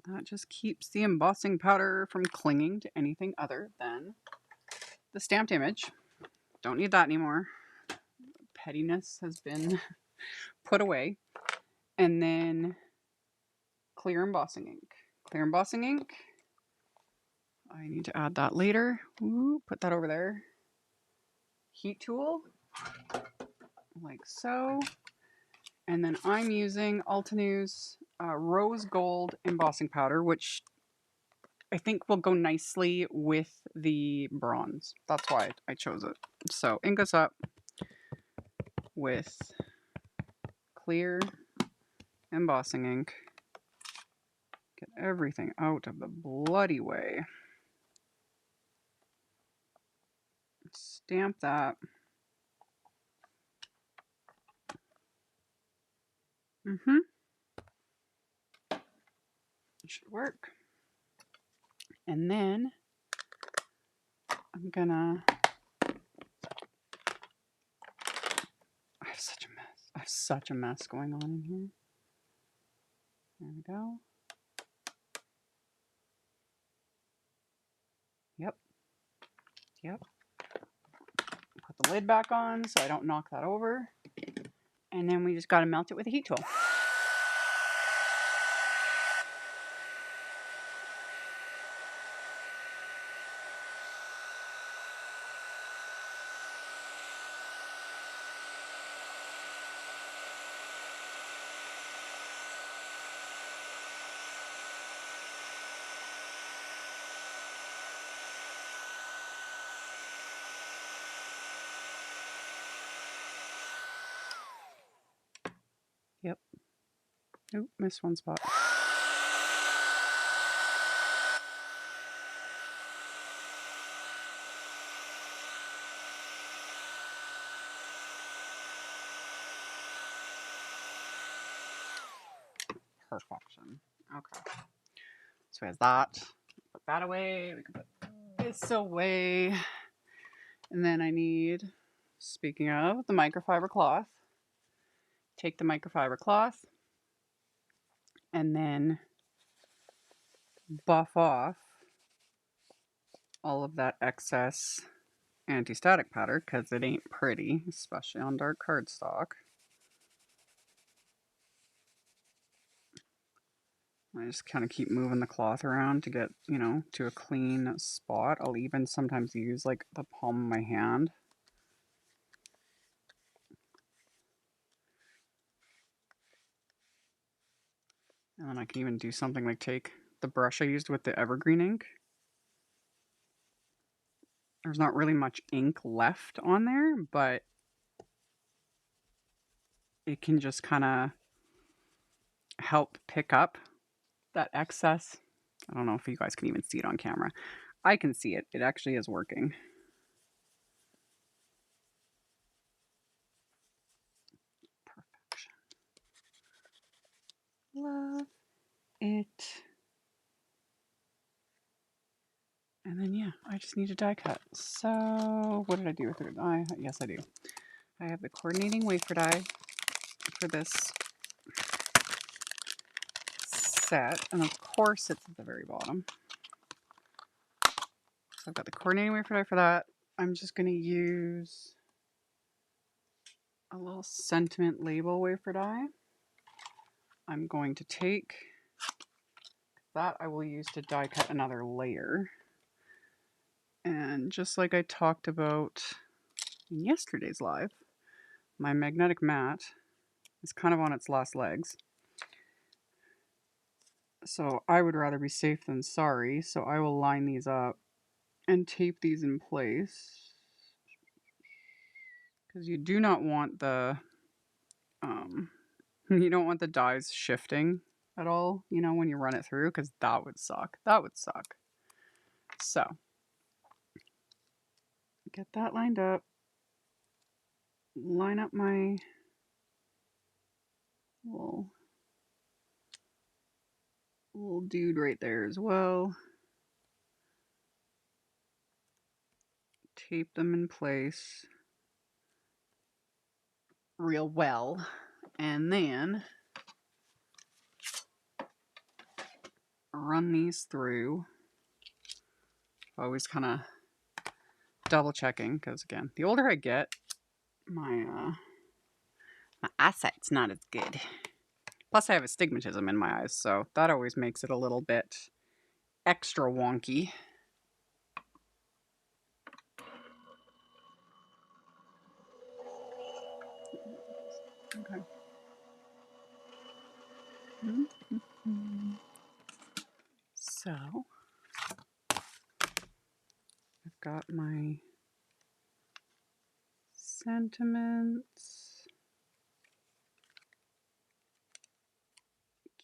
Speaker 1: That just keeps the embossing powder from clinging to anything other than the stamped image. Don't need that anymore. Pettiness has been put away. And then clear embossing ink. Clear embossing ink. I need to add that later. Ooh, put that over there. Heat tool. Like so. And then I'm using Altenew's rose gold embossing powder, which I think will go nicely with the bronze. That's why I chose it. So ink us up with clear embossing ink. Get everything out of the bloody way. Stamp that. It should work. And then I'm gonna... I have such a mess. I have such a mess going on in here. There we go. Yep. Put the lid back on so I don't knock that over. And then we just gotta melt it with a heat tool. Oop, missed one spot. Perfection. Okay. So we have that. Put that away. We can put this away. And then I need, speaking of, the microfiber cloth. Take the microfiber cloth and then buff off all of that excess anti-static powder because it ain't pretty, especially on dark cardstock. I just kind of keep moving the cloth around to get, you know, to a clean spot. I'll even sometimes use like the palm of my hand. And then I can even do something like take the brush I used with the evergreen ink. There's not really much ink left on there, but it can just kind of help pick up that excess. I don't know if you guys can even see it on camera. I can see it. It actually is working. Perfection. Love it. And then, yeah, I just need a die cut. So, what did I do with it? Yes, I do. I have the coordinating wafer die for this set. And of course, it's at the very bottom. So I've got the coordinating wafer die for that. I'm just going to use a little sentiment label wafer die. I'm going to take that. I will use to die cut another layer. And just like I talked about in yesterday's live, my magnetic mat is kind of on its last legs. So I would rather be safe than sorry. So I will line these up and tape these in place. Because you do not want the you don't want the dies shifting at all, you know, when you run it through, because that would suck. That would suck. So get that lined up. Line up my little dude right there as well. Tape them in place real well. And then run these through. Always kind of double checking because, again, the older I get, my eyesight's not as good. Plus, I have astigmatism in my eyes, so that always makes it a little bit extra wonky. Okay. So, I've got my sentiments.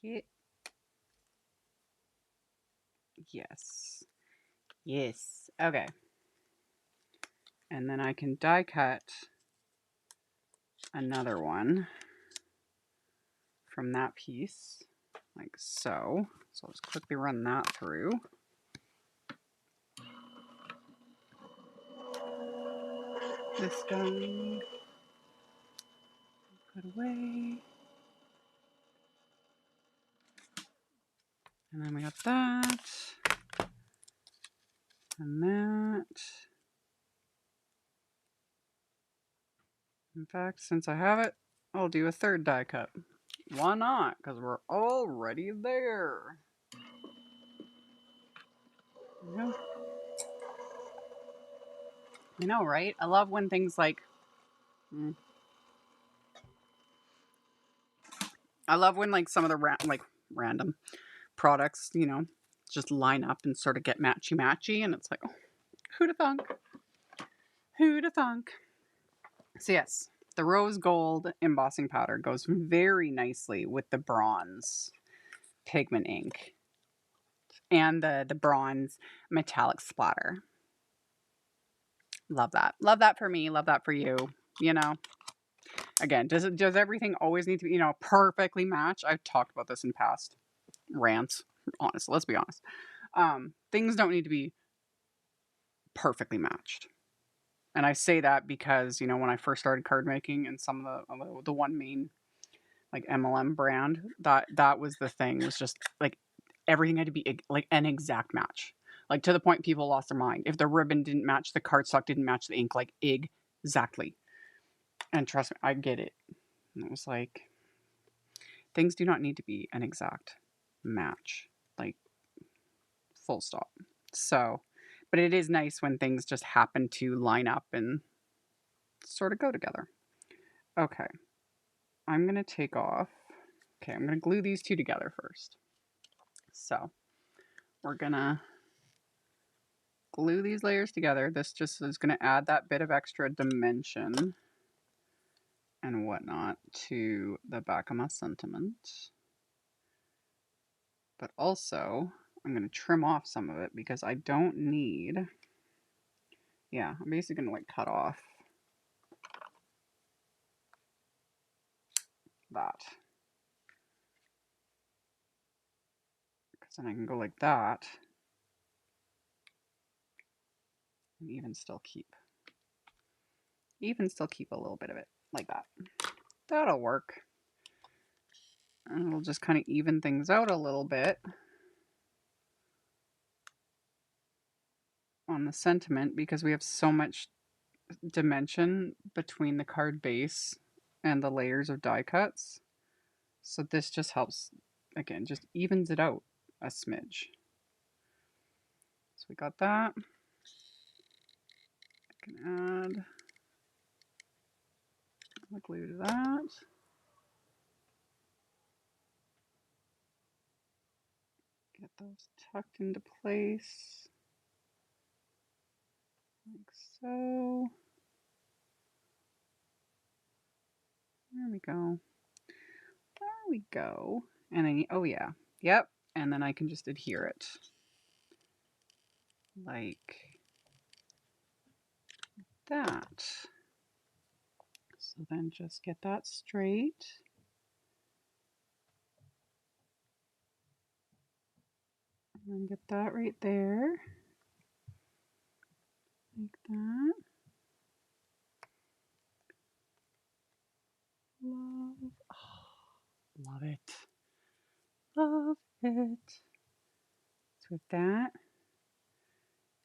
Speaker 1: Get. Yes. Yes. Okay. And then I can die cut another one from that piece, like so. So I'll just quickly run that through. This guy, put away. And then we got that. And that. In fact, since I have it, I'll do a third die cut. Why not? Because we're already there. Yeah. You know, right? I love when things like... I love when like some of the random products, you know, just line up and sort of get matchy-matchy. And it's like, oh, who'da thunk? Who'da thunk? So yes, The rose gold embossing powder goes very nicely with the bronze pigment ink and the bronze metallic splatter. Love that. Love that for me. Love that for you. You know, again, does everything always need to be, perfectly match? I've talked about this in past rants. Honest, let's be honest. Things don't need to be perfectly matched. And I say that because, when I first started card making and some of the one main like MLM brand, that was the thing, was just like everything had to be like an exact match. Like to the point people lost their mind. If the ribbon didn't match, the cardstock didn't match the ink, like exactly. And trust me, I get it. And it was like, things do not need to be an exact match. Like, full stop. So, but it is nice when things just happen to line up and sort of go together. Okay. I'm going to take off. Okay, I'm going to glue these two together first. So, we're going to glue these layers together. This just is going to add that bit of extra dimension and whatnot to the back of my sentiment. But also, I'm going to trim off some of it because I don't need... Yeah, I'm basically going to cut off that. Because then I can go like that and even still keep a little bit of it like that. That'll work. And it'll just kind of even things out a little bit on the sentiment because we have so much dimension between the card base and the layers of die cuts. So this just helps, again, just evens it out a smidge. So we got that. I can add the glue to that. Get those tucked into place. Like so. There we go. There we go. And then, oh yeah, yep. And then I can just adhere it. Like that. So then just get that straight. And then get that right there. Like that. Love. Oh, love it. Love it. So with that.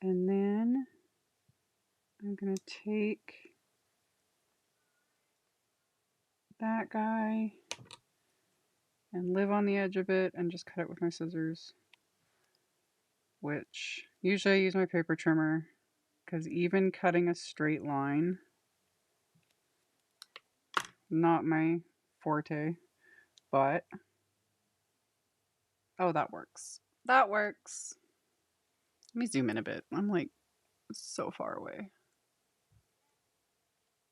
Speaker 1: And then I'm going to take that guy and live on the edge of it and just cut it with my scissors. Which usually I use my paper trimmer because even cutting a straight line, not my forte, but oh, that works. That works. Let me zoom in a bit. I'm like so far away.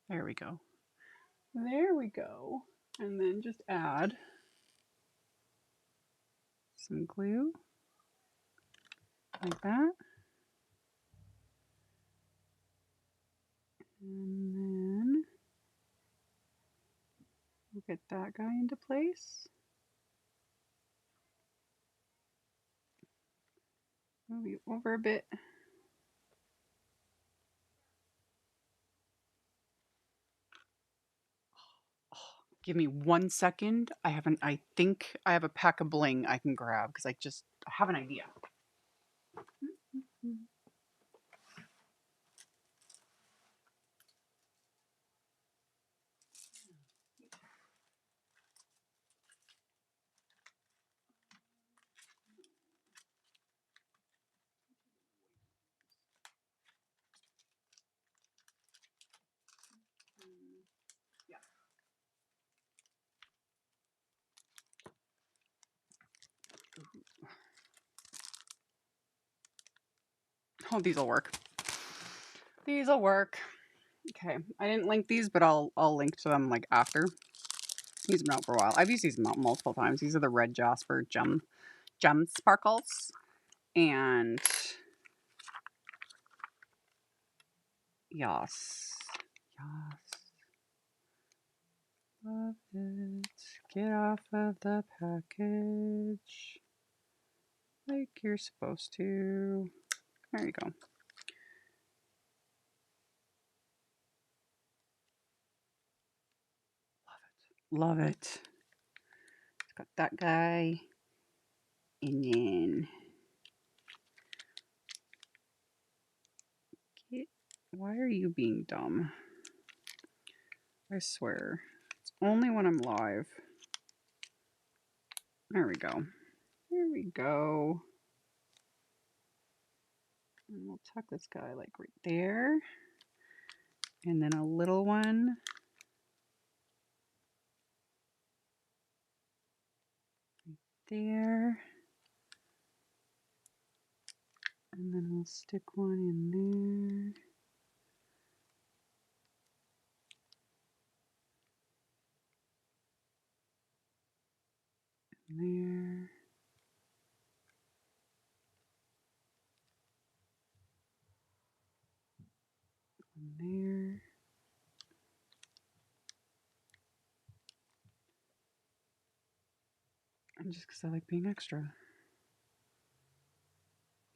Speaker 1: There we go. There we go. And then just add some glue like that. And then we'll get that guy into place. Move you over a bit. Give me 1 second. I think I have a pack of bling I can grab because I have an idea. Yeah. Oh, these'll work. These'll work. Okay, I didn't link these, but I'll link to them like after. Use them out for a while. I've used these out multiple times. These are the red Jasper gem sparkles, and yes, love it. Get off of the package like you're supposed to. There you go. Love it. It's got that guy. And then why are you being dumb? I swear. It's only when I'm live. There we go. There we go. And we'll tuck this guy like right there. And then a little one right there. And then we'll stick one in there. And there. And there. And just because I like being extra.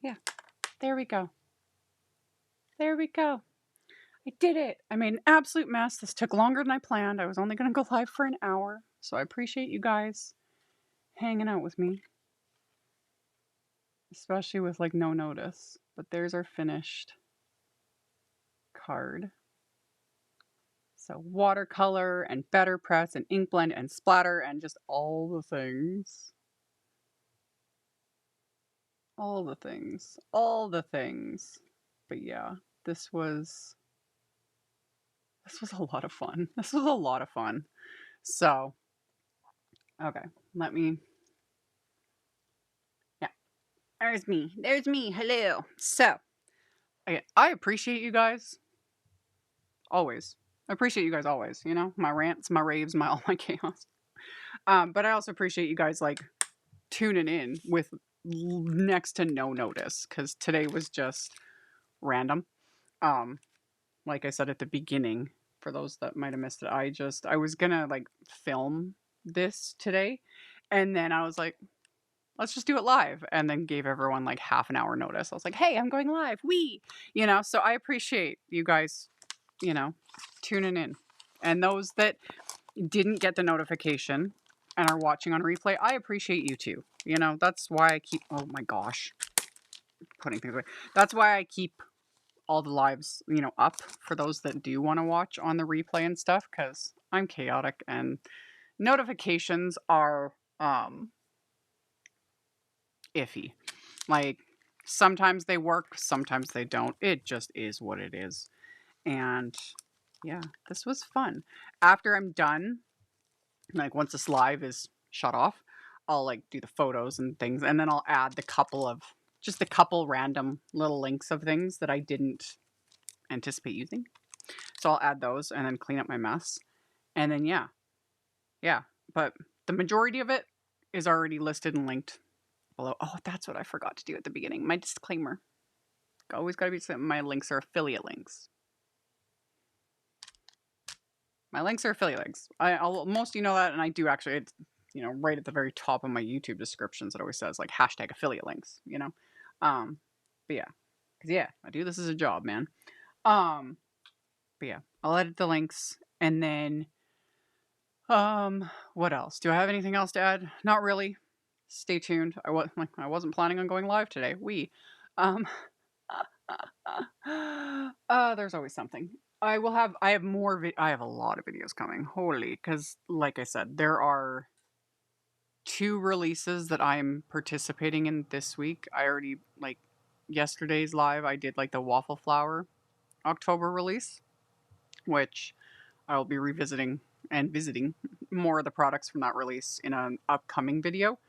Speaker 1: Yeah, there we go. There we go. I did it. I made an absolute mess. This took longer than I planned. I was only going to go live for an hour. So I appreciate you guys hanging out with me. Especially with like no notice. But there's our finished card. So watercolor and BETTERPRESS and ink blend and splatter and just all the things. All the things. All the things. But yeah, this was a lot of fun. This was a lot of fun. So, okay, let me, yeah, there's me. There's me. Hello. So, okay, I appreciate you guys. Always. I appreciate you guys always, you know, my rants, my raves, all my chaos. But I also appreciate you guys like tuning in with next to no notice because today was just random. Like I said at the beginning, for those that might have missed it, I was gonna like film this today, and then I was like, let's just do it live, and then gave everyone like half an hour notice. I was like, hey, I'm going live, you know. So I appreciate you guys, you know, tuning in, and those that didn't get the notification and are watching on replay, I appreciate you too. You know, that's why I keep. Oh my gosh, putting things away. That's why I keep all the lives, you know, up for those that do want to watch on the replay and stuff, because I'm chaotic and notifications are iffy. Like sometimes they work, sometimes they don't. It just is what it is. And yeah, this was fun. After I'm done, like once this live is shut off, I'll like do the photos and things, and then I'll add the couple random little links of things that I didn't anticipate using. So I'll add those and then clean up my mess. And then yeah. But the majority of it is already listed and linked below. Oh, that's what I forgot to do at the beginning. My disclaimer. Always got to be my links are affiliate links. My links are affiliate links. Most of you know that, and I do actually. It's, you know, right at the very top of my YouTube descriptions, it always says like hashtag affiliate links. You know, but yeah, because yeah, I do this as a job, man. But yeah, I'll edit the links, and then what else? Do I have anything else to add? Not really. Stay tuned. I wasn't planning on going live today. Um, there's always something. I have I have a lot of videos coming. Holy, because like I said, there are 2 releases that I'm participating in this week. I already, like, yesterday's live, I did like the Waffle Flower October release, which I will be revisiting and visiting more of the products from that release in an upcoming video.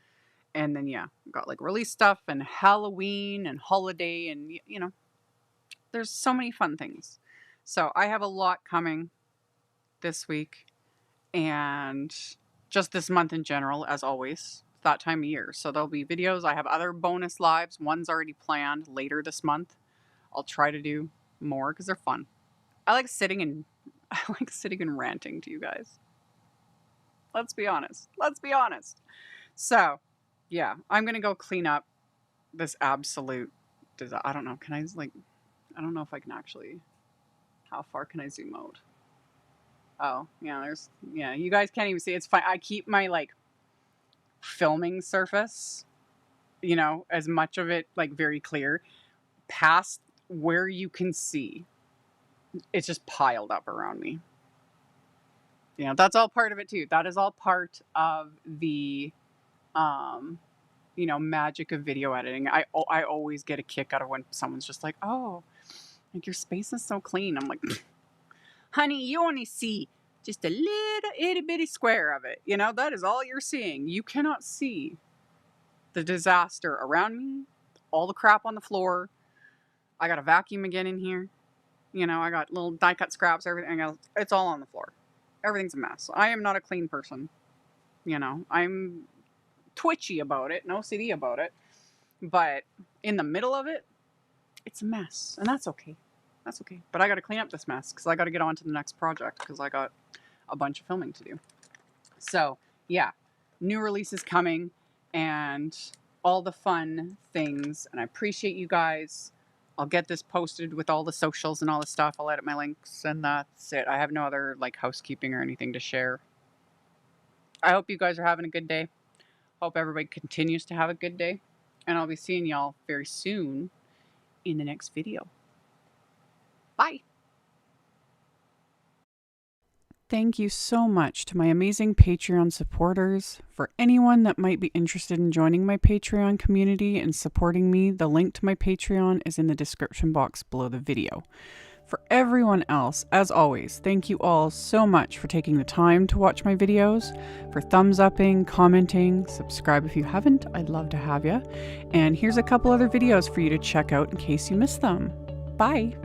Speaker 1: And then yeah, got like release stuff and Halloween and holiday and you know, there's so many fun things. So I have a lot coming this week and just this month in general, as always. It's that time of year. So there'll be videos. I have other bonus lives. One's already planned later this month. I'll try to do more because they're fun. I like sitting and ranting to you guys. Let's be honest. So, yeah, I'm going to go clean up this absolute disaster. I don't know. I don't know if I can actually, how far can I zoom out? Oh, yeah, you guys can't even see. It's fine. I keep my, filming surface, as much of it, very clear. Past where you can see, it's just piled up around me. That's all part of it, too. That is all part of the, magic of video editing. I always get a kick out of when someone's just like, oh, your space is so clean. I'm like, honey, you only see just a little itty bitty square of it. That is all you're seeing. You cannot see the disaster around me, all the crap on the floor. I got a vacuum again in here. I got little die cut scraps, everything. It's all on the floor. Everything's a mess. I am not a clean person. I'm twitchy about it, and OCD about it. But in the middle of it, it's a mess. And that's okay. But I got to clean up this mess because I got to get on to the next project because I got a bunch of filming to do. So, yeah, new releases coming and all the fun things. And I appreciate you guys. I'll get this posted with all the socials and all the stuff. I'll edit my links and that's it. I have no other housekeeping or anything to share. I hope you guys are having a good day. Hope everybody continues to have a good day. And I'll be seeing y'all very soon in the next video. Bye. Thank you so much to my amazing Patreon supporters. For anyone that might be interested in joining my Patreon community and supporting me, the link to my Patreon is in the description box below the video. For everyone else, as always, thank you all so much for taking the time to watch my videos, for thumbs upping, commenting, subscribe if you haven't, I'd love to have you. And here's a couple other videos for you to check out in case you missed them. Bye!